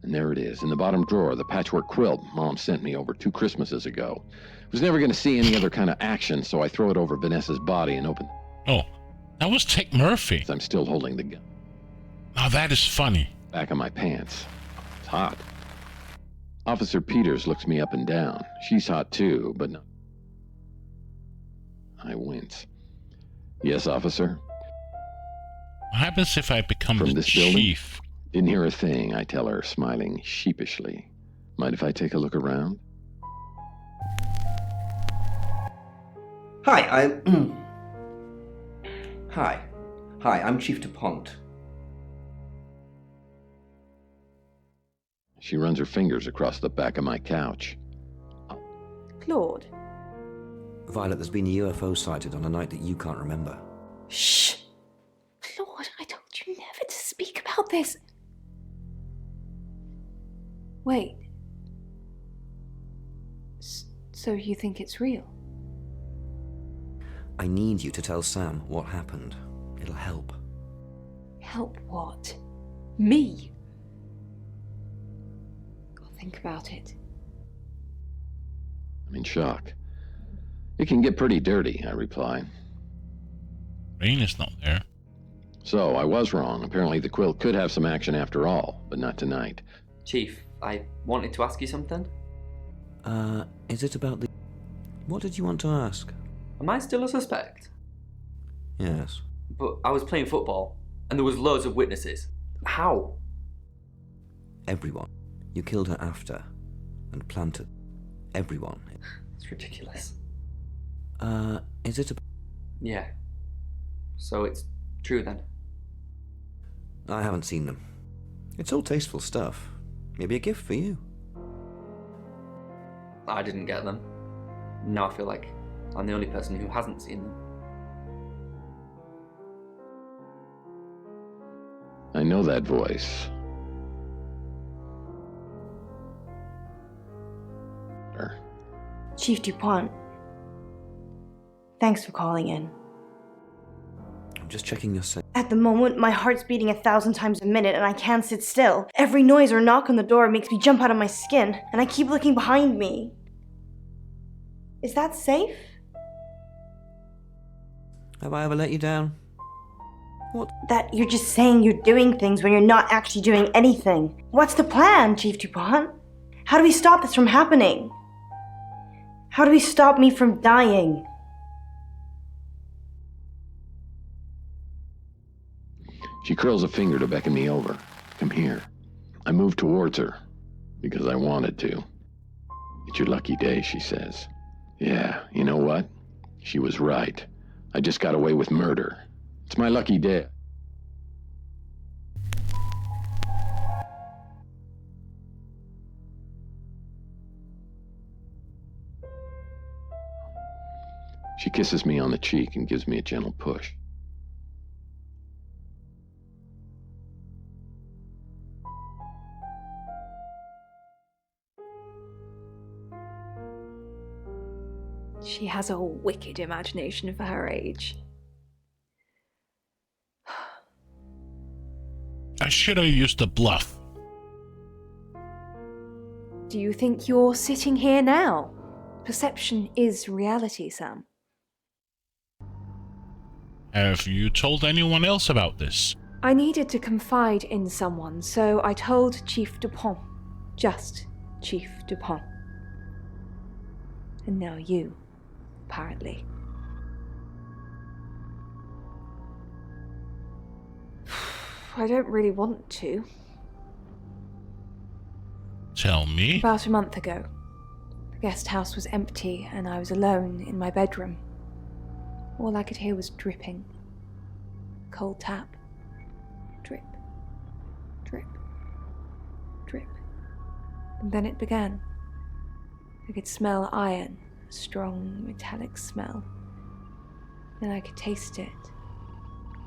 And there it is, in the bottom drawer, the patchwork quilt Mom sent me over 2 Christmases ago. Was never going to see any other kind of action, so I throw it over Vanessa's body and open. Oh, that was Tex Murphy. I'm still holding the gun. Now that is funny. Back of my pants. It's hot. Officer Peters looks me up and down. She's hot too, but no. I wince. Yes, officer? What happens if I become From the this building? chief? Didn't hear a thing, I tell her, smiling sheepishly. Mind if I take a look around? Hi, I'm Chief DuPont. She runs her fingers across the back of my couch. Claude. Violet, there's been a UFO sighted on a night that you can't remember. Shh! Claude, I told you never to speak about this. Wait. So you think it's real? I need you to tell Sam what happened. It'll help. Help what? Me? I'll think about it. I'm in shock. It can get pretty dirty, I reply. Rain is not there. So, I was wrong. Apparently the quilt could have some action after all, but not tonight. Chief, I wanted to ask you something. Is it about the... What did you want to ask? Am I still a suspect? Yes. But I was playing football, and there was loads of witnesses. How? Everyone. You killed her after, and planted. Everyone. It's ridiculous. Is it about... Yeah, So it's true then? I haven't seen them. It's all tasteful stuff. Maybe a gift for you. I didn't get them. Now I feel like I'm the only person who hasn't seen them. I know that voice. Chief DuPont, thanks for calling in. I'm just checking your set. At the moment, my heart's beating 1,000 times a minute and I can't sit still. Every noise or knock on the door makes me jump out of my skin, and I keep looking behind me. Is that safe? Have I ever let you down? What? That you're just saying you're doing things when you're not actually doing anything. What's the plan, Chief DuPont? How do we stop this from happening? How do we stop me from dying? She curls a finger to beckon me over. Come here. I move towards her because I wanted to. It's your lucky day, she says. Yeah, you know what? She was right. I just got away with murder. It's my lucky day. She kisses me on the cheek and gives me a gentle push. She has a wicked imagination for her age. I should have used the bluff. Do you think you're sitting here now? Perception is reality, Sam. Have you told anyone else about this? I needed to confide in someone, so I told Chief DuPont. Just Chief DuPont. And now you, apparently. I don't really want to. Tell me. About a month ago, the guest house was empty and I was alone in my bedroom. All I could hear was dripping. Cold tap. Drip. Drip. Drip. And then it began. I could smell iron, a strong metallic smell. Then I could taste it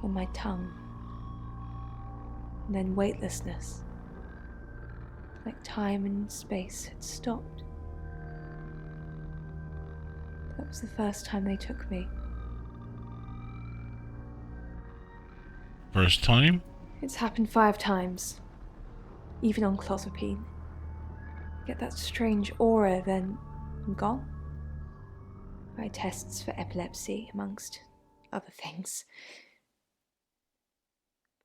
on my tongue. And then weightlessness. Like time and space had stopped. That was the first time they took me. First time? It's happened 5 times. Even on clozapine. Get that strange aura, then I'm gone. I had tests for epilepsy, amongst other things.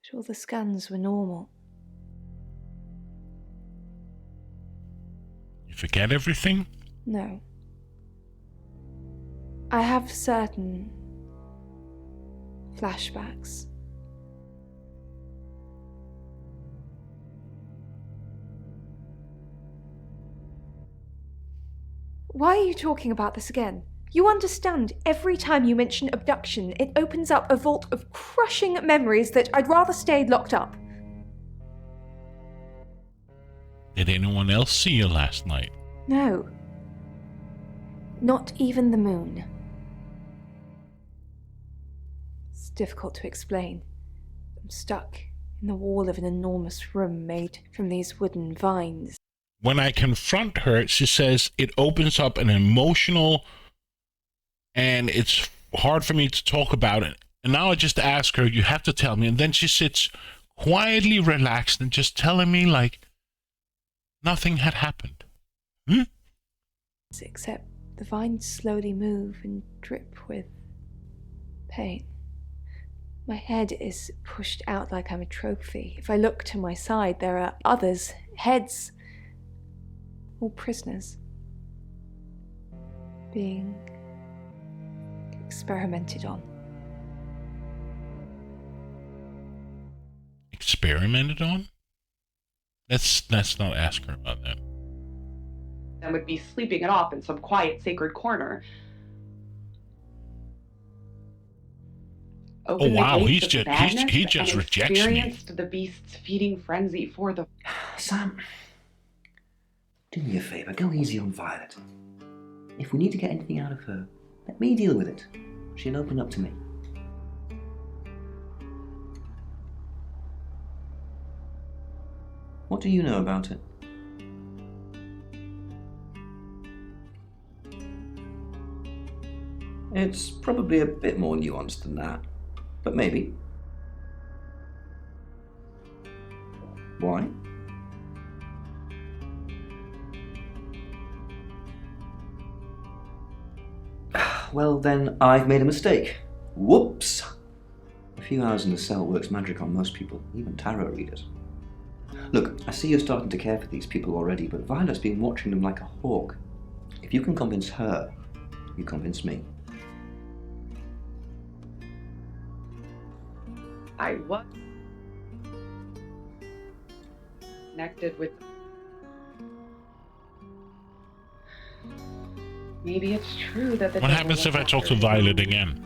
But all the scans were normal. You forget everything? No. I have certain flashbacks. Why are you talking about this again? You understand, every time you mention abduction, it opens up a vault of crushing memories that I'd rather stay locked up. Did anyone else see you last night? No. Not even the moon. It's difficult to explain. I'm stuck in the wall of an enormous room made from these wooden vines. When I confront her, she says it opens up an emotional, and it's hard for me to talk about it. And now I just ask her, you have to tell me. And then she sits quietly relaxed and just telling me like nothing had happened. Except the vines slowly move and drip with pain. My head is pushed out like I'm a trophy. If I look to my side, there are others, heads, all prisoners, being experimented on. Experimented on? Let's not ask her about that. And would be sleeping it off in some quiet, sacred corner. Opened wow, the he's gates just of madness he just and rejects me. experienced the beast's feeding frenzy for the... Sam, do me a favour, go easy on Violet. If we need to get anything out of her, let me deal with it. She'll open up to me. What do you know about it? It's probably a bit more nuanced than that, but maybe. Why? Well, then I've made a mistake. Whoops! A few hours in the cell works magic on most people, even tarot readers. Look, I see you're starting to care for these people already, but Violet's been watching them like a hawk. If you can convince her, you convince me. I was connected with... Maybe it's true that the... What happens if I talk to Violet again?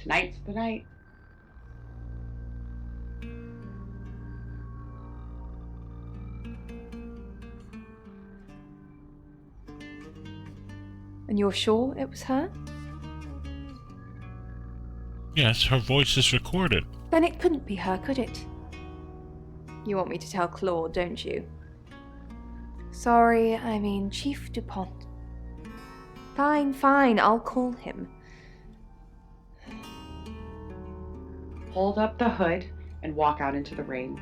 Tonight's the night. And you're sure it was her? Yes, her voice is recorded. Then it couldn't be her, could it? You want me to tell Claude, don't you? Sorry, I mean Chief DuPont. Fine, I'll call him. Hold up the hood and walk out into the rain.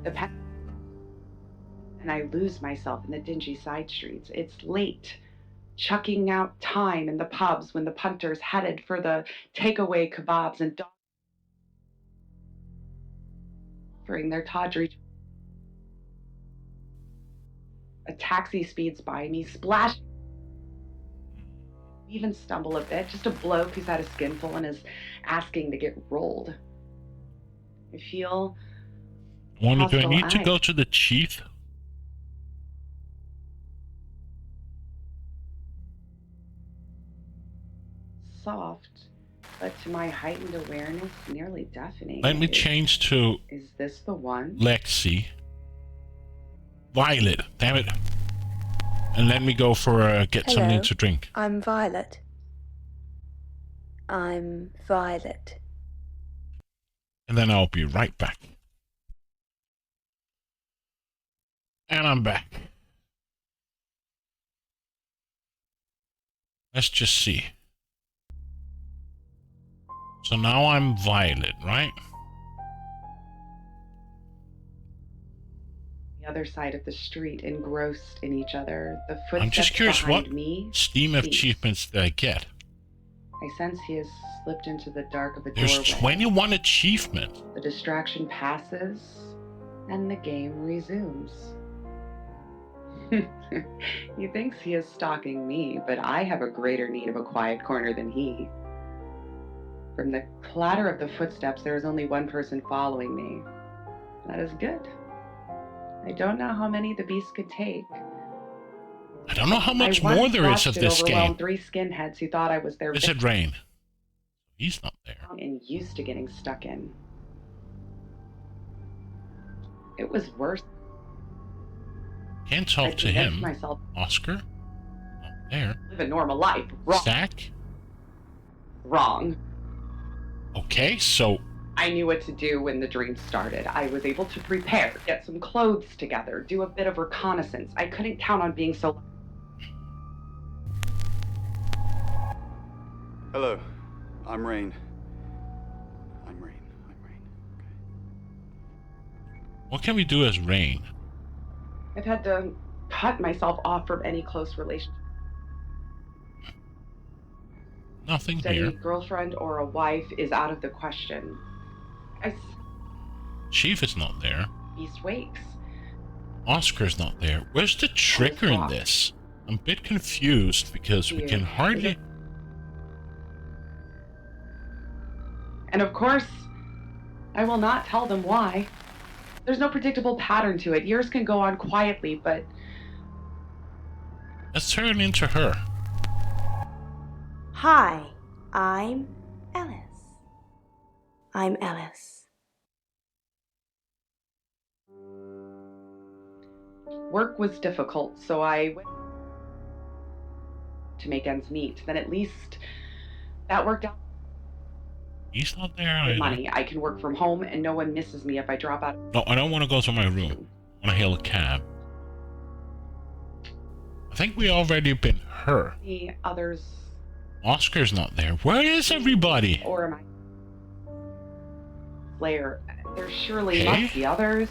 And I lose myself in the dingy side streets. It's late. Chucking out time in the pubs when the punters headed for the takeaway kebabs and offering their tawdry. A taxi speeds by me, splash. Even stumble a bit. Just a bloke who's had a skinful and is asking to get rolled. I feel. Do I need to go to the chief? Soft, but to my heightened awareness, nearly deafening. Let me change to... Is this the one? Lexi. Violet, damn it. And let me go for get something to drink. I'm Violet. I'm Violet. And then I'll be right back. And I'm back. Let's just see. So now I'm Violet, right? The other side of the street, engrossed in each other. The footsteps I'm just curious what me Steam achievements did I get? I sense he has slipped into the dark of a There's doorway. 21 achievements. The distraction passes, and the game resumes. He thinks he is stalking me, but I have a greater need of a quiet corner than he. From the clatter of the footsteps, there is only one person following me. That is good. I don't know how many the beast could take. I don't know how much more there is of this game. 3 skinheads who thought I was their Is it Rain? He's not there. And used to getting stuck in. It was worse. Can't talk to him. Myself. Oscar? Not there. Live a normal life. Wrong. Stack? Wrong. Okay, so... I knew what to do when the dream started. I was able to prepare, get some clothes together, do a bit of reconnaissance. I couldn't count on being so... Hello, I'm Rain. I'm Rain. What can we do as Rain? I've had to cut myself off from any close relationship. Nothing Steady here. girlfriend or a wife is out of the question. Chief is not there. Beast wakes. Oscar's not there. Where's the trigger in this? I'm a bit confused because we can hardly... And of course, I will not tell them why. There's no predictable pattern to it. Years can go on quietly, but... Let's turn into her. Hi, I'm Ellis. I'm Ellis. Work was difficult, so I went to make ends meet. Then at least that worked out. He's not there With either. money, I can work from home and no one misses me if I drop out. No, I don't want to go to my room. I want to hail a cab. I think we already been her. The others. Oscar's not there. Where is everybody? Or am I? Slayer. There surely Okay. must be others.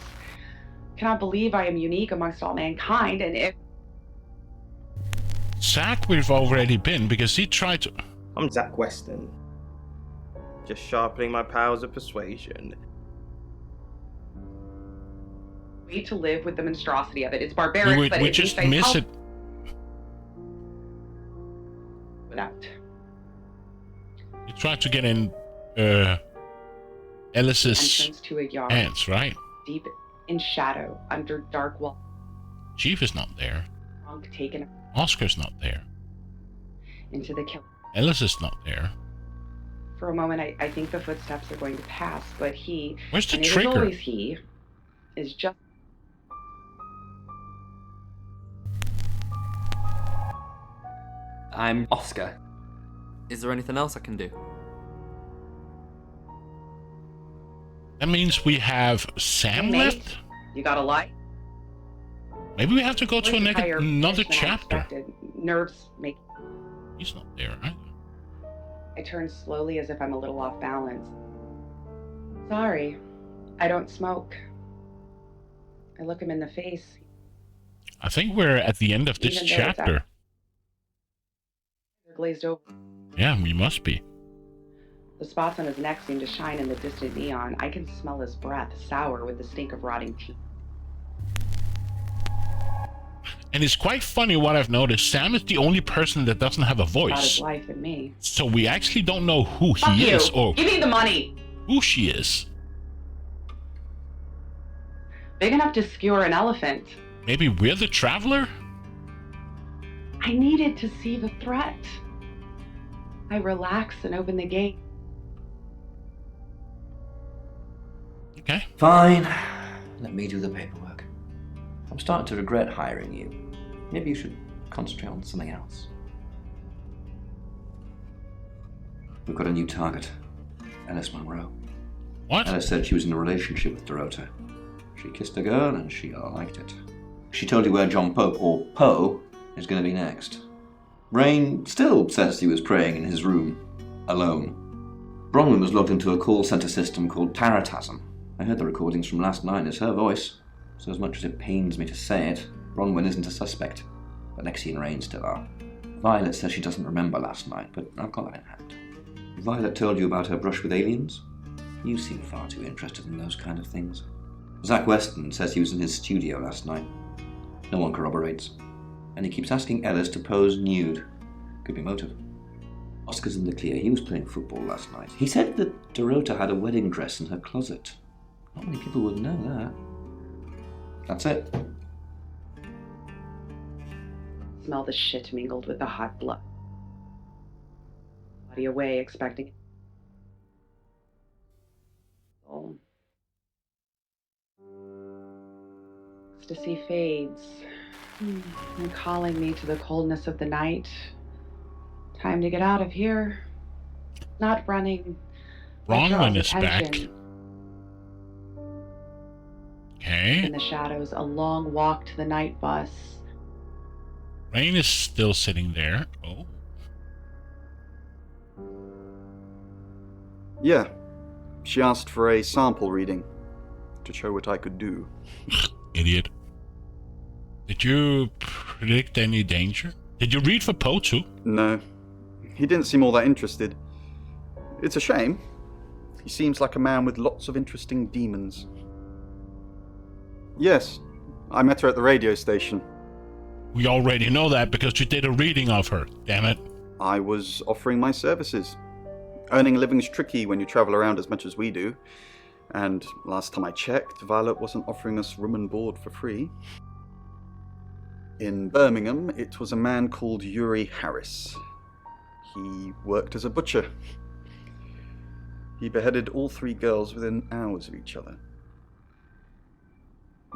Cannot believe I am unique amongst all mankind, and if Zach we've already been because he tried to... I'm Zach Weston. Just sharpening my powers of persuasion. way to live with the monstrosity of it. It's barbaric, but we it just means I miss help it. without. You tried to get in Ellis's Entrance to a yard. hands, right? Deep in shadow, under dark wall. Chief is not there. Trunk taken Oscar's not there. into the kill. Ellis is not there. For a moment, I think the footsteps are going to pass, but he, Where's the and it is trigger? always he, is just... I'm Oscar. Is there anything else I can do? That means we have Sam Mate, left? You got a light? Maybe we have to go to Higher another pitch than I chapter. expected. Nerves make... He's not there, right? I turn slowly as if I'm a little off balance. Sorry, I don't smoke. I look him in the face. I think we're at the end of this Even though it's chapter. They're glazed over. Yeah, we must be. The spots on his neck seem to shine in the distant neon. I can smell his breath, sour with the stink of rotting teeth. And it's quite funny what I've noticed. Sam is the only person that doesn't have a About his voice. life and me. So we actually don't know who Fuck he you. is or Give me the money! who she is. Big enough to skewer an elephant. Maybe we're the traveler? I needed to see the threat. I relax and open the gate. Okay. Fine. Let me do the paperwork. I'm starting to regret hiring you. Maybe you should concentrate on something else. We've got a new target. Alice Monroe. What? Alice said she was in a relationship with Dorota. She kissed a girl and she liked it. She told you where John Pope, or Poe, is going to be next. Rain still says he was praying in his room, alone. Bronwyn was logged into a call center system called Taratasm. I heard the recordings from last night. It's her voice. So as much as it pains me to say it, Bronwyn isn't a suspect. But Lexi and Rain still are. Violet says she doesn't remember last night, but I've got that in hand. Violet told you about her brush with aliens? You seem far too interested in those kind of things. Zach Weston says he was in his studio last night. No one corroborates. And he keeps asking Ellis to pose nude. Could be motive. Oscar's in the clear. He was playing football last night. He said that Dorota had a wedding dress in her closet. Not many people would know that. That's it. Smell the shit mingled with the hot blood. Body away, expecting. Oh. Ecstasy fades. And calling me to the coldness of the night. Time to get out of here. Not running. Bronwyn is back. Okay. In the shadows, a long walk to the night bus. Rain is still sitting there. Oh. Yeah. She asked for a sample reading to show what I could do. Idiot. Did you predict any danger? Did you read for Poe too? No. He didn't seem all that interested. It's a shame. He seems like a man with lots of interesting demons. Yes, I met her at the radio station. We already know that because you did a reading of her, damn it. I was offering my services. Earning a living's tricky when you travel around as much as we do. And last time I checked, Violet wasn't offering us room and board for free. In Birmingham, it was a man called Yuri Harris. He worked as a butcher. He beheaded all 3 girls within hours of each other.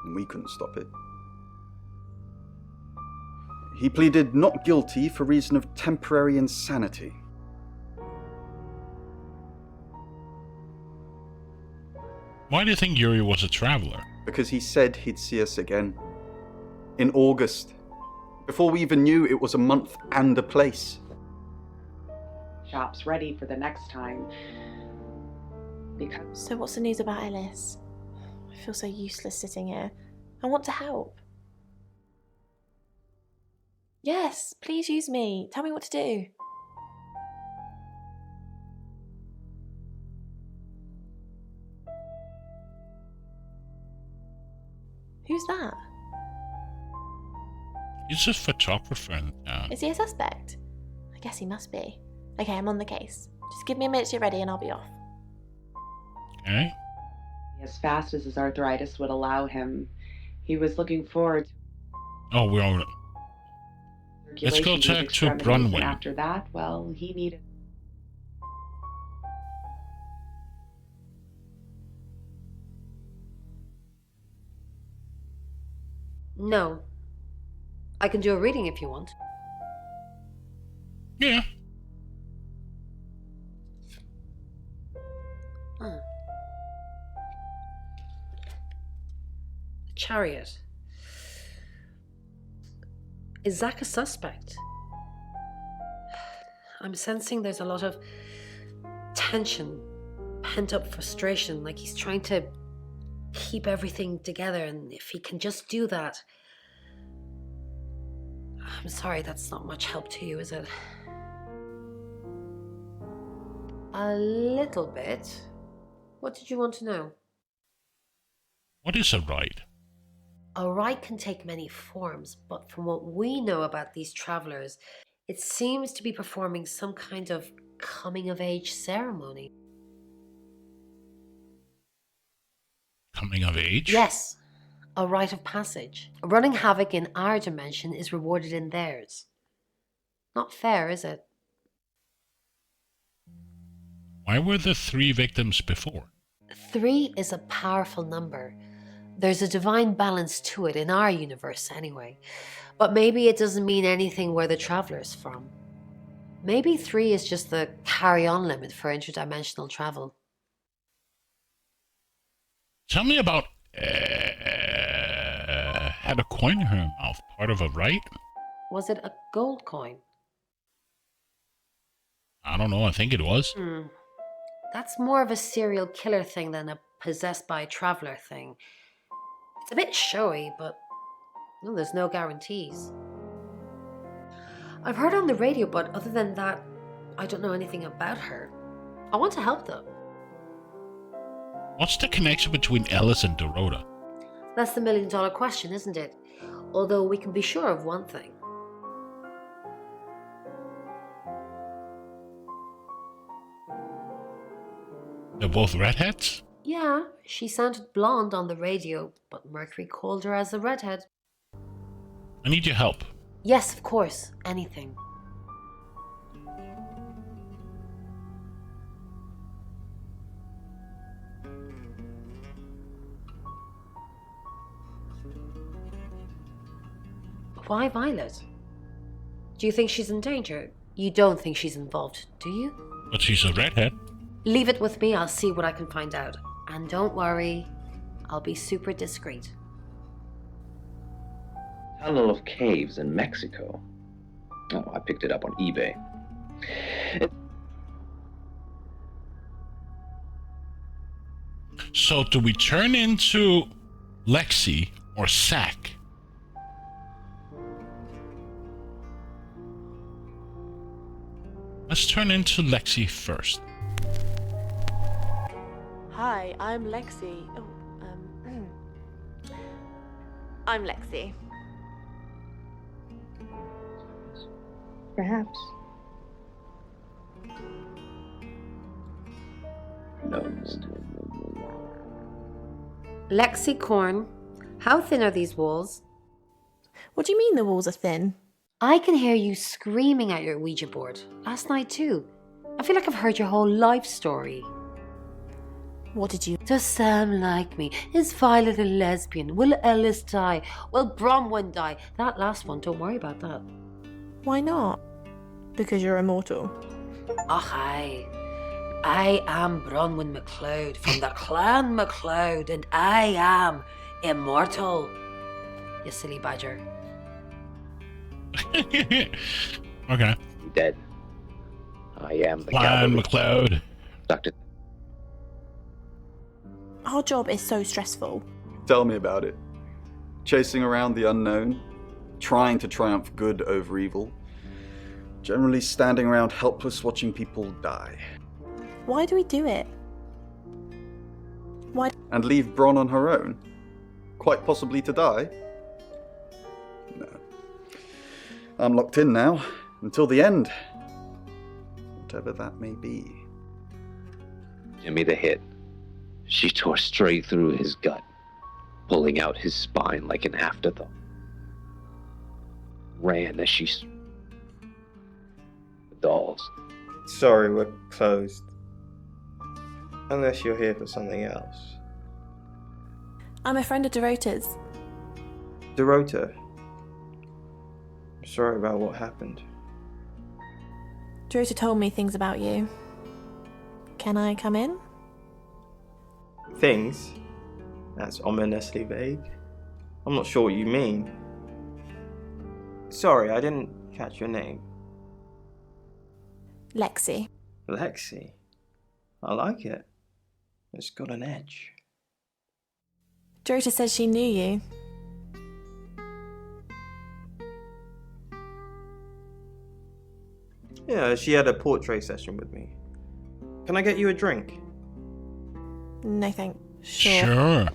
And we couldn't stop it. He pleaded not guilty for reason of temporary insanity. Why do you think Yuri was a traveler? Because he said he'd see us again. In August. Before we even knew it was a month and a place. Shop's ready for the next time. Because... So what's the news about Ellis? I feel so useless sitting here. I want to help. Yes, please use me. Tell me what to do. Who's that? He's a photographer in town. Is he a suspect? I guess he must be. Okay, I'm on the case. Just give me a minute to get ready and I'll be off. Okay. as fast as his arthritis would allow him, he was looking forward to Oh, we're all... Let's go circulation of check to extremities, Brunwyn. and after that, well, he needed... No. I can do a reading if you want. Yeah. Ah. Chariot. Is Zach a suspect? I'm sensing there's a lot of tension, pent-up frustration, like he's trying to keep everything together, and if he can just do that... I'm sorry, that's not much help to you, is it? A little bit. What did you want to know? What is a rite? A rite can take many forms, but from what we know about these travelers, it seems to be performing some kind of coming-of-age ceremony. Coming of age? Yes, a rite of passage. Running havoc in our dimension is rewarded in theirs. Not fair, is it? Why were there 3 victims before? 3 is a powerful number. There's a divine balance to it in our universe anyway. But maybe it doesn't mean anything where the traveler's from. Maybe 3 is just the carry-on limit for interdimensional travel. Tell me about... had a coin in her mouth, part of a rite? Was it a gold coin? I don't know, I think it was. That's more of a serial killer thing than a possessed by a traveler thing. It's a bit showy, but well, there's no guarantees. I've heard on the radio, but other than that, I don't know anything about her. I want to help them. What's the connection between Ellis and Dorota? That's the million-dollar question, isn't it? Although we can be sure of one thing. They're both redheads? Yeah, she sounded blonde on the radio, but Mercury called her as a redhead. I need your help. Yes, of course. Anything. Why Violet? Do you think she's in danger? You don't think she's involved, do you? But she's a redhead. Leave it with me, I'll see what I can find out. And don't worry, I'll be super discreet. Tunnel of caves in Mexico. Oh, I picked it up on eBay. So do we turn into Lexi or Sack? Let's turn into Lexi first. Hi, I'm Lexi. Oh, I'm Lexi. Perhaps. Nosed. Lexi Korn, how thin are these walls? What do you mean the walls are thin? I can hear you screaming at your Ouija board. Last night too. I feel like I've heard your whole life story. What did you... Does Sam like me? Is Violet a lesbian? Will Ellis die? Will Bronwyn die? That last one, don't worry about that. Why not? Because you're immortal. Oh, aye. I am Bronwyn MacLeod from the Clan MacLeod, and I am immortal. You silly badger. Okay. Dead. I am the Clan MacLeod. Dr. Our job is so stressful. Tell me about it. Chasing around the unknown, trying to triumph good over evil, generally standing around helpless watching people die. Why do we do it? Why? And leave Bron on her own? Quite possibly to die? No. I'm locked in now, until the end. Whatever that may be. Give me the hit. She tore straight through his gut, pulling out his spine like an afterthought. Ran as she... The dolls. Sorry, we're closed. Unless you're here for something else. I'm a friend of Dorota's. Dorota. I'm sorry about what happened. Dorota told me things about you. Can I come in? Things? That's ominously vague. I'm not sure what you mean. Sorry, I didn't catch your name. Lexi. Lexi? I like it. It's got an edge. Dorota says she knew you. Yeah, she had a portrait session with me. Can I get you a drink? No, thanks. Sure.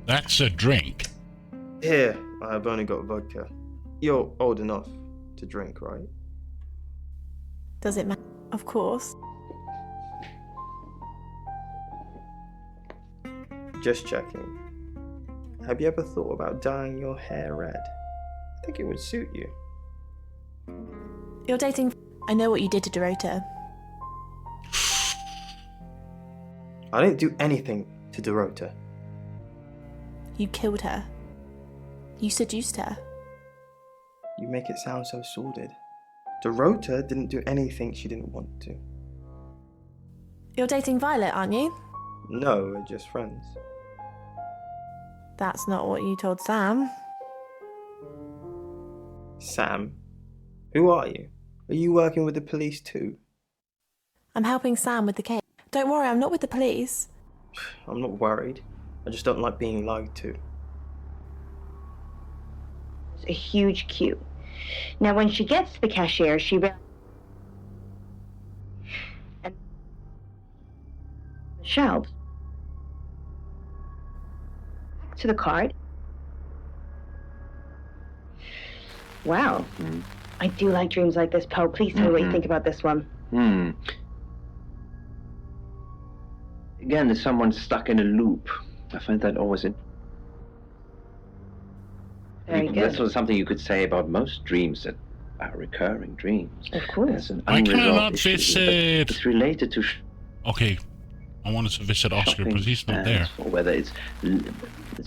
That's a drink. Here, I've only got vodka. You're old enough to drink, right? Does it matter? Of course. Just checking. Have you ever thought about dyeing your hair red? I think it would suit you. You're dating... I know what you did to Dorota. I didn't do anything to Dorota. You killed her. You seduced her. You make it sound so sordid. Dorota didn't do anything she didn't want to. You're dating Violet, aren't you? No, we're just friends. That's not what you told Sam. Sam? Who are you? Are you working with the police too? I'm helping Sam with the case. Don't worry, I'm not with the police. I'm not worried. I just don't like being lied to. It's a huge queue. Now, when she gets to the cashier, she and the shelves to the card. Wow. I do like dreams like this, Poe. Please tell me what you think about this one. Again, there's someone stuck in a loop. I find that always Very good. That's something you could say about most dreams that are recurring dreams. Of course. There's an I unresolved cannot issue, visit. but it's related to Okay, I wanted to visit Oscar, shopping but he's not there. or whether it's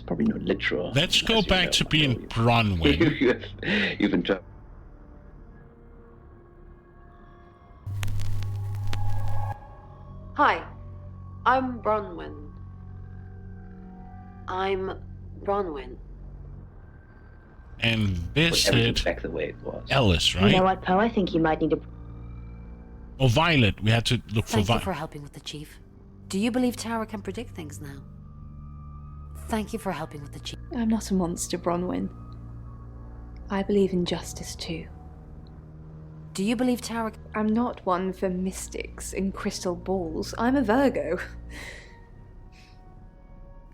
probably not literal. Let's go back to being Bronwyn. You've been trying. Hi, I'm Bronwyn. I'm Bronwyn. And Everything's visit back the way it was. Ellis, You know right? what, Poe? I think you might need to... Oh, Violet. We had to look for Thank you Violet. for helping with the chief. Do you believe Tara can predict things now? Thank you for helping with the chief. I'm not a monster, Bronwyn. I believe in justice too. Do you believe Tara... I'm not one for mystics and crystal balls. I'm a Virgo.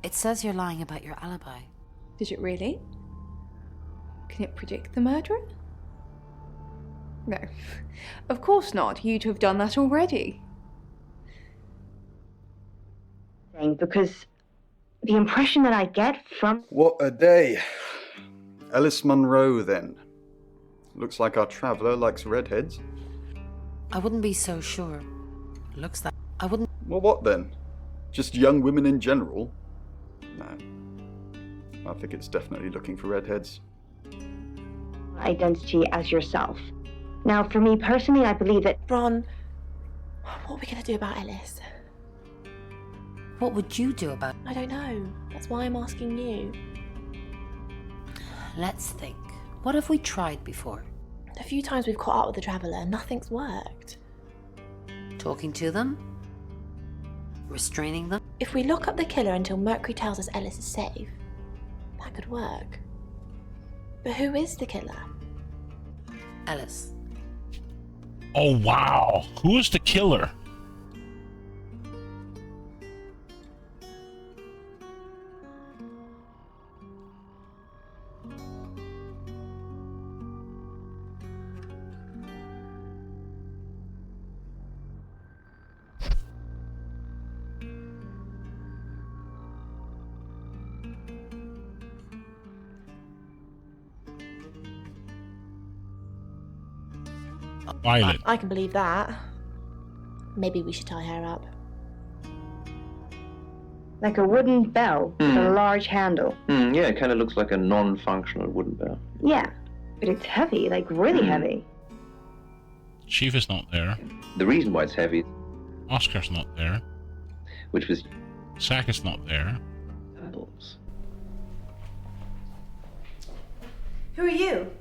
It says you're lying about your alibi. Did it really? Can it predict the murderer? No, of course not. You'd have done that already. Because the impression that I get from... What a day. Alice Munro, then. Looks like our traveller likes redheads. I wouldn't be so sure. Looks like I wouldn't. Well, what then? Just young women in general? No. I think it's definitely looking for redheads. identity as yourself. Now, for me personally, I believe that... Ron, what are we going to do about Ellis? What would you do about it? I don't know. That's why I'm asking you. Let's think. What have we tried before? The few times we've caught up with the Traveller, nothing's worked. Talking to them? Restraining them? If we lock up the killer until Mercury tells us Ellis is safe, that could work. But who is the killer? Ellis. Oh, wow. Who is the killer? Violet. I can believe that. Maybe we should tie her up. Like a wooden bell with a large handle. Yeah, it kind of looks like a non-functional wooden bell. Yeah, but it's heavy, like really heavy. Chief is not there. The reason why it's heavy... Oscar's not there. Which was... Zack is not there. Temples. Who are you?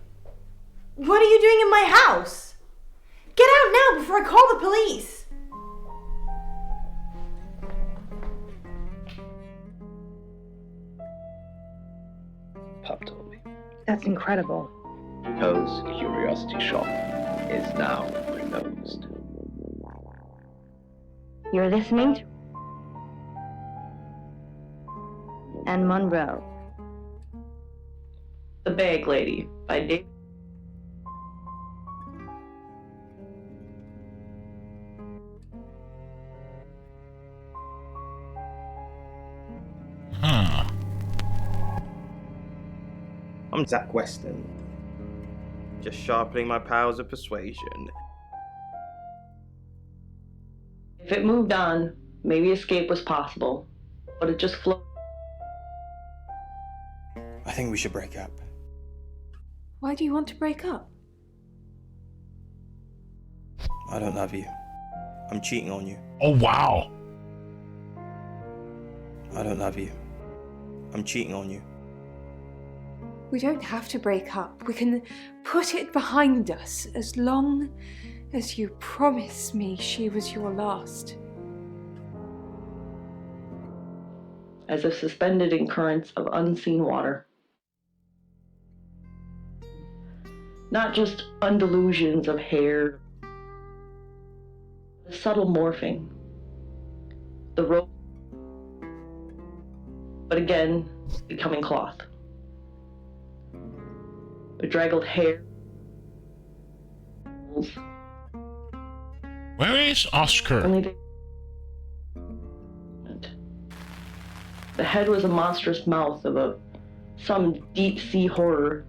What are you doing in my house? Get out now before I call the police! Pup told me. That's incredible. Poe's Curiosity Shop is now closed. You're listening to... And Monroe. The Bag Lady by Dave. Huh. I'm Zach Weston. Just sharpening my powers of persuasion. If it moved on, maybe escape was possible, but it just floated. I think we should break up. Why do you want to break up? I don't love you. I'm cheating on you. Oh, wow. I don't love you. I'm cheating on you. We don't have to break up. We can put it behind us as long as you promise me she was your last. As if suspended in currents of unseen water. Not just undulusions of hair, a subtle morphing. The rope, but again, becoming cloth. Bedraggled hair. Where is Oscar? The head was a monstrous mouth of some deep sea horror.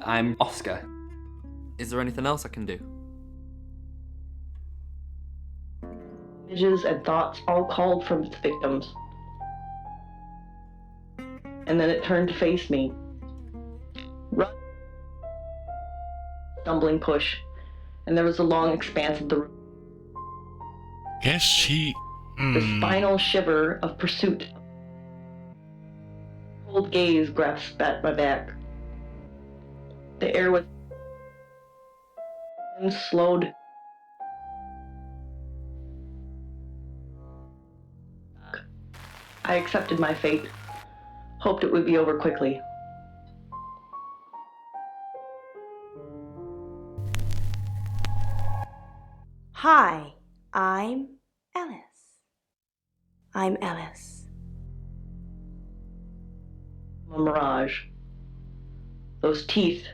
I'm Oscar. Is there anything else I can do? Images and thoughts all called from its victims. And then it turned to face me. Run. Stumbling push. And there was a long expanse of the room. Guess she... The spinal shiver of pursuit. Cold gaze grasped at my back. The air was... and slowed. I accepted my fate. Hoped it would be over quickly. Hi, I'm Ellis. I'm Ellis. A mirage. Those teeth.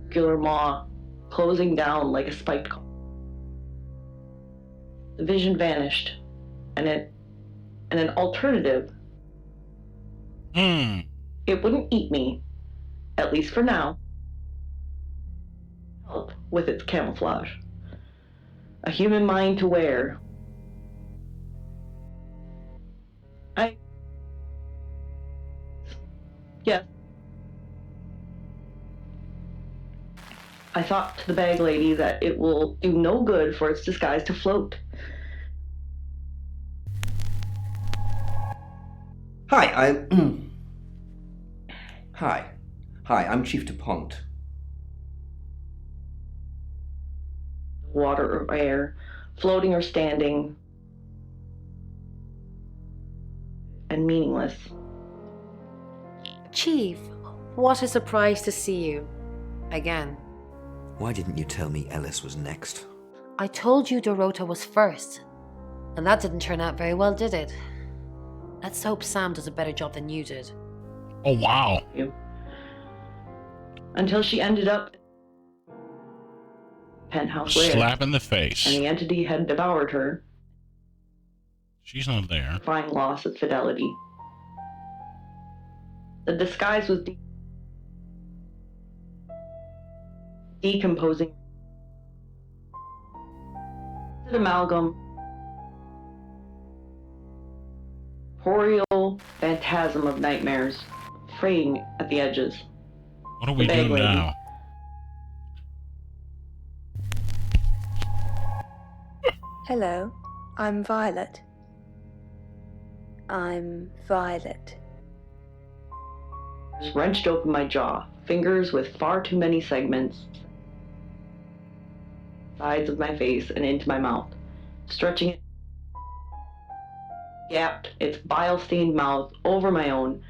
Circular maw, closing down like a spiked claw. The vision vanished, and an alternative. It wouldn't eat me, at least for now. Help with its camouflage. A human mind to wear. Yes. I thought to the bag lady that it will do no good for its disguise to float. Hi, Hi, I'm Chief DuPont. Water or air, floating or standing, and meaningless. Chief, what a surprise to see you. Again. Why didn't you tell me Ellis was next? I told you Dorota was first. And that didn't turn out very well, did it? Let's hope Sam does a better job than you did. Oh, wow. Until she ended up penthouse layer. Slap in the face. And the entity had devoured her. She's not there. Defying loss of fidelity. The disguise was decomposing. An amalgam. Corporeal phantasm of nightmares, fraying at the edges. What are we doing now? Hello, I'm Violet. I'm Violet. Wrenched open my jaw, fingers with far too many segments. Sides of my face and into my mouth, stretching it. Gapped its bile-stained mouth over my own.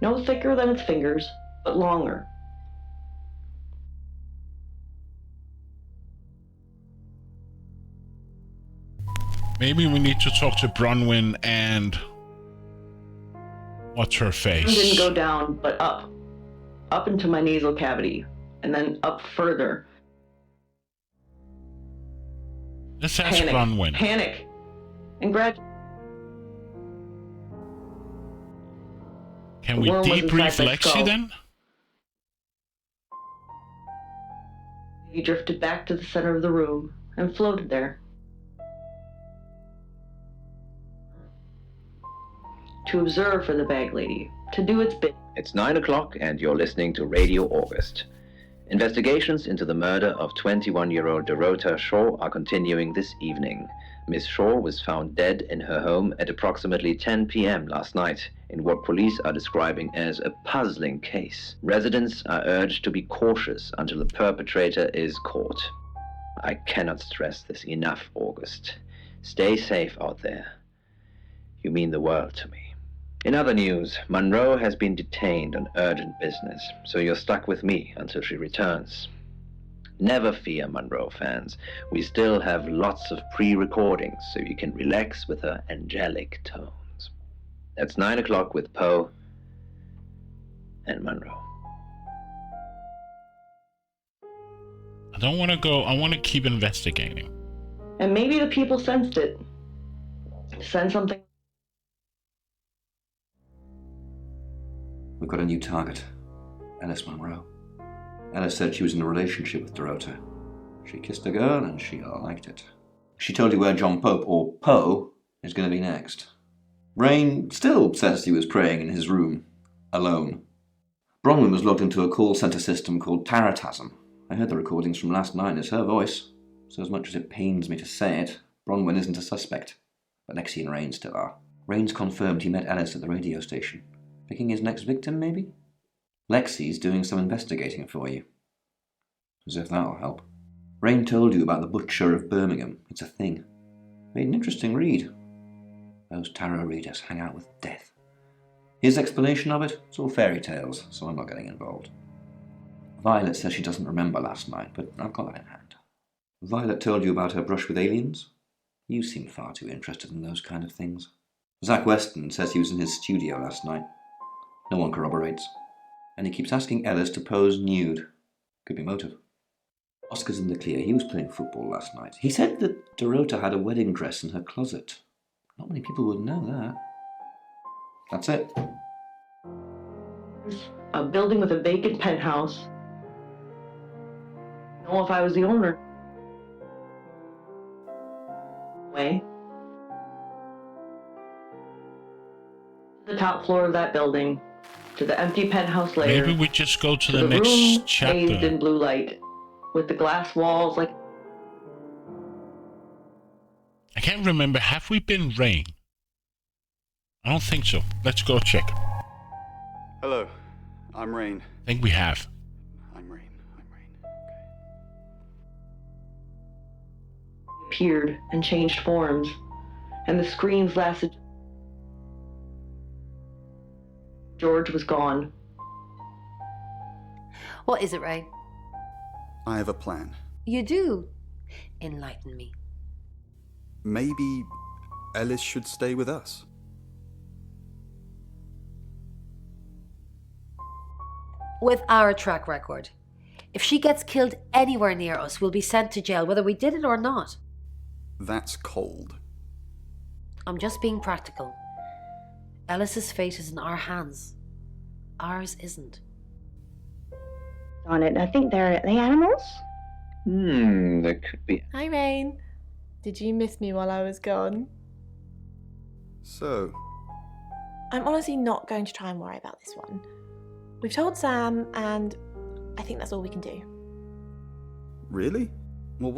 No thicker than its fingers, but longer. Maybe we need to talk to Bronwyn and... What's her face? It didn't go down, but up. Up into my nasal cavity, and then up further. Let's ask Bronwyn. Panic. And Can we debrief Lexi then? He drifted back to the center of the room and floated there. To observe for the bag lady, to do its bit. It's 9 o'clock and you're listening to Radio August. Investigations into the murder of 21-year-old Dorota Shaw are continuing this evening. Miss Shaw was found dead in her home at approximately 10 p.m. last night in what police are describing as a puzzling case. Residents are urged to be cautious until the perpetrator is caught. I cannot stress this enough, August. Stay safe out there. You mean the world to me. In other news, Monroe has been detained on urgent business, so you're stuck with me until she returns. Never fear, Monroe fans. We still have lots of pre-recordings, so you can relax with her angelic tones. That's 9 o'clock with Poe and Monroe. I don't want to go. I want to keep investigating. And maybe the people sensed it. Send something. We've got a new target. Ellis Monroe. Ellis said she was in a relationship with Dorota. She kissed a girl and she liked it. She told you where John Pope, or Poe, is going to be next. Rain still says he was praying in his room, alone. Bronwyn was logged into a call centre system called Taratasm. I heard the recordings from last night. It's her voice. So as much as it pains me to say it, Bronwyn isn't a suspect. But Lexi and Rain still are. Rain's confirmed he met Ellis at the radio station. Picking his next victim, maybe? Lexi's doing some investigating for you. As if that'll help. Rain told you about the Butcher of Birmingham. It's a thing. Made an interesting read. Those tarot readers hang out with death. His explanation of it, it's all fairy tales, so I'm not getting involved. Violet says she doesn't remember last night, but I've got that in hand. Violet told you about her brush with aliens? You seem far too interested in those kind of things. Zach Weston says he was in his studio last night. No one corroborates. And he keeps asking Ellis to pose nude. Could be motive. Oscar's in the clear. He was playing football last night. He said that Dorota had a wedding dress in her closet. Not many people would know that. That's it. A building with a vacant penthouse. I don't know if I was the owner. Way. The top floor of that building. To the empty penthouse layer. Maybe we just go to the the next room chapter. bathed in blue light. With the glass walls like... I can't remember. Have we been Rain? I don't think so. Let's go check. Hello, I'm Rain. I think we have. I'm Rain. Appeared and changed forms. And the screams lasted... George was gone. What is it, Ray? I have a plan. You do? Enlighten me. Maybe Ellis should stay with us. With our track record. If she gets killed anywhere near us, we'll be sent to jail, whether we did it or not. That's cold. I'm just being practical. Ellis's fate is in our hands. Ours isn't. On it, I think are they animals? There could be. Hi, Rain. Did you miss me while I was gone? So, I'm honestly not going to try and worry about this one. We've told Sam, and I think that's all we can do. really? Well,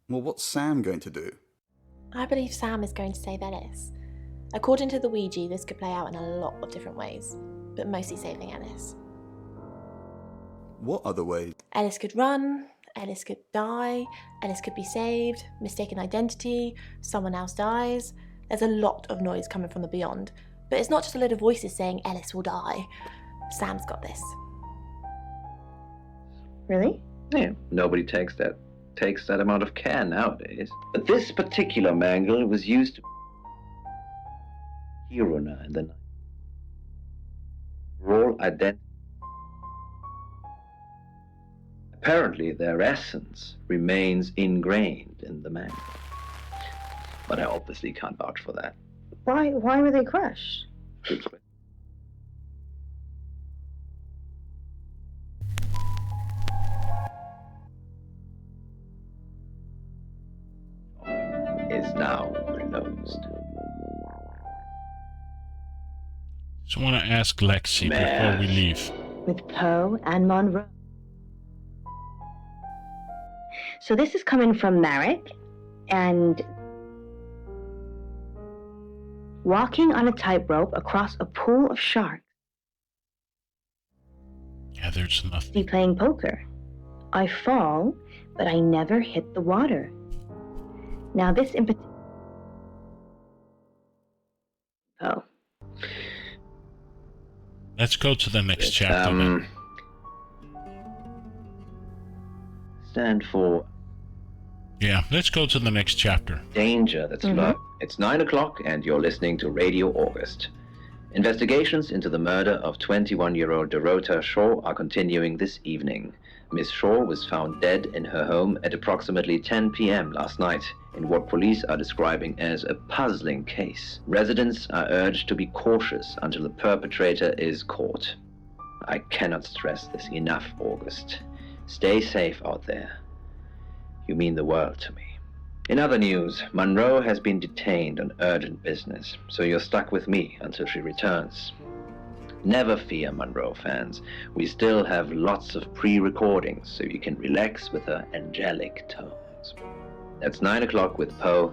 what's Sam going to do? I believe Sam is going to save Ellis. According to the Ouija, this could play out in a lot of different ways, but mostly saving Ellis. What other ways? Ellis could run, Ellis could die, Ellis could be saved, mistaken identity, someone else dies. There's a lot of noise coming from the beyond, but it's not just a load of voices saying Ellis will die. Sam's got this. Really? Yeah, nobody takes that amount of care nowadays. But this particular mangle was used to Hirona in the night. Role identity. Apparently, their essence remains ingrained in the mangle. But I obviously can't vouch for that. Why were they crushed? Good question. Is now closed. So I want to ask Lexi before we leave. With Poe and Monroe. So this is coming from Marek, and walking on a tightrope across a pool of sharks. Yeah, there's nothing. Be playing poker. I fall, but I never hit the water. Now this in particular. Oh. Let's go to the next chapter then. Stand for Yeah, let's go to the next chapter. danger that's lurking. It's 9 o'clock and you're listening to Radio August. Investigations into the murder of 21-year-old Dorota Shaw are continuing this evening. Miss Shaw was found dead in her home at approximately 10 p.m. last night in what police are describing as a puzzling case. Residents are urged to be cautious until the perpetrator is caught. I cannot stress this enough, August. Stay safe out there. You mean the world to me. In other news, Monroe has been detained on urgent business, so you're stuck with me until she returns. Never fear, Monroe fans. We still have lots of pre-recordings, so you can relax with her angelic tones. That's 9 o'clock with Poe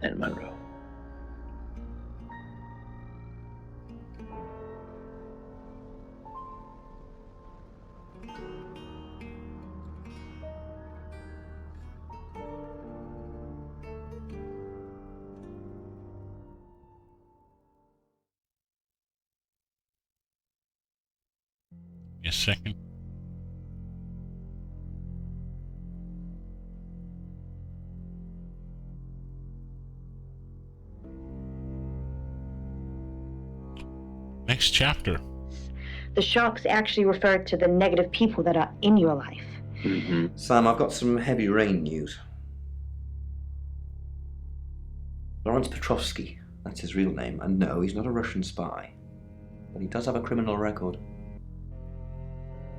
and Monroe. A second. next chapter? The sharks actually refer to the negative people that are in your life. Mm-hmm. Sam, I've got some heavy rain news. Lawrence Petrovsky, that's his real name, and no, he's not a Russian spy. But he does have a criminal record.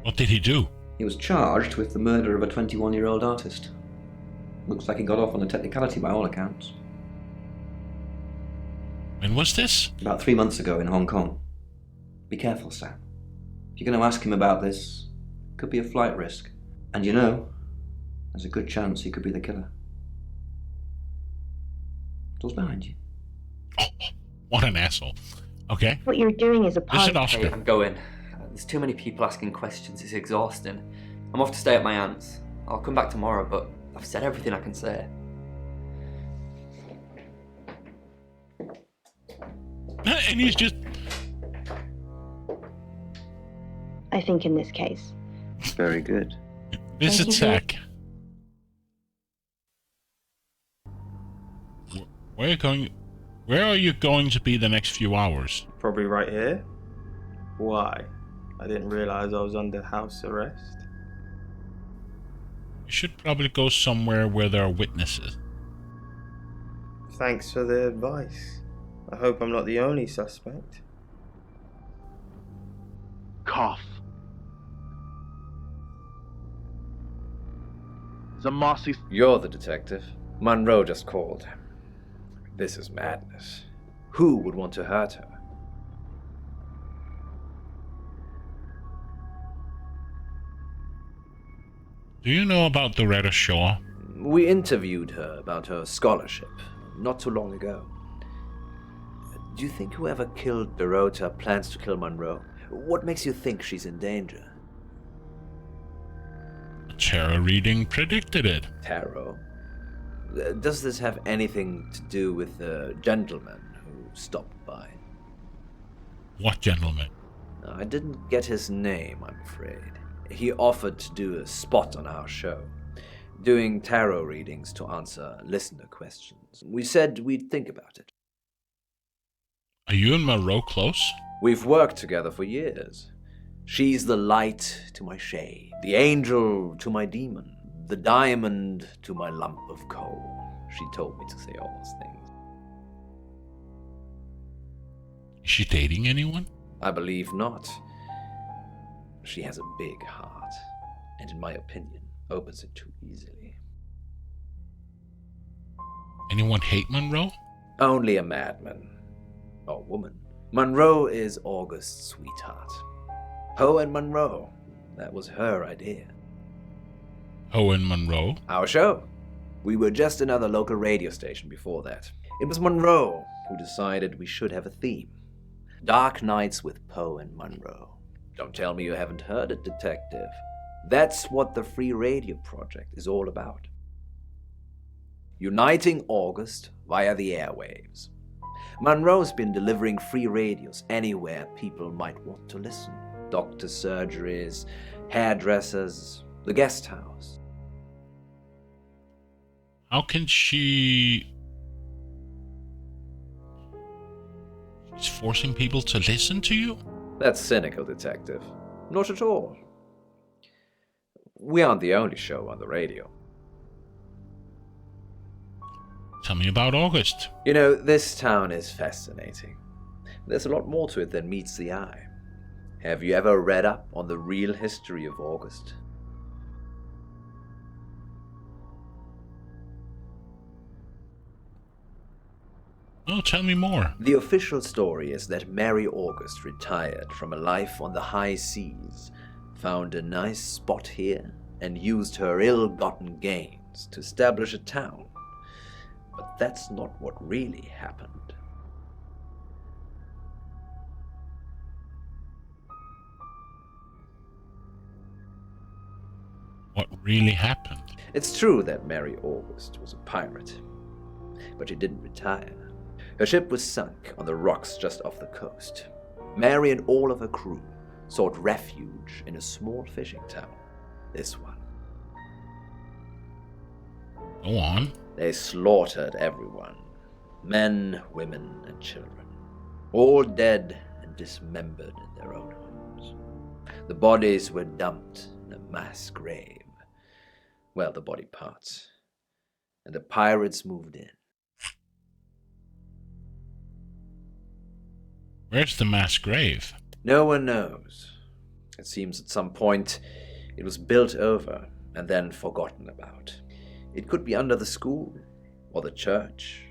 What did he do? He was charged with the murder of a 21-year-old artist. Looks like he got off on a technicality by all accounts. When was this? About 3 months ago in Hong Kong. Be careful, Sam. If you're going to ask him about this, it could be a flight risk. And you know, there's a good chance he could be the killer. Door's behind you. Oh, what an asshole. Okay. What you're doing is a part Listen, Oscar. Hey, I'm going. There's too many people asking questions. It's exhausting. I'm off to stay at my aunt's. I'll come back tomorrow, but I've said everything I can say. And he's just... I think in this case. Very good. Visit Zach. Where are you going to be the next few hours? Probably right here. Why? I didn't realize I was under house arrest. You should probably go somewhere where there are witnesses. Thanks for the advice. I hope I'm not the only suspect. Cough. Zamasi. You're the detective. Monroe just called. This is madness. Who would want to hurt her? Do you know about Loretta Shaw? We interviewed her about her scholarship not too long ago. Do you think whoever killed Dorota plans to kill Monroe? What makes you think she's in danger? A tarot reading predicted it. Tarot? Does this have anything to do with the gentleman who stopped by? What gentleman? I didn't get his name, I'm afraid. He offered to do a spot on our show, doing tarot readings to answer listener questions. We said we'd think about it. Are you and Monroe close? We've worked together for years. She's the light to my shade, the angel to my demon, the diamond to my lump of coal. She told me to say all those things. Is she dating anyone? I believe not. She has a big heart, and in my opinion, opens it too easily. Anyone hate Monroe? Only a madman. Or woman. Monroe is August's sweetheart. Poe and Monroe. That was her idea. Poe and Monroe? Our show. We were just another local radio station before that. It was Monroe who decided we should have a theme. Dark Nights with Poe and Monroe. Don't tell me you haven't heard it, detective. That's what the Free Radio Project is all about. Uniting August via the airwaves. Monroe's been delivering free radios anywhere people might want to listen. Doctor's surgeries, hairdressers, the guest house. How can she... She's forcing people to listen to you? That's cynical, detective. Not at all. We aren't the only show on the radio. Tell me about August. You know, this town is fascinating. There's a lot more to it than meets the eye. Have you ever read up on the real history of August? Oh, tell me more. The official story is that Mary August retired from a life on the high seas, found a nice spot here, and used her ill-gotten gains to establish a town. But that's not what really happened. What really happened? It's true that Mary August was a pirate, but she didn't retire. Her ship was sunk on the rocks just off the coast. Mary and all of her crew sought refuge in a small fishing town. This one. Go on. They slaughtered everyone. Men, women, and children. All dead and dismembered in their own homes. The bodies were dumped in a mass grave. Well, the body parts. And the pirates moved in. Where's the mass grave? No one knows. It seems at some point it was built over and then forgotten about. It could be under the school, or the church,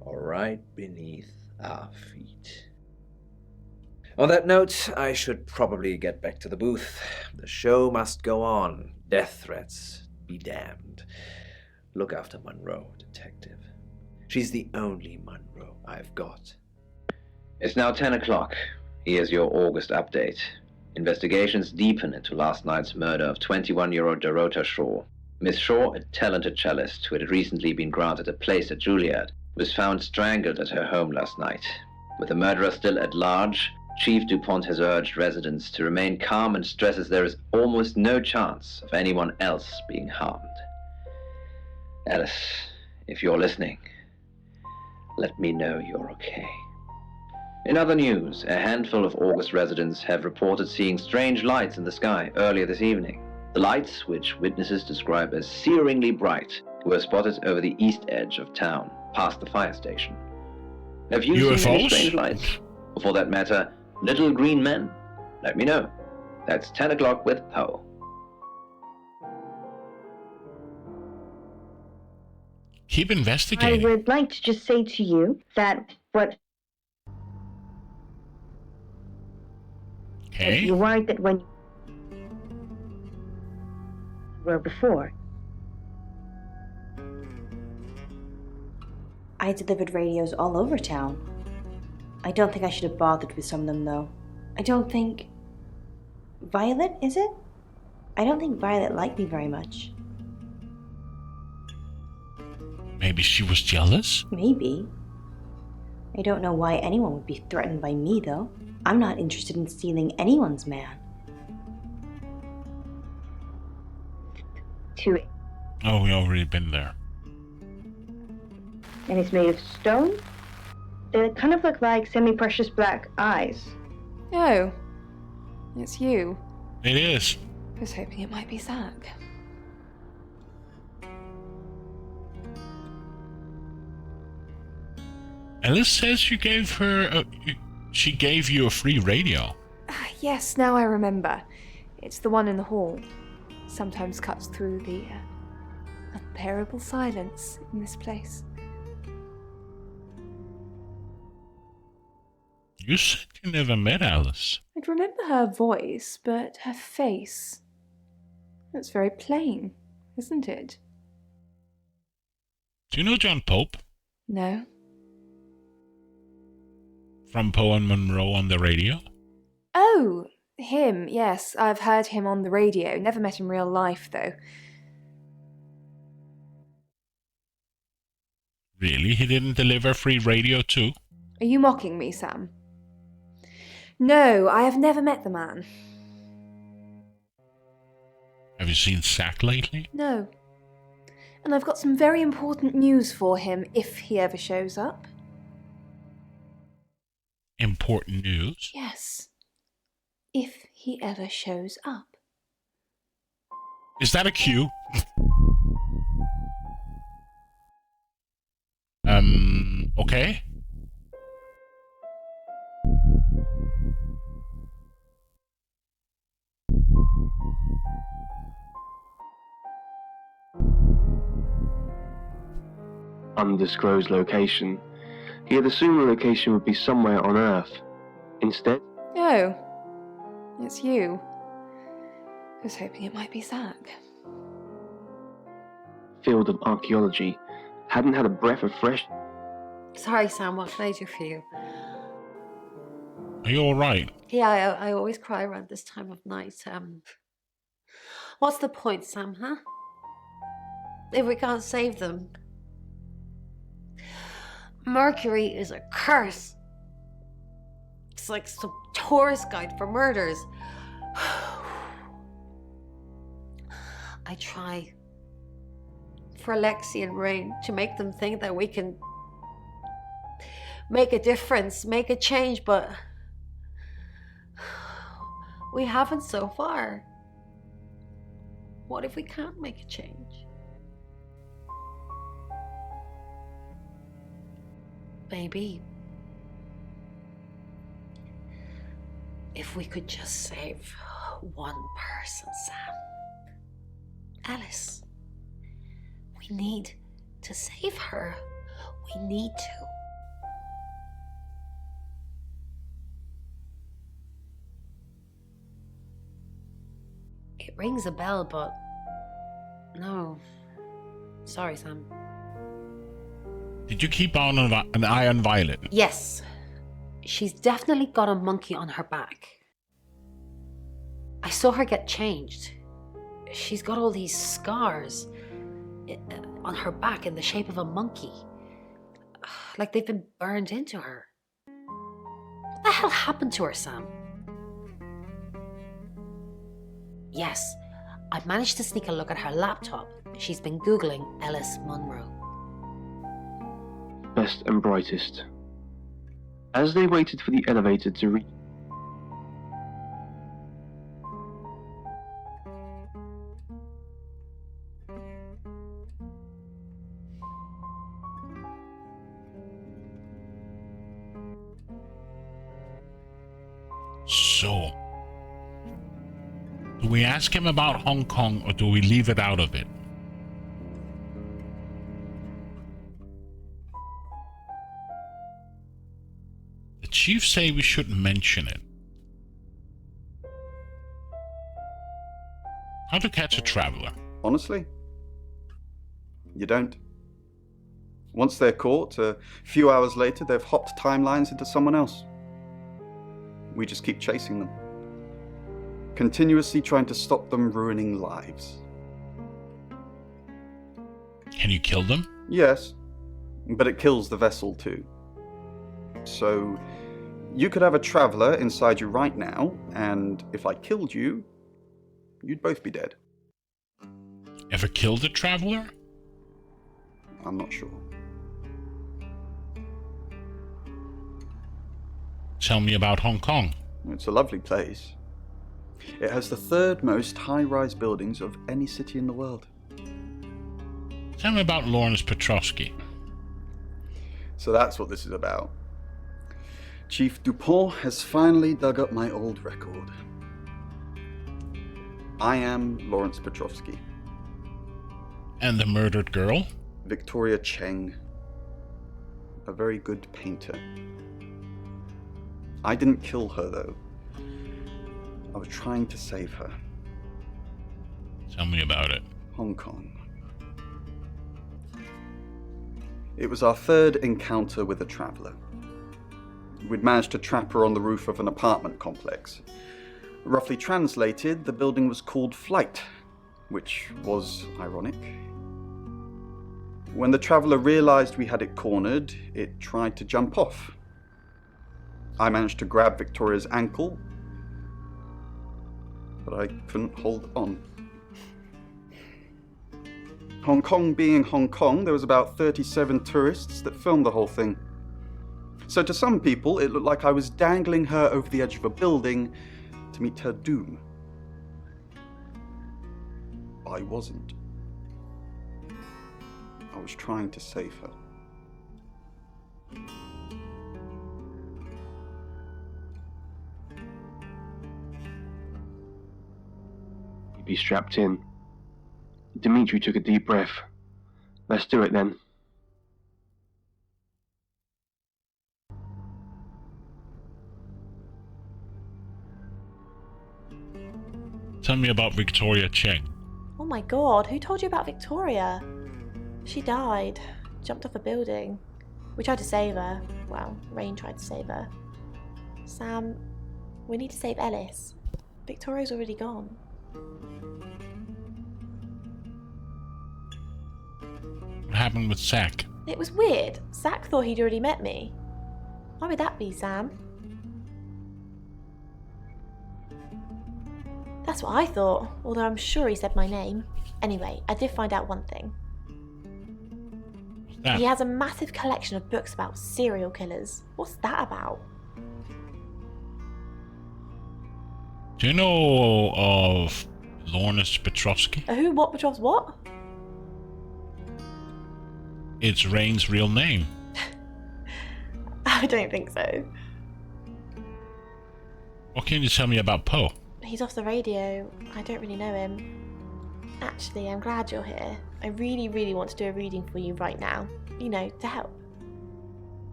or right beneath our feet. On that note, I should probably get back to the booth. The show must go on. Death threats be damned. Look after Monroe, detective. She's the only Monroe I've got. It's now 10 o'clock. Here's your August update. Investigations deepen into last night's murder of 21-year-old Dorota Shaw. Miss Shaw, a talented cellist who had recently been granted a place at Juilliard, was found strangled at her home last night. With the murderer still at large, Chief DuPont has urged residents to remain calm and stresses there is almost no chance of anyone else being harmed. Alice, if you're listening, let me know you're okay. In other news, a handful of August residents have reported seeing strange lights in the sky earlier this evening. The lights, which witnesses describe as searingly bright, were spotted over the east edge of town, past the fire station. Have you seen any strange lights? Or for that matter, little green men? Let me know. That's 10 o'clock with Poe. Keep investigating. I would like to just say to you that Okay. You're worried that when you were before. I delivered radios all over town. I don't think I should have bothered with some of them, though. I don't think... Violet, is it? I don't think Violet liked me very much. Maybe she was jealous? Maybe. I don't know why anyone would be threatened by me, though. I'm not interested in stealing anyone's man. Oh, we already been there. And it's made of stone? They kind of look like semi-precious black eyes. Oh, it's you. It is. I was hoping it might be Zach. Alice says you gave her she gave you a free radio. Yes, now I remember. It's the one in the hall. Sometimes cuts through the unbearable silence in this place. You said you never met Alice. I'd remember her voice, but her face... It's very plain, isn't it? Do you know John Pope? No. From Poe and Monroe on the radio? Oh, him, yes. I've heard him on the radio. Never met in real life, though. Really? He didn't deliver free radio too? Are you mocking me, Sam? No, I have never met the man. Have you seen Zach lately? No. And I've got some very important news for him if he ever shows up. Important news? Yes. If he ever shows up. Is that a cue? Okay. Undisclosed location. He had assumed the location would be somewhere on Earth. Instead... Oh. It's you. I was hoping it might be Zach. Field of archaeology. Hadn't had a breath of fresh... Sorry, Sam, what can I do for you? Are you alright? Yeah, I always cry around this time of night. What's the point, Sam, huh? If we can't save them. Mercury is a curse. It's like some tourist guide for murders. I try for Lexi and Rain to make them think that we can make a difference, make a change, but We haven't so far. What if we can't make a change? Maybe if we could just save one person, Sam. Alice. We need to save her. We need to. It rings a bell, but no. Sorry, Sam. Did you keep on an eye on Violet? Yes. She's definitely got a monkey on her back. I saw her get changed. She's got all these scars on her back in the shape of a monkey. Like they've been burned into her. What the hell happened to her, Sam? Yes, I've managed to sneak a look at her laptop. She's been Googling Alice Munro. Best and brightest. As they waited for the elevator to reach, So, do we ask him about Hong Kong or do we leave it out of it? The chief say we shouldn't mention it. How to catch a traveler? Honestly, you don't. Once they're caught, a few hours later, they've hopped timelines into someone else. We just keep chasing them, continuously trying to stop them ruining lives. Can you kill them? Yes, but it kills the vessel too. So, you could have a traveler inside you right now, and if I killed you, you'd both be dead. Ever killed a traveler? I'm not sure. Tell me about Hong Kong. It's a lovely place. It has the third most high-rise buildings of any city in the world. Tell me about Lawrence Petrovsky. So that's what this is about. Chief Dupont has finally dug up my old record. I am Lawrence Petrovsky. And the murdered girl? Victoria Cheng. A very good painter. I didn't kill her, though. I was trying to save her. Tell me about it. Hong Kong. It was our third encounter with a traveller. We'd managed to trap her on the roof of an apartment complex. Roughly translated, the building was called Flight, which was ironic. When the traveller realised we had it cornered, it tried to jump off. I managed to grab Victoria's ankle, but I couldn't hold on. Hong Kong being Hong Kong, there was about 37 tourists that filmed the whole thing. So to some people, it looked like I was dangling her over the edge of a building to meet her doom. I wasn't. I was trying to save her. you'd be strapped in. Dimitri took a deep breath. Let's do it then. Tell me about Victoria Cheng. Oh my god, who told you about Victoria? She died. Jumped off a building. We tried to save her. Well, Rain tried to save her. Sam, we need to save Ellis. Victoria's already gone. What happened with Zack? It was weird. Zack thought he'd already met me. Why would that be, Sam? That's what I thought, although I'm sure he said my name. Anyway, I did find out one thing. He has a massive collection of books about serial killers. What's that about? Do you know of Lornis Petrovsky? Who? What? Petrovs? What? It's Rain's real name. I don't think so. What can you tell me about Poe? He's off the radio. I don't really know him. Actually, I'm glad you're here. I really, really want to do a reading for you right now. You know, to help.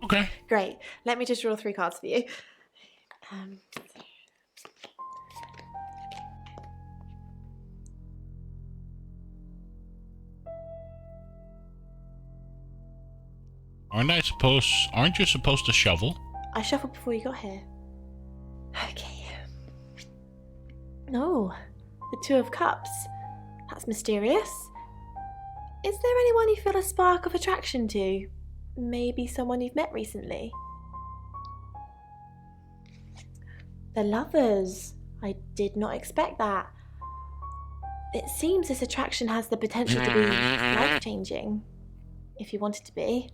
Okay. Great. Let me just draw 3 cards for you. Aren't you supposed to shovel? I shuffled before you got here. Okay. Oh, the 2 of Cups. That's mysterious. Is there anyone you feel a spark of attraction to? Maybe someone you've met recently? The Lovers. I did not expect that. It seems this attraction has the potential to be life-changing. If you want it to be.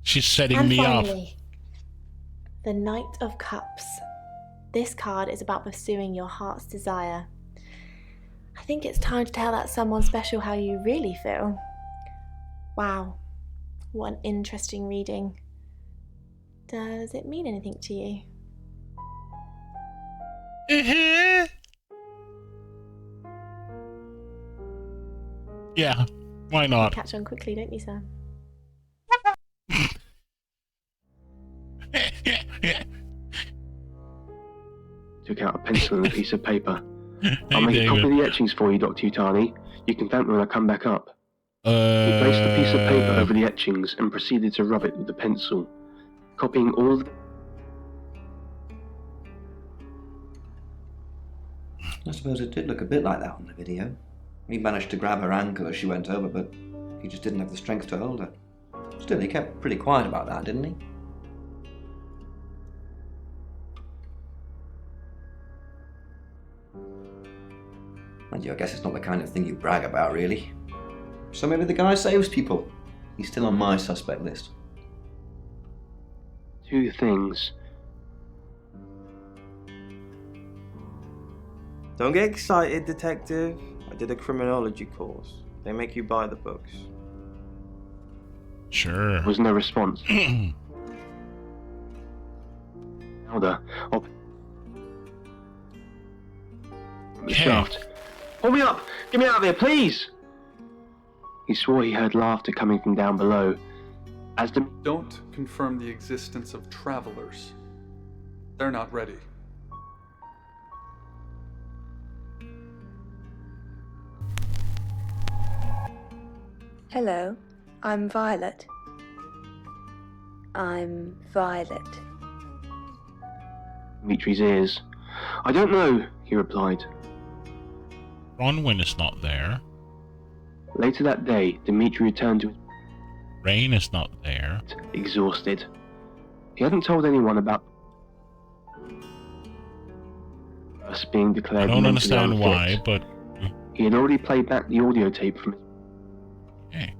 She's setting And me finally, up. the Knight of Cups. This card is about pursuing your heart's desire. I think it's time to tell that someone special how you really feel. Wow, what an interesting reading. Does it mean anything to you? Yeah, why not? You catch on quickly, don't you, Sam? Took out a pencil and a piece of paper. I'll make a copy of the etchings for you, Dr. Utani. You can thank me when I come back up. He placed the piece of paper over the etchings and proceeded to rub it with the pencil, copying all of the... I suppose it did look a bit like that on the video. He managed to grab her ankle as she went over, but he just didn't have the strength to hold her. Still, he kept pretty quiet about that, didn't he? Mind you, I guess it's not the kind of thing you brag about, really. So maybe the guy saves people. He's still on my suspect list. 2 things. Don't get excited, detective. I did a criminology course. They make you buy the books. Sure. There was no response. Elder, the shaft. Pull me up! Get me out of here, please! He swore he heard laughter coming from down below. As the... Don't confirm the existence of travelers. They're not ready. Hello, I'm Violet. I'm Violet. Dimitri's ears. I don't know, he replied. Bronwyn is not there. Later that day, Dimitri returned to his... Rain is not there. Exhausted. He hadn't told anyone about us being declared I don't mentally understand unfit. why, but... He had already played back the audio tape from... Okay.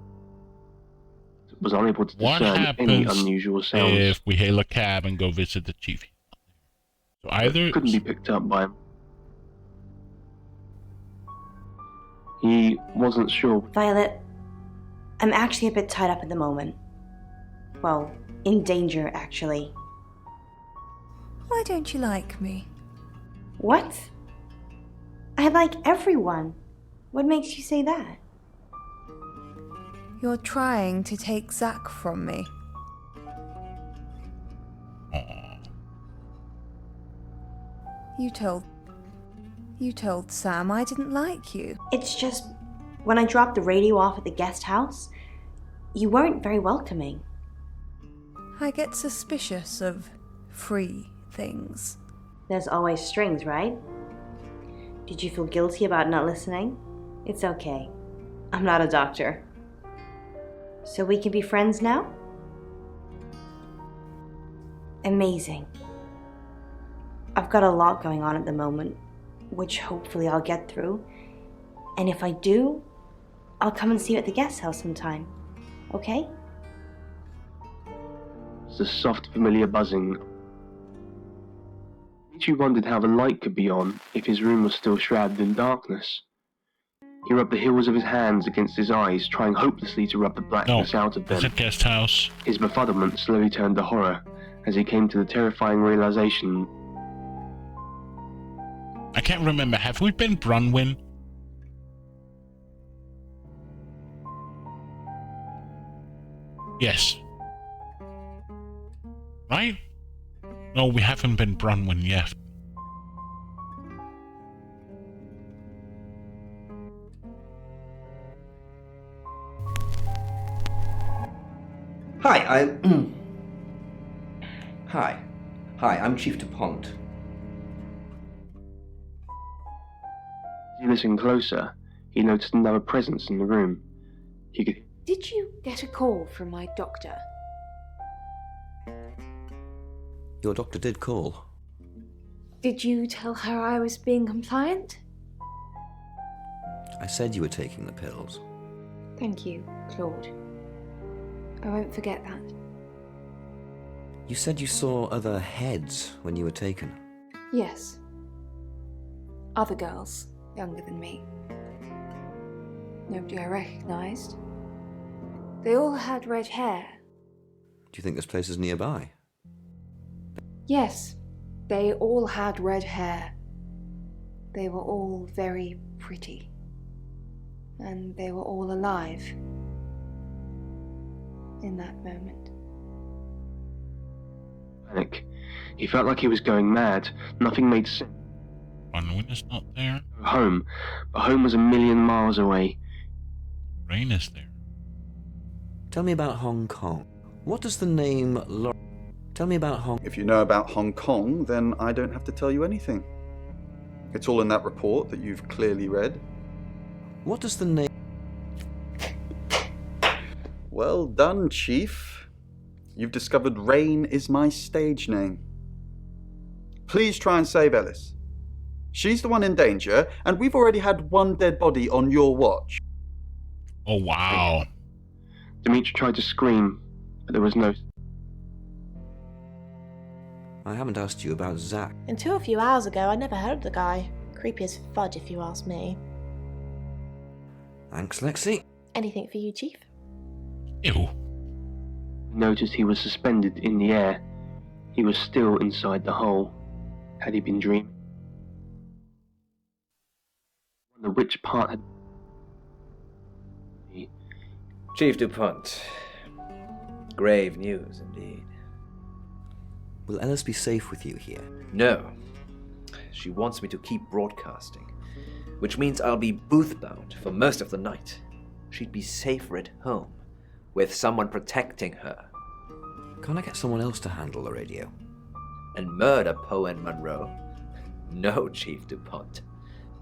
Was unable to What discern any happens unusual sounds. if we hail a cab and go visit the chief? So either... Couldn't be picked up by him. He wasn't sure. Violet, I'm actually a bit tied up at the moment. Well, in danger, actually. Why don't you like me? What? I like everyone. What makes you say that? You're trying to take Zach from me. You told Sam I didn't like you. It's just, when I dropped the radio off at the guest house, you weren't very welcoming. I get suspicious of free things. There's always strings, right? Did you feel guilty about not listening? It's okay. I'm not a doctor. So we can be friends now? Amazing. I've got a lot going on at the moment, which hopefully I'll get through. And if I do, I'll come and see you at the guest house sometime. Okay? The soft, familiar buzzing. Dimitri wondered how the light could be on if his room was still shrouded in darkness. He rubbed the heels of his hands against his eyes, trying hopelessly to rub the blackness out of them. It's a guest house. His befuddlement slowly turned to horror as he came to the terrifying realization. I can't remember. Have we been Bronwyn? Yes. Right? No, we haven't been Bronwyn yet. Hi, Hi, I'm Chief DuPont. As he listened closer, he noticed another presence in the room. He could... Did you get a call from my doctor? Your doctor did call. Did you tell her I was being compliant? I said you were taking the pills. Thank you, Claude. I won't forget that. You said you saw other heads when you were taken. Yes. Other girls, younger than me. Nobody I recognised. They all had red hair. Do you think this place is nearby? Yes, they all had red hair. They were all very pretty. And they were all alive. In that moment. Panic. He felt like he was going mad. Nothing made sense. Bronwyn is not there. Home. But home was a million miles away. Rain is there. Tell me about Hong Kong. What does the name Tell me about Hong... If you know about Hong Kong, then I don't have to tell you anything. It's all in that report that you've clearly read. What does the name... Well done, Chief. You've discovered Rain is my stage name. Please try and save Ellis. She's the one in danger, and we've already had one dead body on your watch. Oh, wow. Dimitri tried to scream, but there was no... I haven't asked you about Zach. Until a few hours ago, I never heard of the guy. Creepy as fudge, if you ask me. Thanks, Lexi. Anything for you, Chief? Ew. Noticed he was suspended in the air. He was still inside the hole. Had he been dreaming? I wonder which part had... Chief DuPont. Grave news, indeed. Will Ellis be safe with you here? No. She wants me to keep broadcasting, which means I'll be booth-bound for most of the night. She'd be safer at home, with someone protecting her. Can't I get someone else to handle the radio? And murder Poe and Monroe? No, Chief DuPont.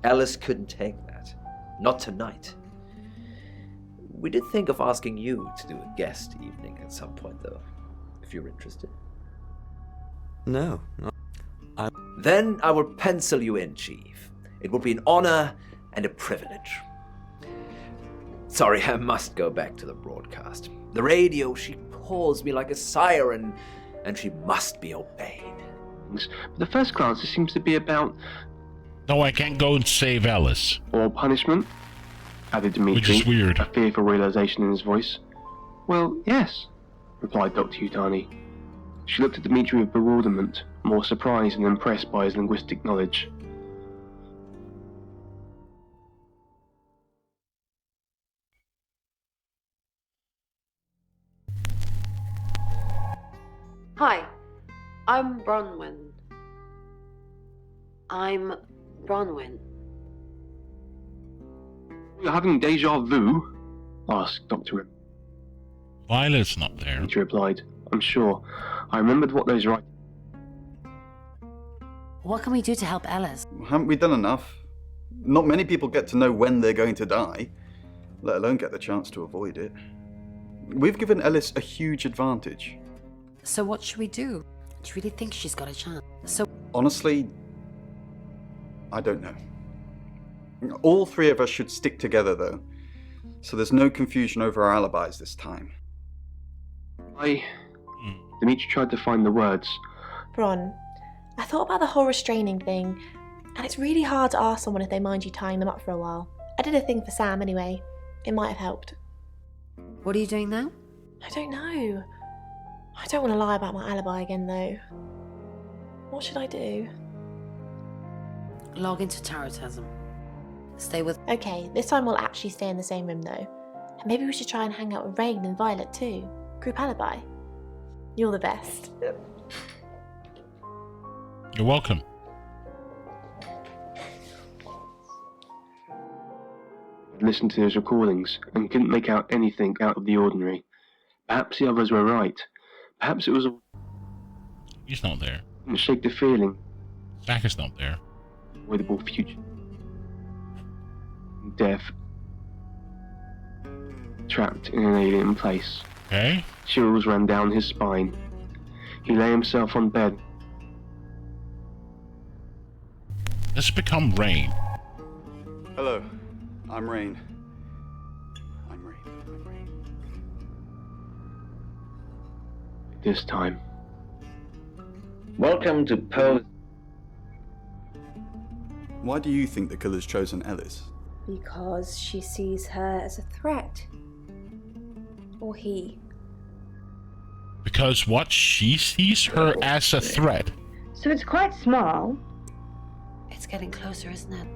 Ellis couldn't take that. Not tonight. We did think of asking you to do a guest evening at some point, though, if you're interested. No. Then I will pencil you in, Chief. It will be an honor and a privilege. Sorry, I must go back to the broadcast. The radio, she calls me like a siren, and she must be obeyed. But at first glance, it seems to be about... No, I can't go and save Ellis. Or punishment, added Dimitri. Which is weird. A fearful realization in his voice. Well, yes, replied Dr. Yutani. She looked at Dimitri with bewilderment, more surprised and impressed by his linguistic knowledge. Hi, I'm Bronwyn. You're having deja vu? Asked Dr. Violet's not there. Dimitri replied. I'm sure. I remembered what those writings... What can we do to help Ellis? Haven't we done enough? Not many people get to know when they're going to die, let alone get the chance to avoid it. We've given Ellis a huge advantage. So what should we do? Do you really think she's got a chance? So honestly, I don't know. All three of us should stick together, though, so there's no confusion over our alibis this time. Dimitri tried to find the words. Bron, I thought about the whole restraining thing, and it's really hard to ask someone if they mind you tying them up for a while. I did a thing for Sam anyway. It might have helped. What are you doing now? I don't know. I don't want to lie about my alibi again, though. What should I do? Log into Tarotism. Stay with... Okay, this time we'll actually stay in the same room, though. And maybe we should try and hang out with Rain and Violet, too. Group alibi. You're the best. You're welcome. Listened to his recordings and couldn't make out anything out of the ordinary. Perhaps the others were right. Perhaps it was a... He's not there. Couldn't shake the feeling. Zach is not there. Avoidable future. Death. Trapped in an alien place. Okay. Chills ran down his spine. He lay himself on bed. Let's become Rain. Hello, I'm Rain. This time. Welcome to Poe. Why do you think the killer's chosen Ellis? Because she sees her as a threat. Or he. Because what? She sees her as a threat. So it's quite small. It's getting closer, isn't it?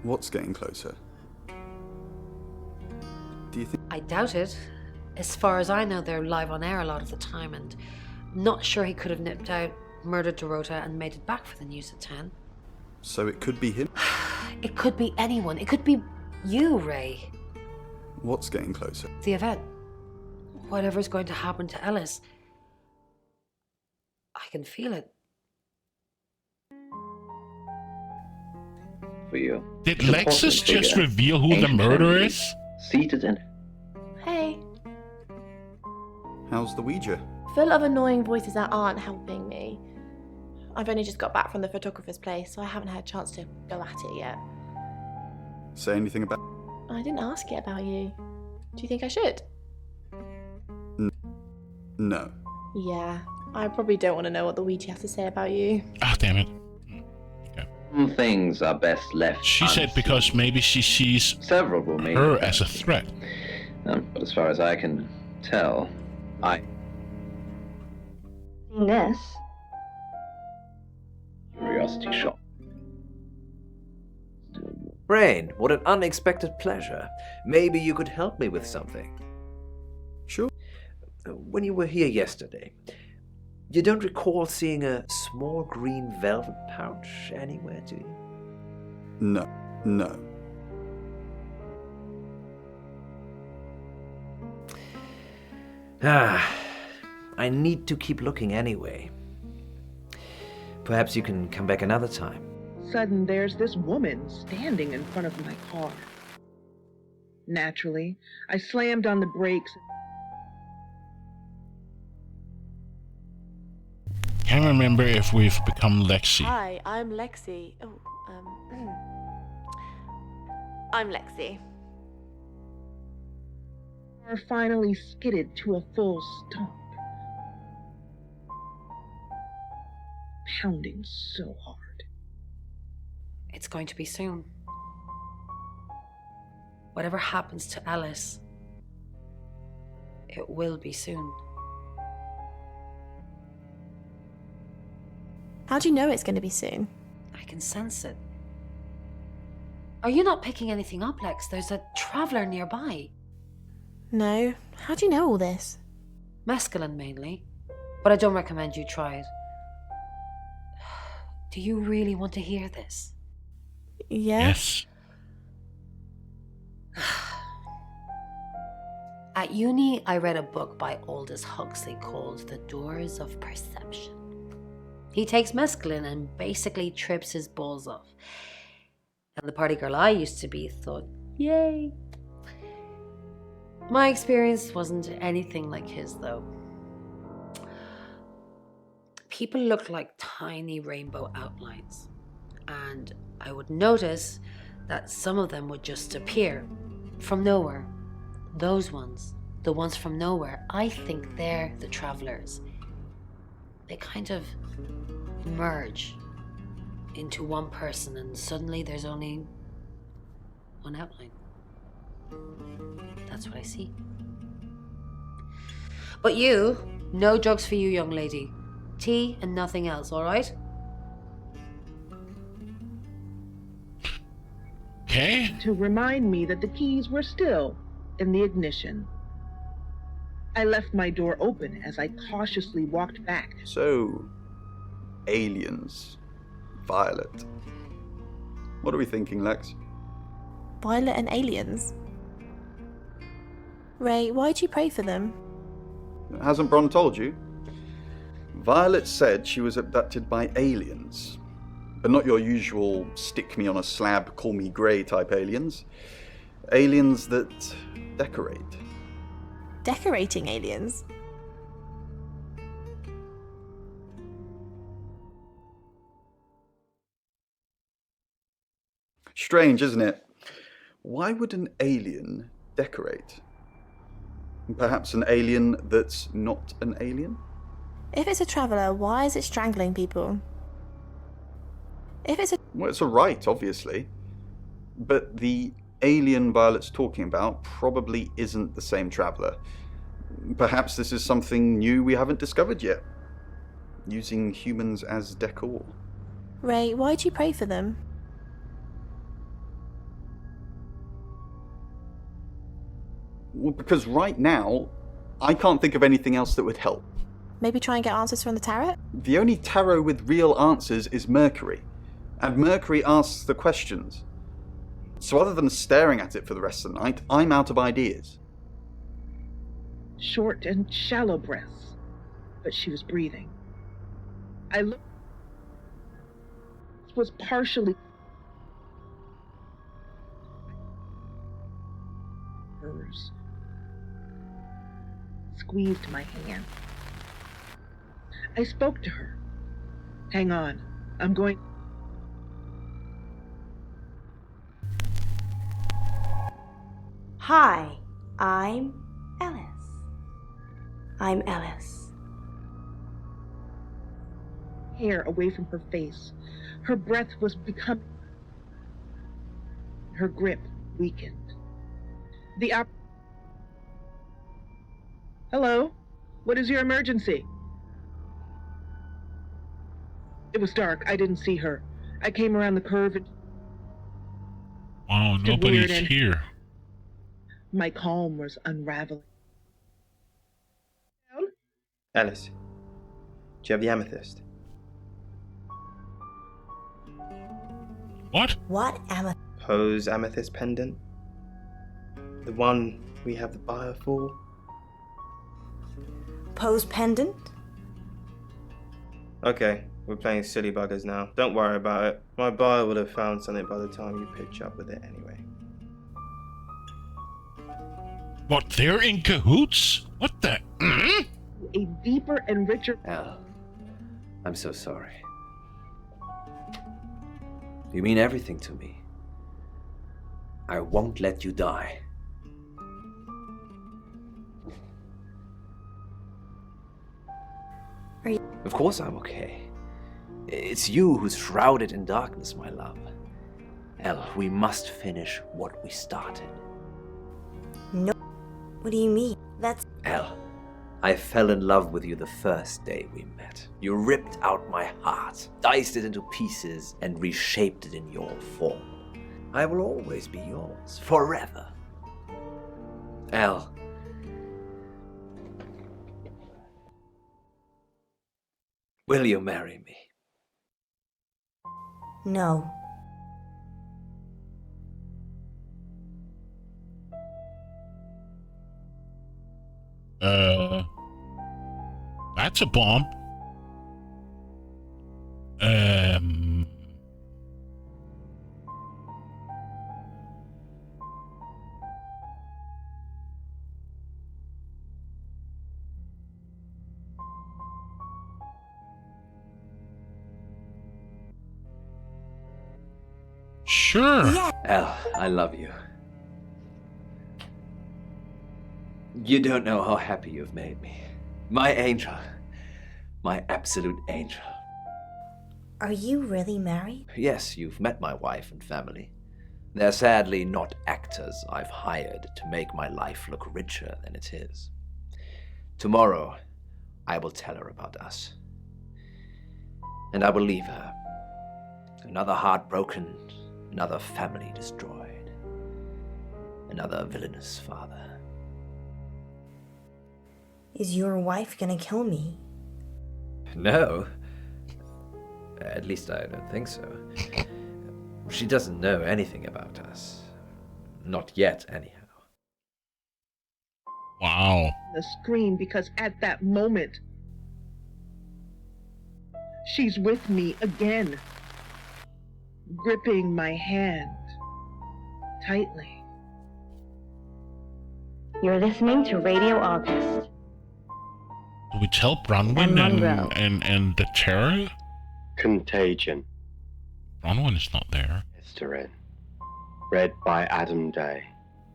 What's getting closer? Do you think... I doubt it. As far as I know, they're live on air a lot of the time, and I'm not sure he could have nipped out, murdered Dorota, and made it back for the news at 10. So it could be him? It could be anyone. It could be you, Ray. What's getting closer? The event. Whatever's going to happen to Ellis. I can feel it. For you. Did Lexus just reveal who the murderer is? Seated in. Hey. How's the Ouija? Full of annoying voices that aren't helping me. I've only just got back from the photographer's place, so I haven't had a chance to go at it yet. Say anything about... I didn't ask it about you. Do you think I should? No. Yeah, I probably don't want to know what the Ouija has to say about you. Ah, damn it. Some things are best left. She said because maybe she sees several will mean her as a threat. But as far as I can tell, Seen this? Curiosity shop. Rain, what an unexpected pleasure. Maybe you could help me with something. Sure. When you were here yesterday, you don't recall seeing a small green velvet pouch anywhere, do you? No. I need to keep looking anyway. Perhaps you can come back another time. Sudden, there's this woman standing in front of my car. Naturally, I slammed on the brakes. Can't remember if we've become Lexi. Hi, I'm Lexi. I'm Lexi. Car finally skidded to a full stop. Pounding so hard. It's going to be soon. Whatever happens to Alice, it will be soon. How do you know it's going to be soon? I can sense it. Are you not picking anything up, Lex? There's a traveller nearby. No. How do you know all this? Mescaline mainly, but I don't recommend you try it. Do you really want to hear this? Yeah. Yes. At uni, I read a book by Aldous Huxley called The Doors of Perception. He takes mescaline and basically trips his balls off. And the party girl I used to be thought, yay. My experience wasn't anything like his, though. People looked like tiny rainbow outlines. And I would notice that some of them would just appear from nowhere. Those ones, the ones from nowhere, I think they're the travelers. they kind of merge into one person, and suddenly there's only one outline. That's what I see. But you, no drugs for you, young lady. Tea and nothing else, all right? Okay. To remind me that the keys were still in the ignition. I left my door open as I cautiously walked back. So, aliens. Violet. What are we thinking, Lex? Violet and aliens? Ray, why'd you pray for them? Hasn't Bron told you? Violet said she was abducted by aliens. But not your usual stick me on a slab, call me grey type aliens. Aliens that decorate. Decorating aliens? Strange, isn't it? Why would an alien decorate? Perhaps an alien that's not an alien? If it's a traveller, why is it strangling people? Well, it's a right, obviously. But the alien Violet's talking about probably isn't the same traveller. Perhaps this is something new we haven't discovered yet. Using humans as decor. Ray, why'd you pray for them? Well, because right now, I can't think of anything else that would help. Maybe try and get answers from the tarot? The only tarot with real answers is Mercury. And Mercury asks the questions. So other than staring at it for the rest of the night, I'm out of ideas. Short and shallow breaths, but she was breathing. I looked. It was partially hers. Squeezed my hand. I spoke to her. Hang on, I'm going. Hi, I'm Ellis. I'm Ellis. Hair away from her face. Her breath was becoming. Her grip weakened. Hello? What is your emergency? It was dark. I didn't see her. I came around the curve and... Wow, nobody's here. My calm was unraveling. Alice, do you have the amethyst? What? What amethyst? Poe's amethyst pendant. The one we have the buyer for. Poe's pendant? Okay, we're playing silly buggers now. Don't worry about it. My buyer would have found something by the time you pitch up with it anyway. What, they're in cahoots? What the? A deeper and richer... Al, I'm so sorry. You mean everything to me. I won't let you die. Are you... Of course I'm okay. It's you who's shrouded in darkness, my love. El, we must finish what we started. No. What do you mean? That's... El, I fell in love with you the first day we met. You ripped out my heart, diced it into pieces, and reshaped it in your form. I will always be yours, forever. El, will you marry me? No. That's a bomb. Sure. Yeah. El, I love you. You don't know how happy you've made me. My angel. My absolute angel. Are you really married? Yes, you've met my wife and family. They're sadly not actors I've hired to make my life look richer than it is. Tomorrow, I will tell her about us. And I will leave her. Another heart broken, another family destroyed, another villainous father. Is your wife gonna kill me? No. At least I don't think so. She doesn't know anything about us. Not yet, anyhow. Wow. The scream, because at that moment, she's with me again, gripping my hand tightly. You're listening to Radio August. Do we tell Bronwyn and the terror? Contagion. Bronwyn is not there. History. Read by Adam Day.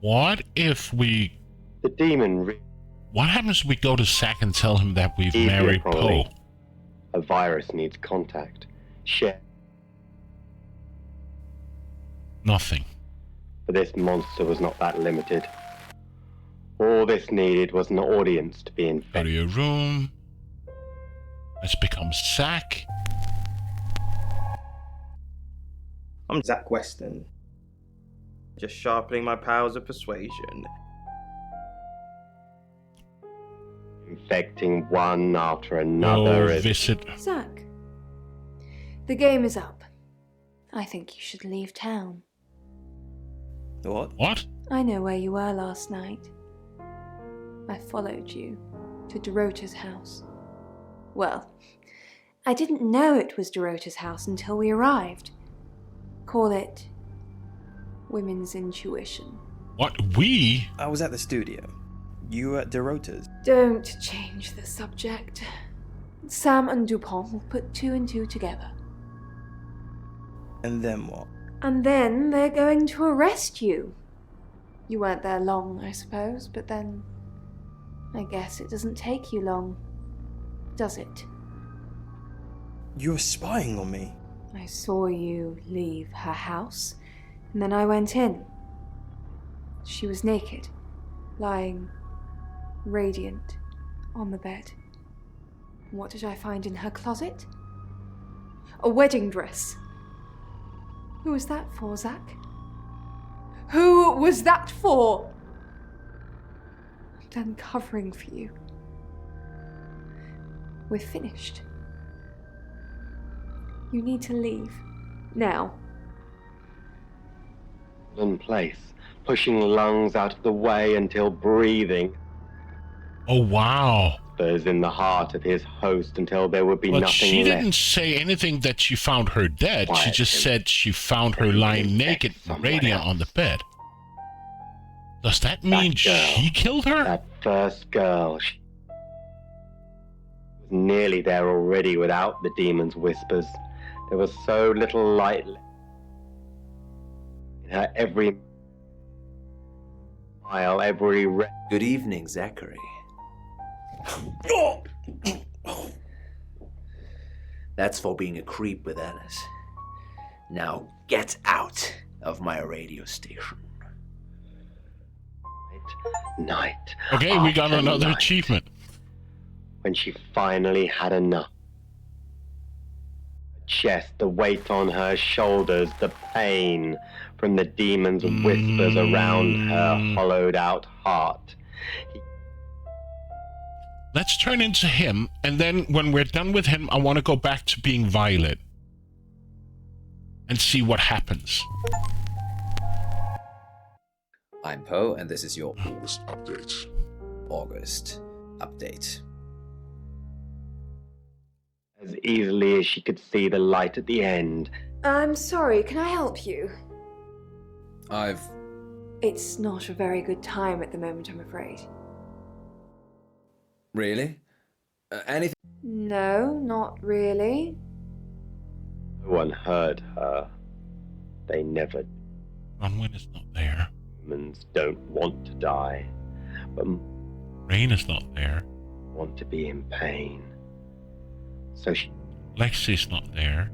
What if we... The demon... What happens if we go to Zack and tell him that we've Easier, married probably. Poe? A virus needs contact. Share. Nothing. But this monster was not that limited. All this needed was an audience to be infected. Go to your room. Let's become Zack. I'm Zack Weston. Just sharpening my powers of persuasion. Infecting one after another. Visit. Zack, the game is up. I think you should leave town. What? What? I know where you were last night. I followed you to Dorota's house. Well, I didn't know it was Dorota's house until we arrived. Call it women's intuition. What? We? I was at the studio. You were at Dorota's. Don't change the subject. Sam and Dupont will put two and two together. And then what? And then they're going to arrest you. You weren't there long, I suppose, but then I guess it doesn't take you long, does it? You're spying on me. I saw you leave her house, and then I went in. She was naked, lying radiant on the bed. What did I find in her closet? A wedding dress. Who was that for, Zack? Who was that for? I'm done covering for you. We're finished. You need to leave. Now. In place, pushing lungs out of the way until breathing. Oh, wow. Spurs in the heart of his host until there would be But nothing she left. didn't say anything that she found her dead. She just said she found her lying naked, radiant on the bed. Does that mean she killed her? That first girl. She was nearly there already without the demon's whispers. There was so little light left in her every smile, every Good evening, Zachary. That's for being a creep with Alice. Now get out of my radio station. night. Okay, we got after another night. achievement. When she finally had enough. Her chest, the weight on her shoulders, the pain from the demon's whispers around her hollowed out heart. Let's turn into him, and then when we're done with him, I want to go back to being Violet and see what happens. I'm Poe, and this is your August update. August update. As easily as she could see the light at the end. I'm sorry, can I help you? I've... It's not a very good time at the moment, I'm afraid. Really? Anything? No, not really. No one heard her. They never. Bronwyn is not there. Humans don't want to die, but Rain is not there. want to be in pain. So she Lexi's not there.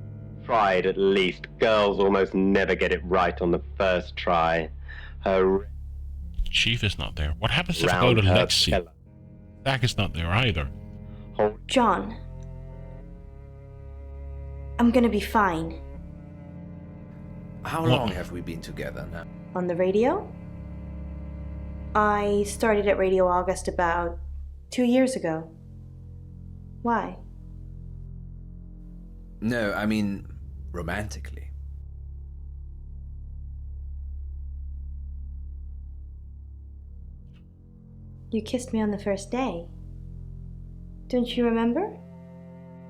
tried at least. Girls almost never get it right on the first try. Her Chief is not there. What happens if I go to Lexi? Zach is not there either. John. I'm gonna be fine. How long have we been together now? On the radio? I started at Radio August about 2 years ago. Why? No, I mean romantically. You kissed me on the first day. Don't you remember?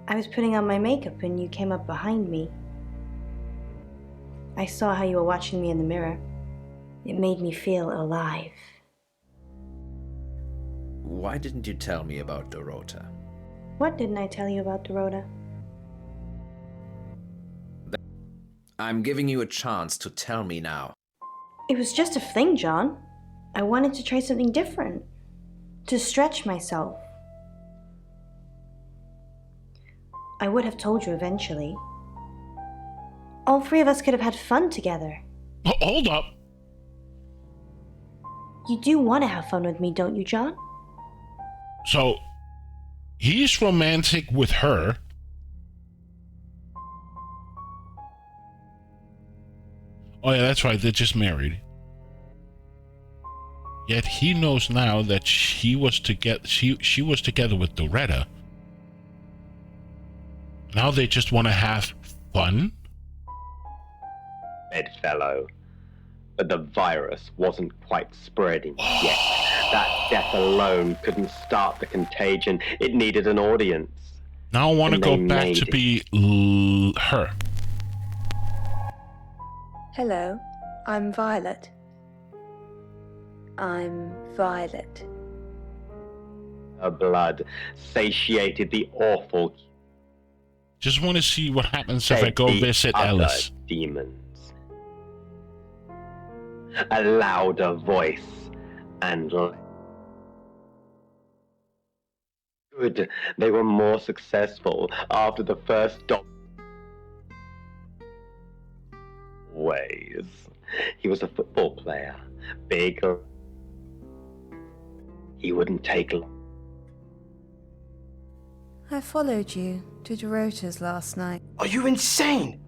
I was putting on my makeup and you came up behind me. I saw how you were watching me in the mirror. It made me feel alive. Why didn't you tell me about Dorota? What didn't I tell you about Dorota? I'm giving you a chance to tell me now. It was just a fling, John. I wanted to try something different. To stretch myself. I would have told you eventually. All three of us could have had fun together. Hold up. You do want to have fun with me, don't you, John? So, he's romantic with her. Oh yeah, that's right, they're just married. Yet he knows now that she was together with Doretta. Now they just want to have fun? Bedfellow. But the virus wasn't quite spreading yet. That death alone couldn't start the contagion. It needed an audience. Now I want to And go they back made to it. be her. Hello, I'm Violet. I'm Violet. Her blood satiated the awful. Just want to see what happens if I go visit Alice. Demons. A louder voice and good. They were more successful after the first ways. He was a football player, big. He wouldn't take long. I followed you to Dorota's last night. Are you insane?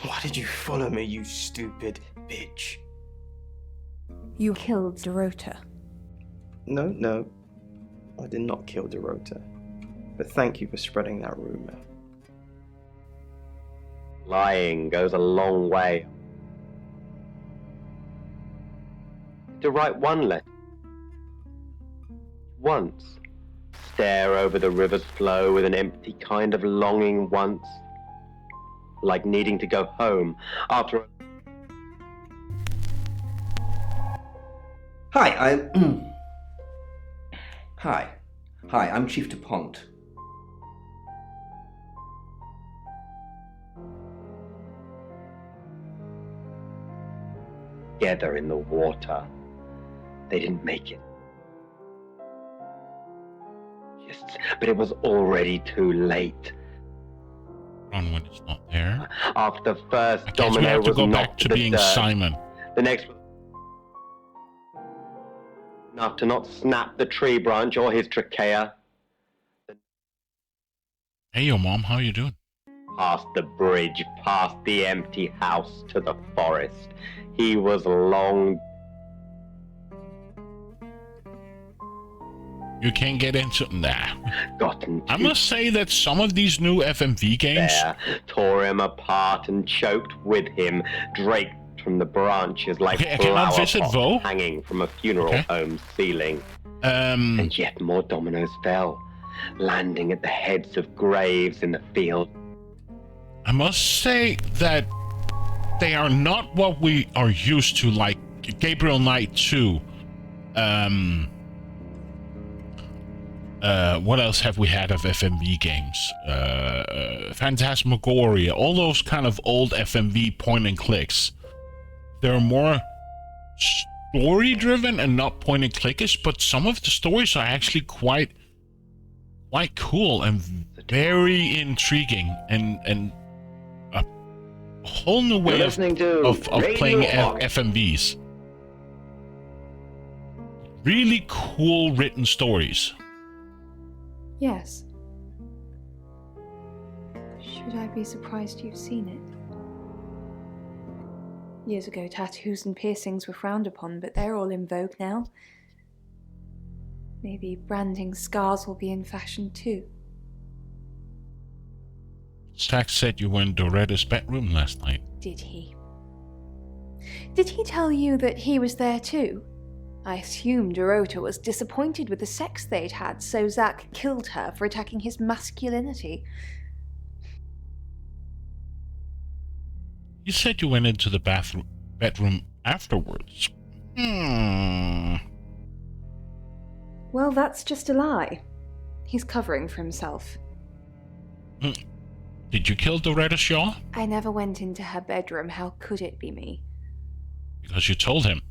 Why did you follow me, you stupid bitch? You killed Dorota. No. I did not kill Dorota. But thank you for spreading that rumor. Lying goes a long way. To write one letter. Once. Stare over the river's flow with an empty kind of longing once. Like needing to go home after a... Hi, Hi, I'm Chief DuPont. Together in the water. They didn't make it. Yes, but it was already too late. On when it's not there. After the first I guess we domino have to was go knocked back to the being dirt, Simon. the next was enough to not snap the tree branch or his trachea. Hey, yo, Mom, how you doing? Past the bridge, past the empty house to the forest. He was long. You can't get into Gotten I must say that some of these new FMV games there, tore him apart and choked with him, draped from the branches like Okay, I cannot flower visit pots Vo. hanging from a funeral Okay. home ceiling. And yet more dominoes fell, landing at the heads of graves in the field. I must say that they are not what we are used to, like Gabriel Knight 2. What else have we had of FMV games? Phantasmagoria, all those kind of old FMV point and clicks. They're more story driven and not point and clickish, but some of the stories are actually quite cool and very intriguing and a whole new way of playing FMVs. Really cool written stories. Yes. Should I be surprised you've seen it? Years ago, tattoos and piercings were frowned upon, but they're all in vogue now. Maybe branding scars will be in fashion too. Sax said you were in Doretta's bedroom last night. Did he? Did he tell you that he was there too? I assumed Dorota was disappointed with the sex they'd had, so Zack killed her for attacking his masculinity. You said you went into the bedroom afterwards. Well, that's just a lie. He's covering for himself. Did you kill Doretta Shaw? I never went into her bedroom. How could it be me? Because you told him.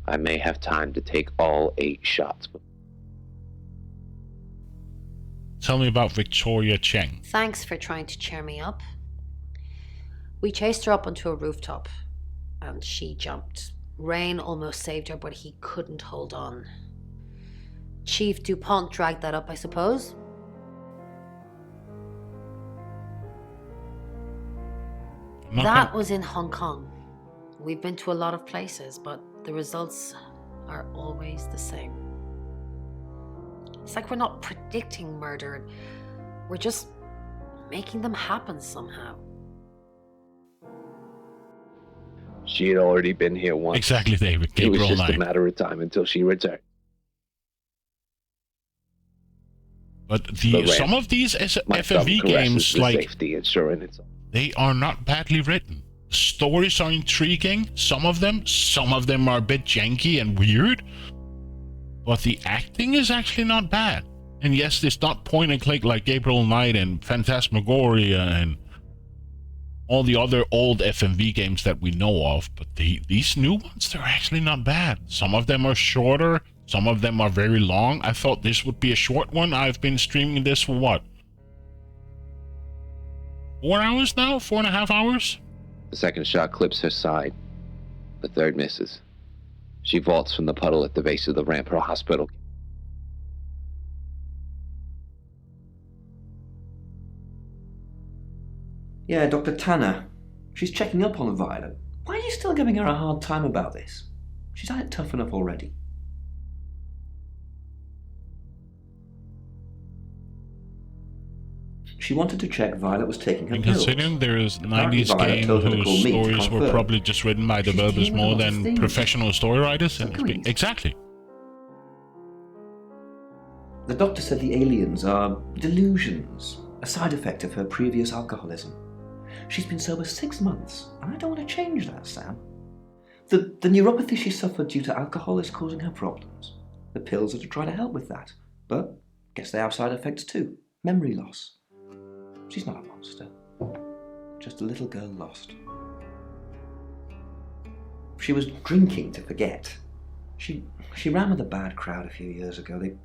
I may have time to take all 8 shots. Tell me about Victoria Cheng. Thanks for trying to cheer me up. We chased her up onto a rooftop, and she jumped. Rain almost saved her, but he couldn't hold on. Chief DuPont dragged that up, I suppose. That was in Hong Kong. We've been to a lot of places, but the results are always the same. It's like we're not predicting murder. We're just making them happen somehow. She had already been here once. Exactly, David. It was Gabriel just Knight. a matter of time until she returned. But some of these FMV games, like, they are not badly written. The stories are intriguing. Some of them are a bit janky and weird. But the acting is actually not bad. And yes, it's not point and click like Gabriel Knight and Phantasmagoria and all the other old FMV games that we know of, but these new ones, they're actually not bad. Some of them are shorter, some of them are very long. I thought this would be a short one. I've been streaming this for what? 4 hours now? 4.5 hours? The second shot clips her side. The third misses. She vaults from the puddle at the base of the ramp. Her hospital. Yeah, Dr. Tanner. She's checking up on Violet. Why are you still giving her a hard time about this? She's had it tough enough already. She wanted to check Violet was taking her And pills. considering there is Apparently 90s Violet game told her to whose call me to stories were confirm. probably just written by developers more than professional story writers. And exactly. The doctor said the aliens are delusions, a side effect of her previous alcoholism. She's been sober 6 months, and I don't want to change that, Sam. The neuropathy she suffered due to alcohol is causing her problems. The pills are to try to help with that, but guess they have side effects too. Memory loss. She's not a monster, just a little girl lost. She was drinking to forget. She ran with a bad crowd a few years ago. They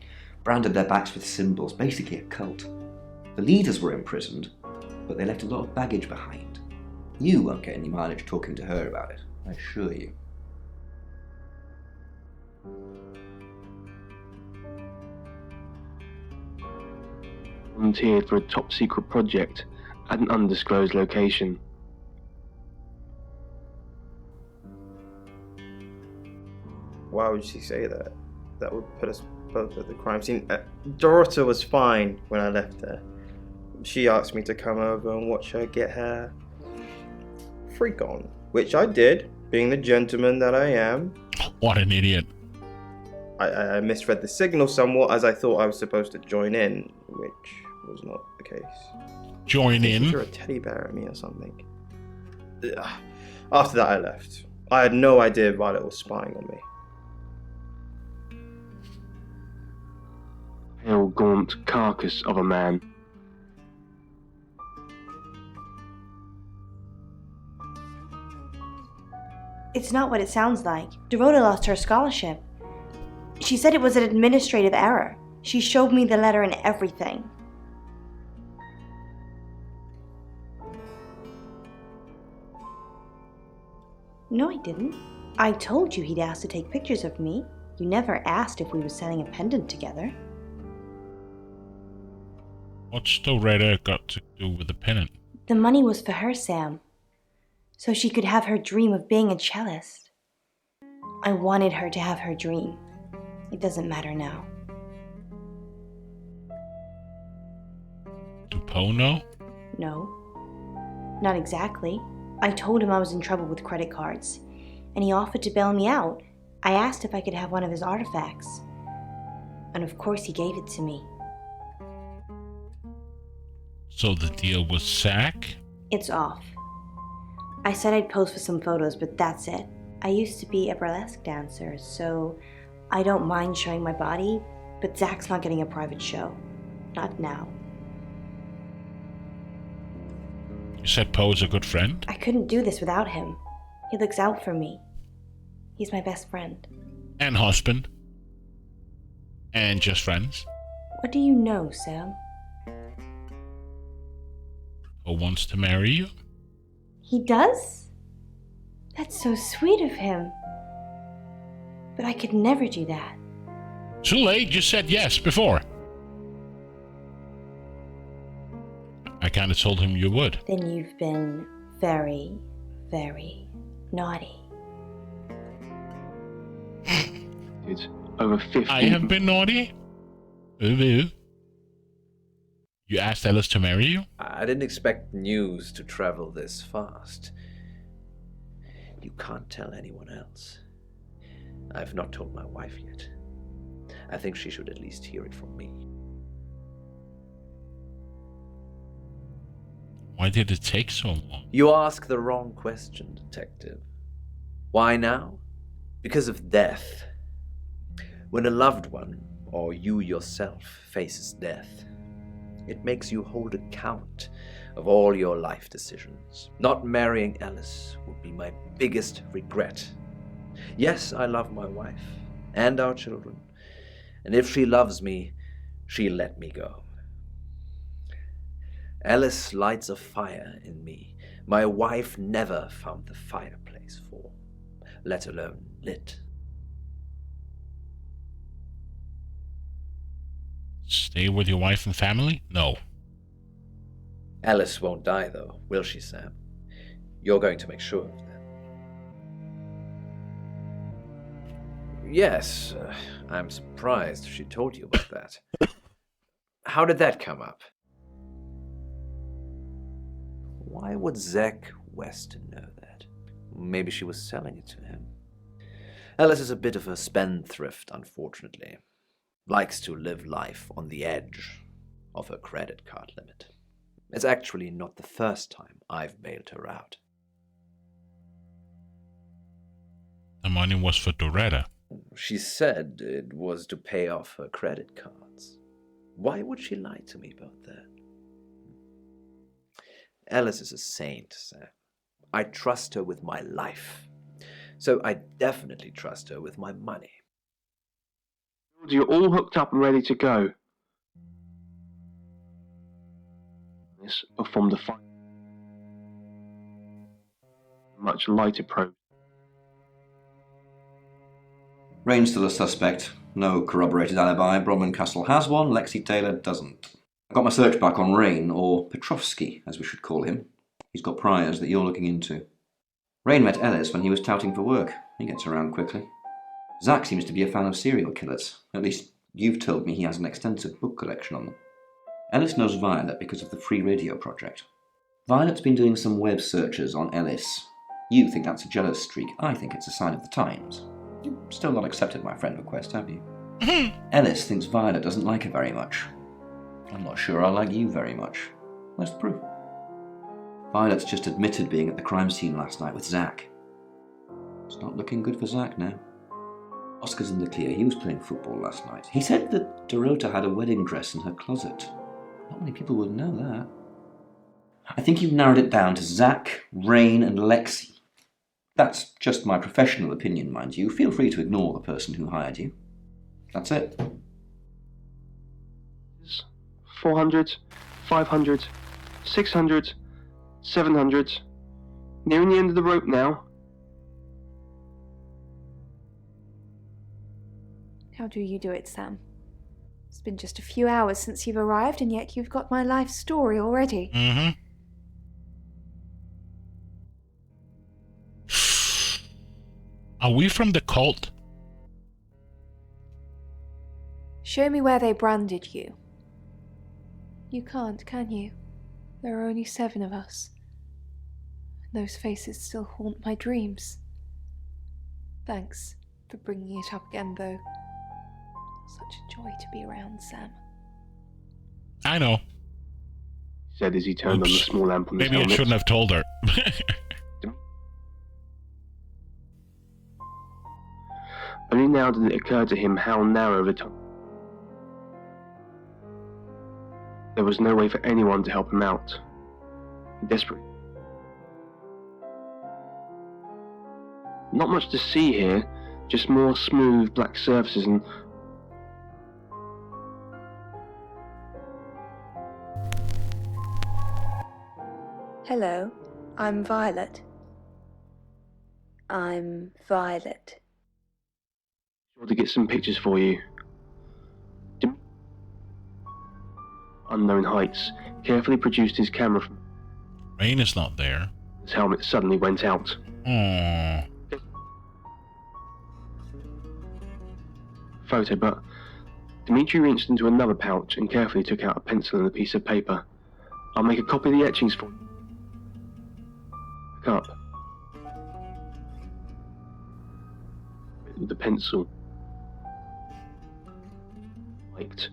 branded their backs with symbols, basically a cult. The leaders were imprisoned, but they left a lot of baggage behind. You won't get any mileage talking to her about it, I assure you. Volunteered for a top secret project at an undisclosed location. Why would she say that? That would put us both at the crime scene. Dorota was fine when I left her. She asked me to come over and watch her get her freak on, which I did, being the gentleman that I am. What an idiot. I misread the signal somewhat, as I thought I was supposed to join in, which was not the case. Join in? She threw a teddy bear at me or something. After that I left. I had no idea Violet was spying on me. Pale, gaunt carcass of a man. It's not what it sounds like. Dorota lost her scholarship. She said it was an administrative error. She showed me the letter and everything. No, I didn't. I told you he'd asked to take pictures of me. You never asked if we were selling a pendant together. What's Doretta got to do with the pendant? The money was for her, Sam. So she could have her dream of being a cellist. I wanted her to have her dream. It doesn't matter now. Do Poe know? No. Not exactly. I told him I was in trouble with credit cards, and he offered to bail me out. I asked if I could have one of his artifacts, and of course he gave it to me. So the deal was Zach? It's off. I said I'd pose for some photos, but that's it. I used to be a burlesque dancer, so I don't mind showing my body, but Zach's not getting a private show. Not now. You said Poe's a good friend? I couldn't do this without him. He looks out for me. He's my best friend. And husband? And just friends? What do you know, Sam? Poe wants to marry you? He does? That's so sweet of him. But I could never do that. Too late, you said yes before. I kind of told him you would. Then you've been very, very naughty. It's over 50. I have been naughty? You asked Ellis to marry you? I didn't expect news to travel this fast. You can't tell anyone else. I've not told my wife yet. I think she should at least hear it from me. Why did it take so long? You ask the wrong question, Detective. Why now? Because of death. When a loved one, or you yourself, faces death, it makes you hold account of all your life decisions. Not marrying Ellis would be my biggest regret. Yes, I love my wife and our children, and if she loves me, she'll let me go. Ellis lights a fire in me my wife never found the fireplace for, let alone lit. Stay with your wife and family? No. Alice won't die, though, will she, Sam? You're going to make sure of that. Yes, I'm surprised she told you about that. How did that come up? Why would Zach Weston know that? Maybe she was selling it to him. Alice is a bit of a spendthrift, unfortunately. Likes to live life on the edge of her credit card limit. It's actually not the first time I've bailed her out. The money was for Doretta. She said it was to pay off her credit cards. Why would she lie to me about that? Alice is a saint, Sam. I trust her with my life. So I definitely trust her with my money. You're all hooked up and ready to go. This will form the fire. Much lighter probe. Rain's still a suspect. No corroborated alibi. Bromman Castle has one. Lexi Taylor doesn't. I got my search back on Rain, or Petrovsky, as we should call him. He's got priors that you're looking into. Rain met Ellis when he was touting for work. He gets around quickly. Zach seems to be a fan of serial killers. At least, you've told me he has an extensive book collection on them. Ellis knows Violet because of the Free Radio project. Violet's been doing some web searches on Ellis. You think that's a jealous streak. I think it's a sign of the times. You've still not accepted my friend request, have you? Ellis thinks Violet doesn't like her very much. I'm not sure I like you very much. Where's the proof? Violet's just admitted being at the crime scene last night with Zach. It's not looking good for Zach now. Oscar's in the clear. He was playing football last night. He said that Dorota had a wedding dress in her closet. Not many people would know that. I think you've narrowed it down to Zach, Rain, and Lexi. That's just my professional opinion, mind you. Feel free to ignore the person who hired you. That's it. 400, 500, 600, 700. Nearing the end of the rope now. How do you do it, Sam? It's been just a few hours since you've arrived, and yet you've got my life story already. Mm-hmm. Are we from the cult? Show me where they branded you. You can't, can you? There are only 7 of us. Those faces still haunt my dreams. Thanks for bringing it up again, though. Such a joy to be around, Sam. I know. Said as he turned on the small lamp on his Maybe helmet. I shouldn't have told her. Only now did it occur to him how narrow the tunnel. There was no way for anyone to help him out. Desperate. Not much to see here, just more smooth black surfaces and... Hello, I'm Violet. I'm Violet. Sure to get some pictures for you. Unknown heights, carefully produced his camera from... Rain is not there. His helmet suddenly went out. Aww. Photo, but Dimitri reached into another pouch and carefully took out a pencil and a piece of paper. I'll make a copy of the etchings for you. Look up. With the pencil. Wiped.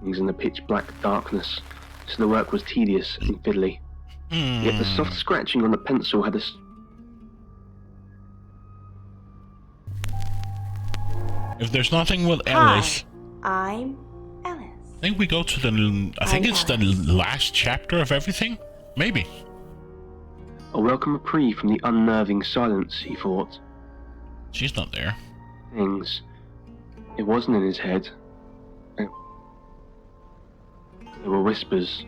Things in the pitch black darkness, so the work was tedious and fiddly. Yet the soft scratching on the pencil had a... If there's nothing with Alice... Hi, I'm Alice. I think we go to the... I think it's the last chapter of everything? Maybe. A welcome reprieve from the unnerving silence, he thought. She's not there. Things. It wasn't in his head. There were whispers.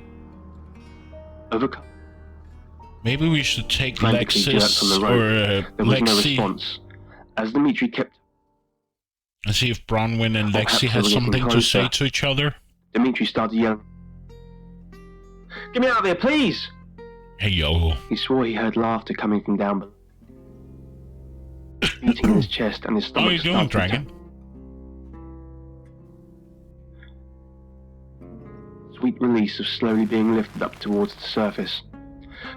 Overcome. Maybe we should take Frantically jerked Lexus from the rope. or There was no Lexi response. As Dimitri kept... and see if Bronwyn and Perhaps Lexi they has were getting something to say closer. to each other. Dimitri started yelling. Get me out of here, please! Hey, yo. He swore he heard laughter coming from down below. Beating in his chest and his How stomach are you doing, started to Dragon? sweet release of slowly being lifted up towards the surface.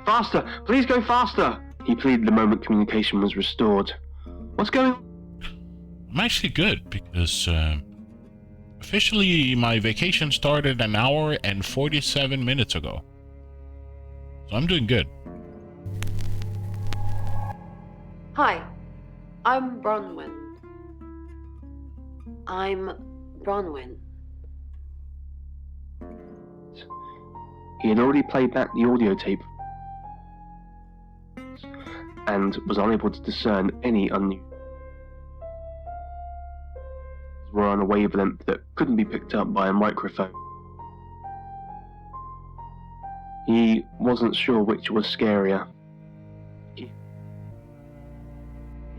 Faster! Please go faster! He pleaded the moment communication was restored. What's going on? I'm actually good because officially my vacation started an hour and 47 minutes ago. So I'm doing good. Hi, I'm Bronwyn. I'm Bronwyn. He had already played back the audio tape and was unable to discern any unusual were on a wavelength that couldn't be picked up by a microphone. He wasn't sure which was scarier. The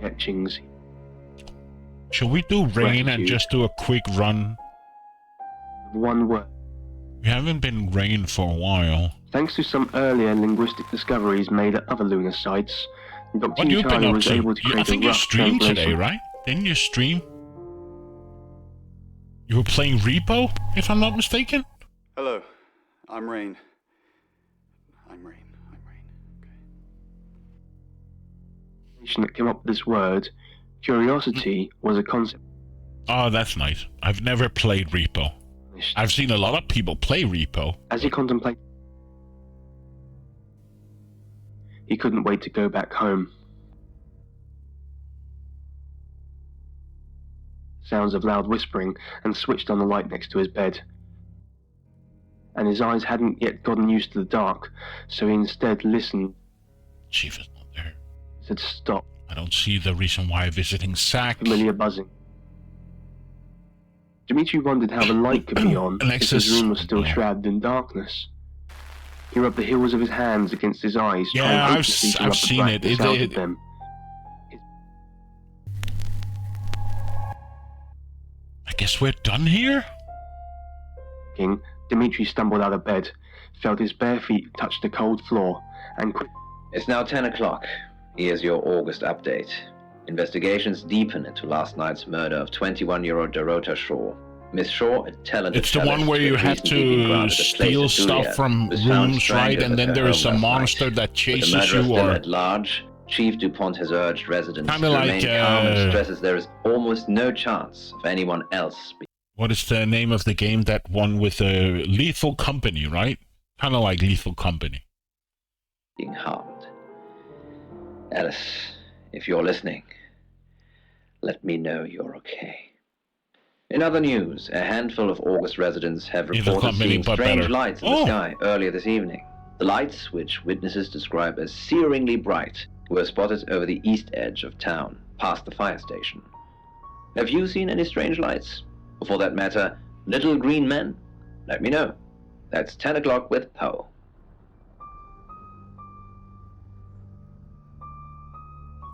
etchings. Should we do rain and just do a quick run? One word. We haven't been rain for a while. Thanks to some earlier linguistic discoveries made at other lunar sites, Dr. What you been Utani up was to? able to create I think a you rough streamed today, translation. right? Didn't you stream? You were playing Repo, if I'm not mistaken? Hello, I'm Rain. That came up with this word, curiosity, was a concept. Oh, that's nice. I've never played Repo. I've seen a lot of people play Repo. As he contemplated, he couldn't wait to go back home. Sounds of loud whispering and switched on the light next to his bed. And his eyes hadn't yet gotten used to the dark, so he instead listened. Chief is not there. Said stop. I don't see the reason why visiting SAC. Familiar buzzing. Dimitri wondered how the light could be on if his room was still shrouded in darkness. He rubbed the heels of his hands against his eyes, Yeah, trying hopelessly to I've rub the seen it. blackness out of them. guess we're done here? King, Dimitri stumbled out of bed, felt his bare feet touch the cold floor, and It's now 10 o'clock. Here's your August update. Investigations deepen into last night's murder of 21-year-old Dorota Shaw. Miss Shaw, a talented It's the one where you had to steal stuff from rooms, right? And then there is a monster that chases you, or at large. Chief DuPont has urged residents Kinda to like, remain calm and stresses there is almost no chance of anyone else what is the name of the game, that one with a Lethal Company, right? Kind of like Lethal Company. being harmed. Alice, if you're listening, let me know you're okay. In other news, a handful of August residents have reported seeing strange lights in the sky earlier this evening. The lights, which witnesses describe as searingly bright, were spotted over the east edge of town, past the fire station. Have you seen any strange lights? Or for that matter, little green men? Let me know. That's 10 o'clock with Poe.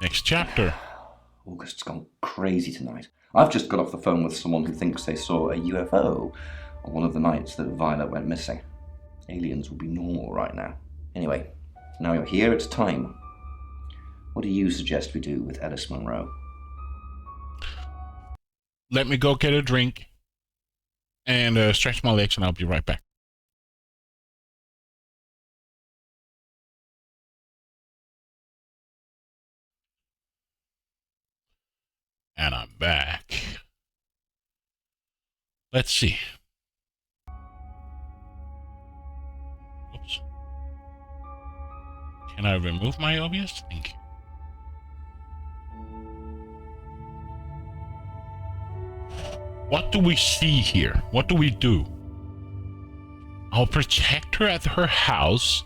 Next chapter. August's gone crazy tonight. I've just got off the phone with someone who thinks they saw a UFO on one of the nights that Violet went missing. Aliens would be normal right now. Anyway, now you're here, it's time. What do you suggest we do with Ellis Monroe? Let me go get a drink and stretch my legs, and I'll be right back. And I'm back. Let's see. Oops. Can I remove my OBS? Thank you. What do we see here? What do we do? I'll protect her at her house,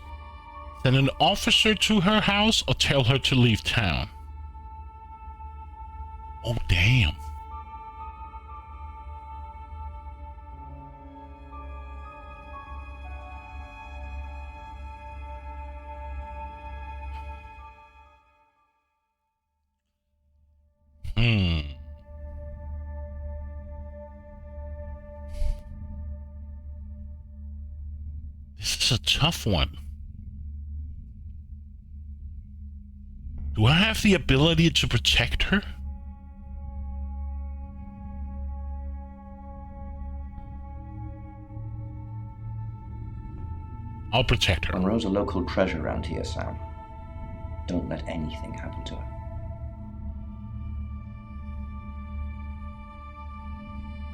send an officer to her house, or tell her to leave town. Oh, damn. This is a tough one. Do I have the ability to protect her? I'll protect her. Monroe's a local treasure around here, Sam. Don't let anything happen to her.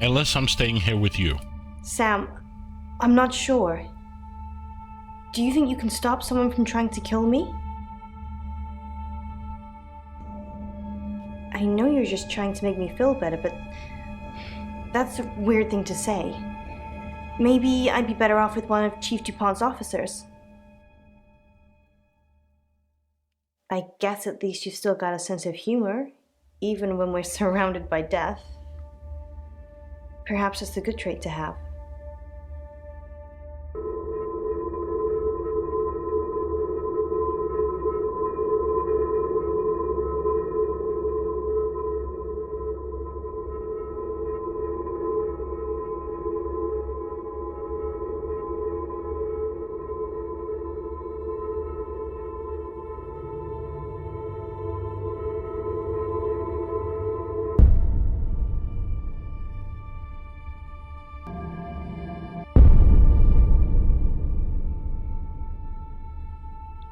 Unless I'm staying here with you. Sam, I'm not sure. Do you think you can stop someone from trying to kill me? I know you're just trying to make me feel better, but that's a weird thing to say. Maybe I'd be better off with one of Chief DuPont's officers. I guess at least you've still got a sense of humor, even when we're surrounded by death. Perhaps it's a good trait to have.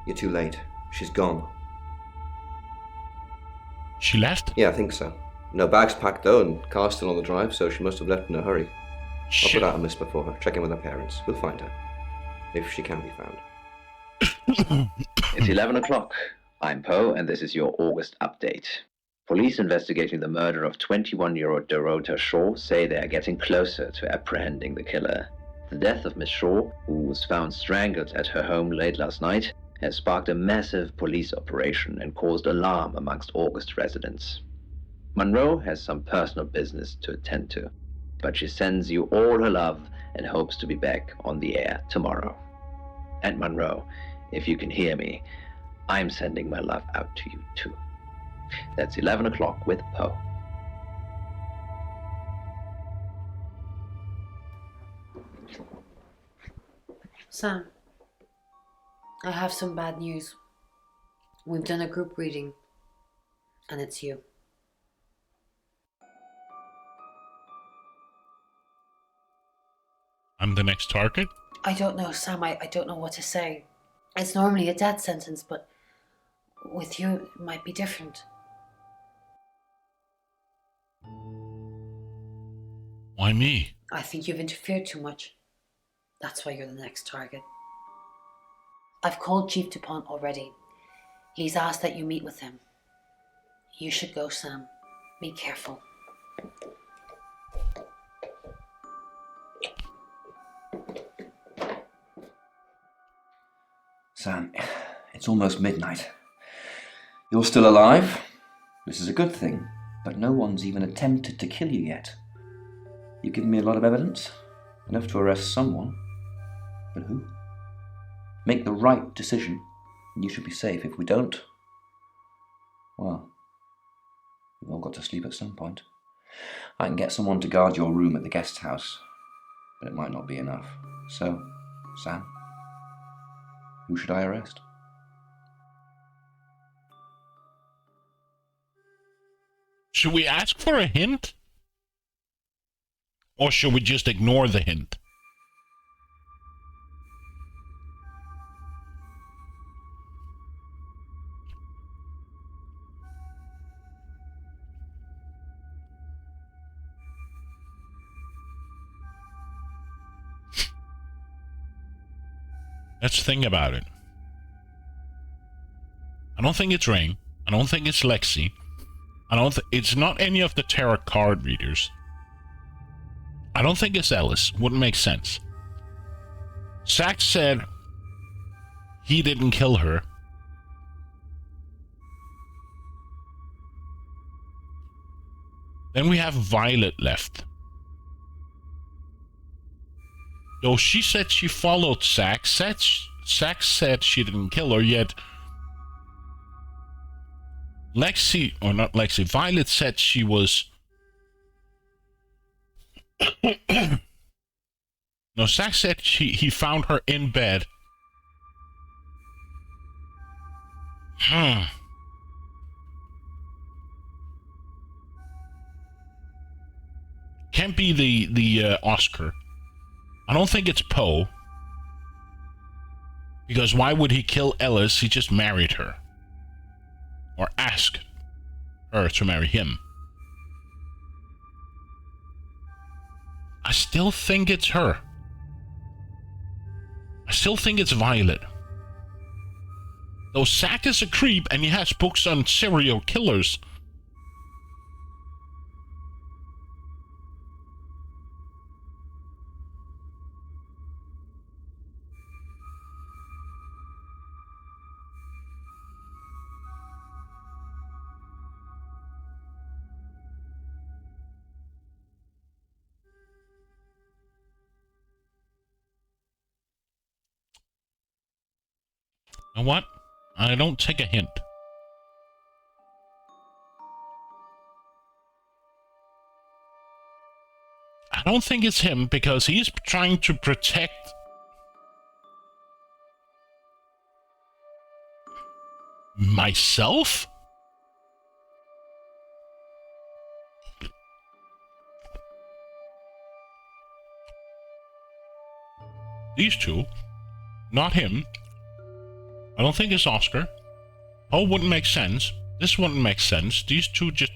You're too late. She's gone. She left? Yeah, I think so. No bag's packed though, and car's still on the drive, so she must have left in a hurry. I'll put out a miss before her. Check in with her parents. We'll find her. If she can be found. It's 11 o'clock. I'm Poe, and this is your August update. Police investigating the murder of 21-year-old Dorota Shaw say they are getting closer to apprehending the killer. The death of Miss Shaw, who was found strangled at her home late last night, has sparked a massive police operation and caused alarm amongst August residents. Monroe has some personal business to attend to, but she sends you all her love and hopes to be back on the air tomorrow. And Monroe, if you can hear me, I'm sending my love out to you too. That's 11 o'clock with Poe. Sam, I have some bad news. We've done a group reading, and it's you. I'm the next target? I don't know, Sam. I don't know what to say. It's normally a death sentence, but with you, it might be different. Why me? I think you've interfered too much. That's why you're the next target. I've called Chief DuPont already. He's asked that you meet with him. You should go, Sam. Be careful. Sam, it's almost midnight. You're still alive. This is a good thing, but no one's even attempted to kill you yet. You've given me a lot of evidence, enough to arrest someone. But who? Make the right decision, and you should be safe. If we don't, well, we've all got to sleep at some point. I can get someone to guard your room at the guest house, but it might not be enough. So, Sam, who should I arrest? Should we ask for a hint? Or should we just ignore the hint? Let's think about it. I don't think it's Rain. I don't think it's Lexi. It's not any of the tarot card readers. I don't think it's Ellis. Wouldn't make sense. Zach said he didn't kill her. Then we have Violet left. Though she said she followed Zach. Zach said she didn't kill her, yet Violet said she was... No, Zach said he found her in bed. Can't be the Oscar. I don't think it's Poe. Because why would he kill Ellis? He just married her. Or asked her to marry him. I still think it's her. I still think it's Violet. Though Zach is a creep and he has books on serial killers. You know what? I don't take a hint. I don't think it's him because he's trying to protect myself? These two. Not him. I don't think it's Oscar. Oh, wouldn't make sense. This wouldn't make sense. These two just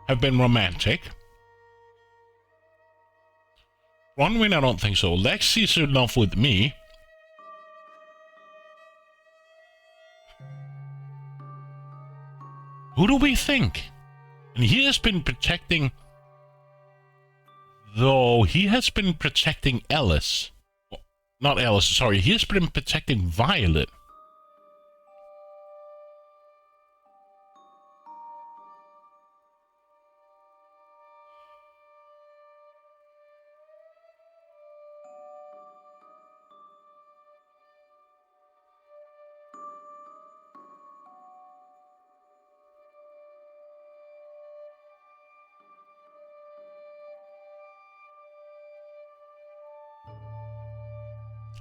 have been romantic. Bronwyn, I don't think so. Lexi's in love with me. Who do we think? And he has been protecting... Though he has been protecting Ellis. Not Ellis, sorry. He has been protecting Violet.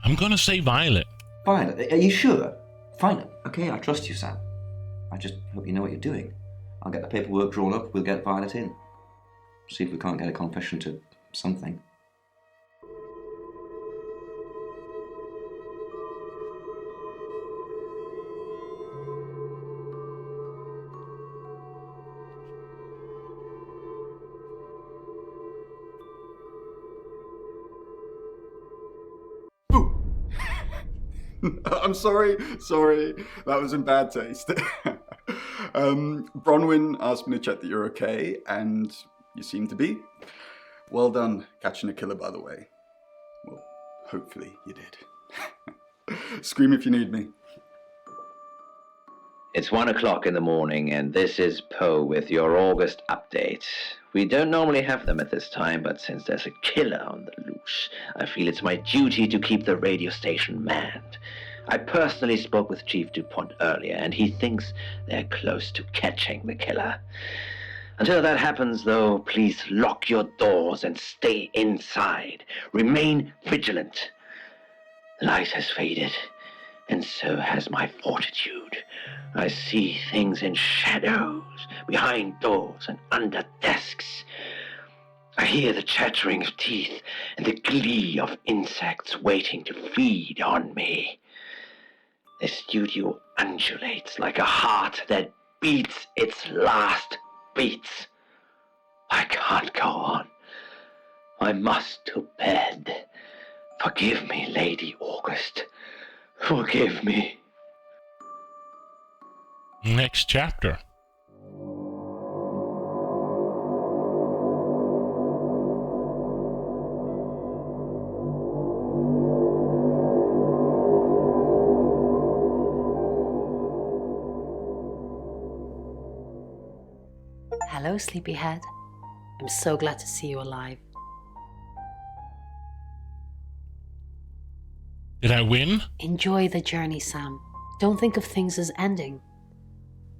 I'm gonna say Violet. Violet? Are you sure? Fine. Okay, I trust you, Sam. I just hope you know what you're doing. I'll get the paperwork drawn up, we'll get Violet in. See if we can't get a confession to something. I'm sorry, that was in bad taste. Bronwyn asked me to check that you're okay, and you seem to be. Well done catching a killer, by the way. Well, hopefully you did. Scream if you need me. It's 1 o'clock in the morning, and this is Poe with your August update. We don't normally have them at this time, but since there's a killer on the loose, I feel it's my duty to keep the radio station manned. I personally spoke with Chief DuPont earlier, and he thinks they're close to catching the killer. Until that happens, though, please lock your doors and stay inside. Remain vigilant. The light has faded, and so has my fortitude. I see things in shadows, behind doors and under desks. I hear the chattering of teeth and the glee of insects waiting to feed on me. The studio undulates like a heart that beats its last beats. I can't go on. I must to bed. Forgive me, Lady August. Forgive me. Next chapter. Hello, sleepyhead. I'm so glad to see you alive. Did I win? Enjoy the journey, Sam. Don't think of things as ending.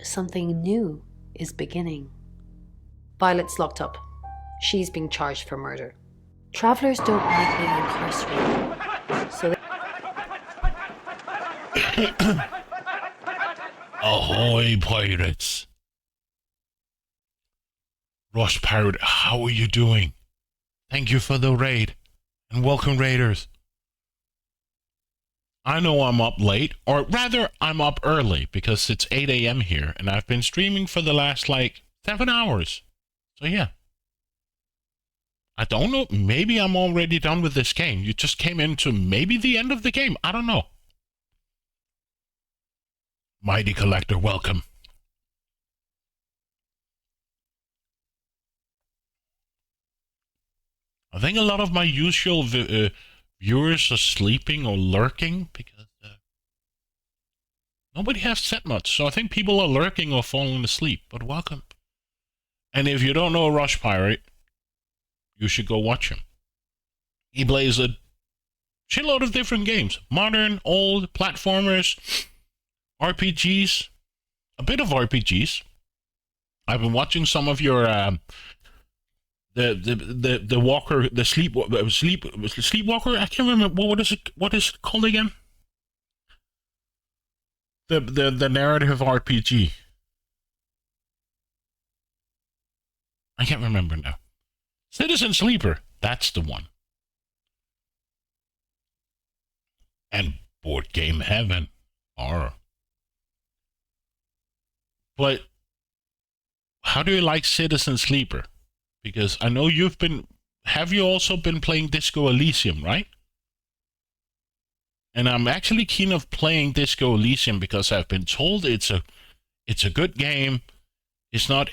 Something new is beginning. Violet's locked up. She's being charged for murder. Travelers don't like being incarcerated, so Ahoy, pirates! Rush Pirate, how are you doing? Thank you for the raid, and welcome raiders. I know I'm up late, or rather, I'm up early, because it's 8 a.m. here, and I've been streaming for the last, 7 hours. So yeah. I don't know, maybe I'm already done with this game. You just came into maybe the end of the game, I don't know. Mighty Collector, welcome. I think a lot of my usual viewers are sleeping or lurking because nobody has said much. So I think people are lurking or falling asleep, but welcome. And if you don't know Rush Pirate, you should go watch him. He plays a shitload of different games. Modern, old, platformers, RPGs, a bit of RPGs. I've been watching some of your the walker, the sleepwalker. I can't remember what is it called again. The narrative RPG. I can't remember now. Citizen Sleeper, that's the one. And Board Game Heaven, horror. But how do you like Citizen Sleeper? Because I know have you also been playing Disco Elysium, right? And I'm actually keen of playing Disco Elysium because I've been told it's a good game. It's not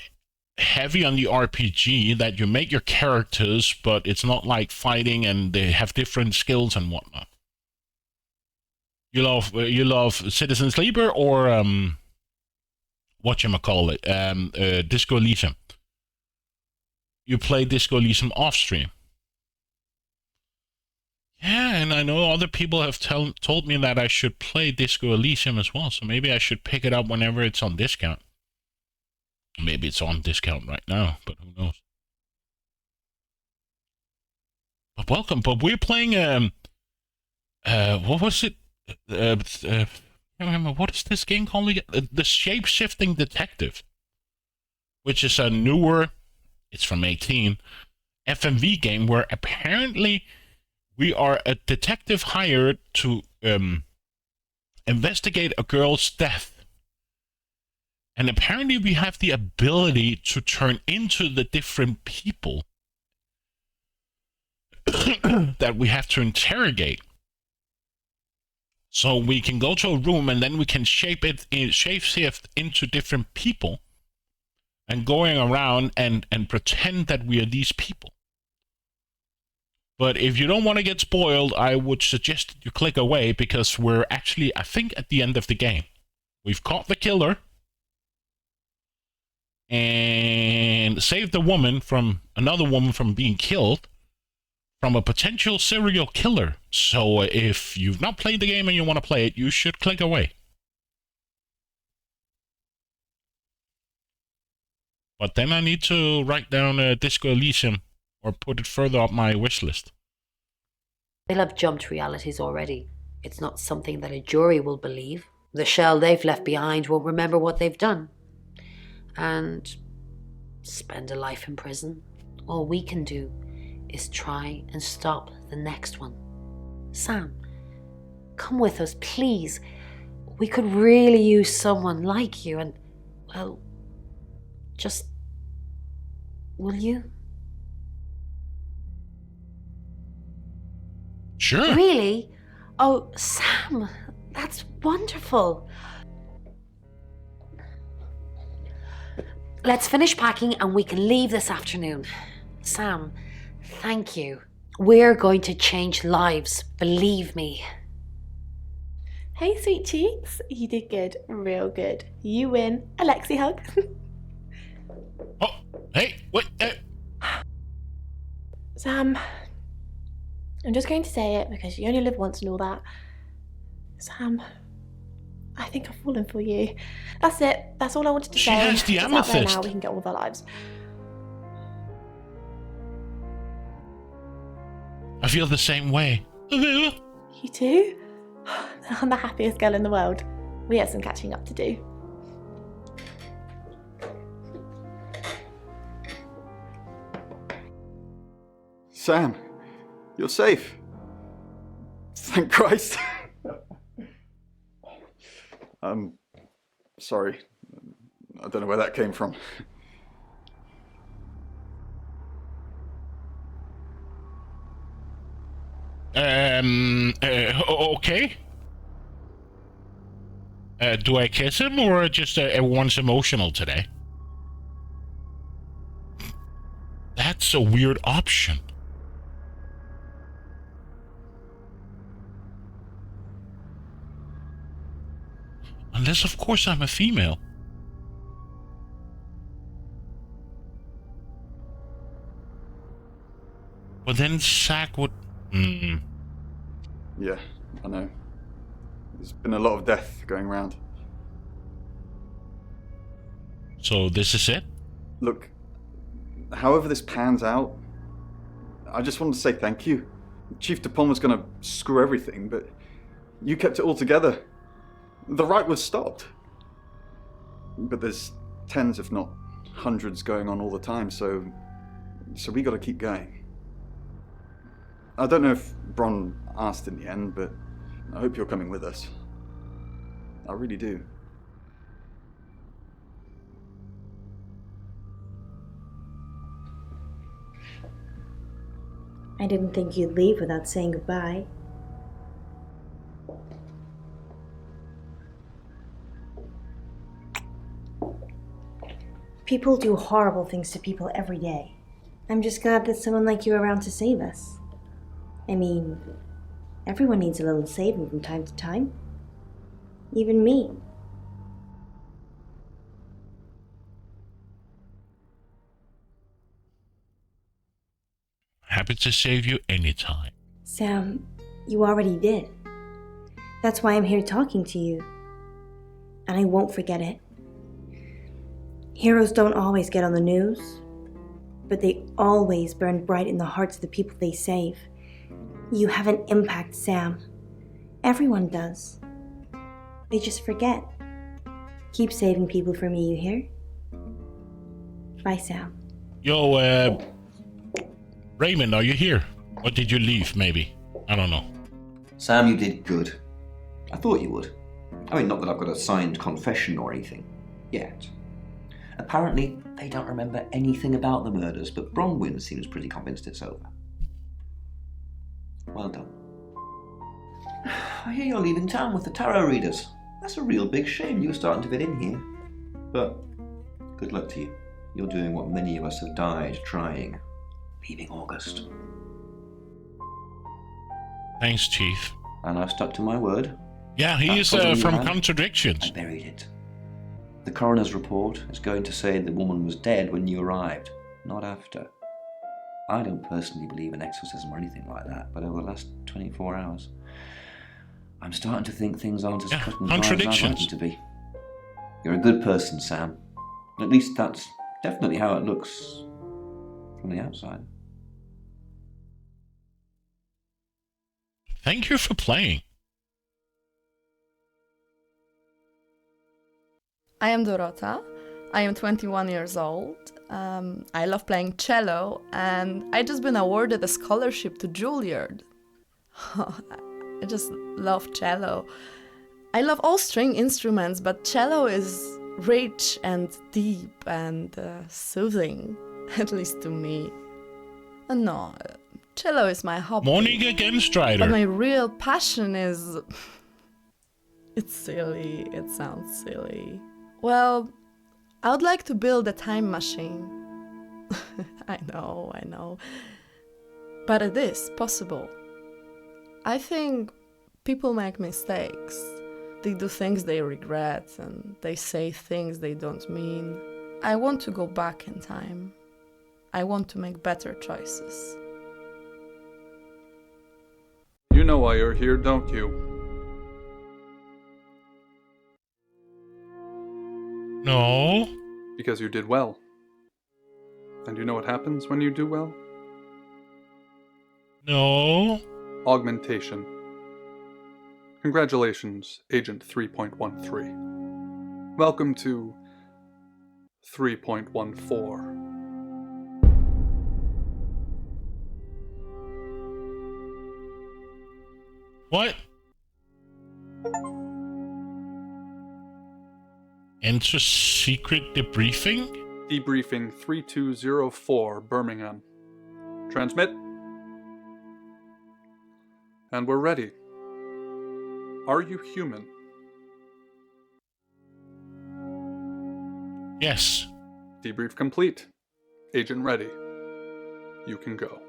heavy on the RPG, that you make your characters, but it's not like fighting and they have different skills and whatnot. You love Citizen Sleeper or whatchamacallit, Disco Elysium. You play Disco Elysium off stream. Yeah, and I know other people have told me that I should play Disco Elysium as well, so maybe I should pick it up whenever it's on discount. Maybe it's on discount right now, but who knows. But welcome, but we're playing what was it? I can't remember. What is this game called again? The Shapeshifting Detective, which is a newer, it's from 18, FMV game where apparently we are a detective hired to investigate a girl's death. And apparently we have the ability to turn into the different people that we have to interrogate. So we can go to a room and then we can shapeshift into different people and going around and pretend that we are these people. But if you don't want to get spoiled, I would suggest that you click away because we're actually, I think, at the end of the game. We've caught the killer and saved another woman from being killed from a potential serial killer. So if you've not played the game and you want to play it, you should click away. But then I need to write down Disco Elysium or put it further up my wish list. They'll have jumped realities already. It's not something that a jury will believe. The shell they've left behind won't remember what they've done. And spend a life in prison. All we can do is try and stop the next one. Sam, come with us, please. We could really use someone like you and, well, just... will you? Sure. Really? Oh, Sam, that's wonderful. Let's finish packing and we can leave this afternoon. Sam, thank you. We're going to change lives, believe me. Hey, sweet cheeks. You did good. Real good. You win. Alexi hug. Oh, hey, what? Sam, I'm just going to say it because you only live once and all that. Sam, I think I've fallen for you. That's it. That's all I wanted to say. She has the It's out there amethyst. now. We can get on with our lives. I feel the same way. You too? I'm the happiest girl in the world. We have some catching up to do. Sam, you're safe. Thank Christ. Sorry. I don't know where that came from. Okay. Do I kiss him or just everyone's emotional today? That's a weird option. Unless, of course, I'm a female. But then Zach would... Yeah, I know. There's been a lot of death going around. So this is it? Look, however this pans out, I just wanted to say thank you. Chief DuPont was going to screw everything, but you kept it all together. The riot was stopped. But there's tens, if not hundreds, going on all the time, so we got to keep going. I don't know if Bron asked in the end, but I hope you're coming with us. I really do. I didn't think you'd leave without saying goodbye. People do horrible things to people every day. I'm just glad there's someone like you around to save us. I mean, everyone needs a little saving from time to time. Even me. Happy to save you anytime. Sam, you already did. That's why I'm here talking to you. And I won't forget it. Heroes don't always get on the news, but they always burn bright in the hearts of the people they save. You have an impact, Sam. Everyone does. They just forget. Keep saving people for me, you hear? Bye, Sal. Yo, Raymond, are you here? Or did you leave, maybe? I don't know. Sam, you did good. I thought you would. I mean, not that I've got a signed confession or anything. Yet. Apparently, they don't remember anything about the murders, but Bronwyn seems pretty convinced it's over. Well done. I hear you're leaving town with the tarot readers. That's a real big shame you were starting to fit in here. But good luck to you. You're doing what many of us have died trying. Leaving August. Thanks, Chief. And I've stuck to my word. Yeah, he is from Contradictions. I buried it. The coroner's report is going to say the woman was dead when you arrived, not after. I don't personally believe in exorcism or anything like that, but over the last 24 hours, I'm starting to think things aren't as cut and dry as I'd like them to be. You're a good person, Sam. At least that's definitely how it looks from the outside. Thank you for playing. I am Dorota. I am 21 years old. I love playing cello, and I just been awarded a scholarship to Juilliard. I just love cello. I love all string instruments, but cello is rich and deep and soothing, at least to me. No, cello is my hobby. Morning again, Strider. But my real passion is... It's silly, it sounds silly. Well, I would like to build a time machine. I know. But it is possible. I think people make mistakes. They do things they regret and they say things they don't mean. I want to go back in time. I want to make better choices. You know why you're here, don't you? No. Because you did well. And you know what happens when you do well? No. Augmentation. Congratulations, Agent 3.13. Welcome to 3.14. What? Enter secret debriefing? Debriefing 3204, Birmingham. Transmit. And we're ready. Are you human? Yes. Debrief complete. Agent ready. You can go.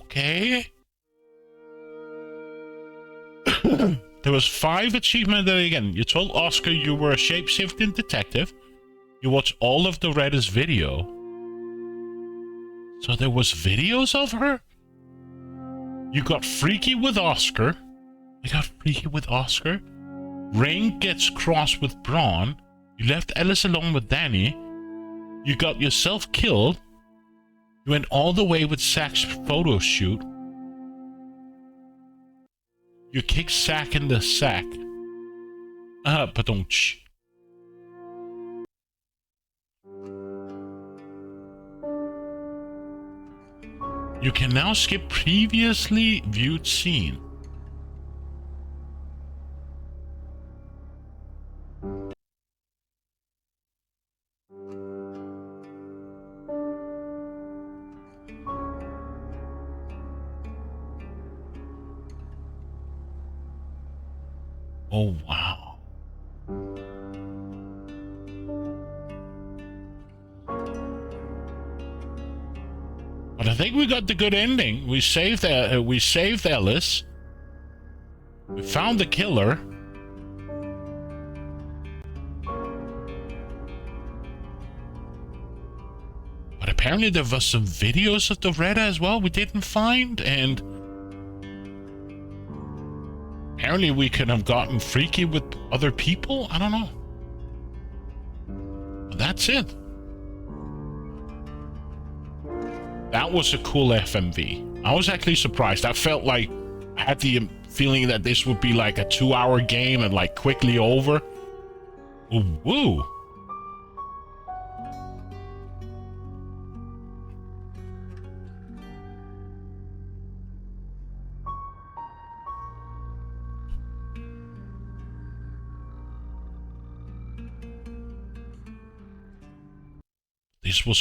Okay. There was 5 achievements there again. You told Oscar you were a shape-shifting detective. You watched all of the Reddit's video. So there was videos of her? You got freaky with Oscar. Rain gets crossed with Braun. You left Ellis alone with Danny. You got yourself killed. You went all the way with Zach's photo shoot. You kicked Zach in the sack. But don't shh. You can now skip previously viewed scene. Oh, wow. But I think we got the good ending. We saved Ellis. We found the killer. But apparently there was some videos of the Retta as well we didn't find, and apparently we could have gotten freaky with other people. I don't know. But that's it. That was a cool FMV. I was actually surprised. I felt like I had the feeling that this would be like a 2-hour game and like quickly over. Ooh, woo. This was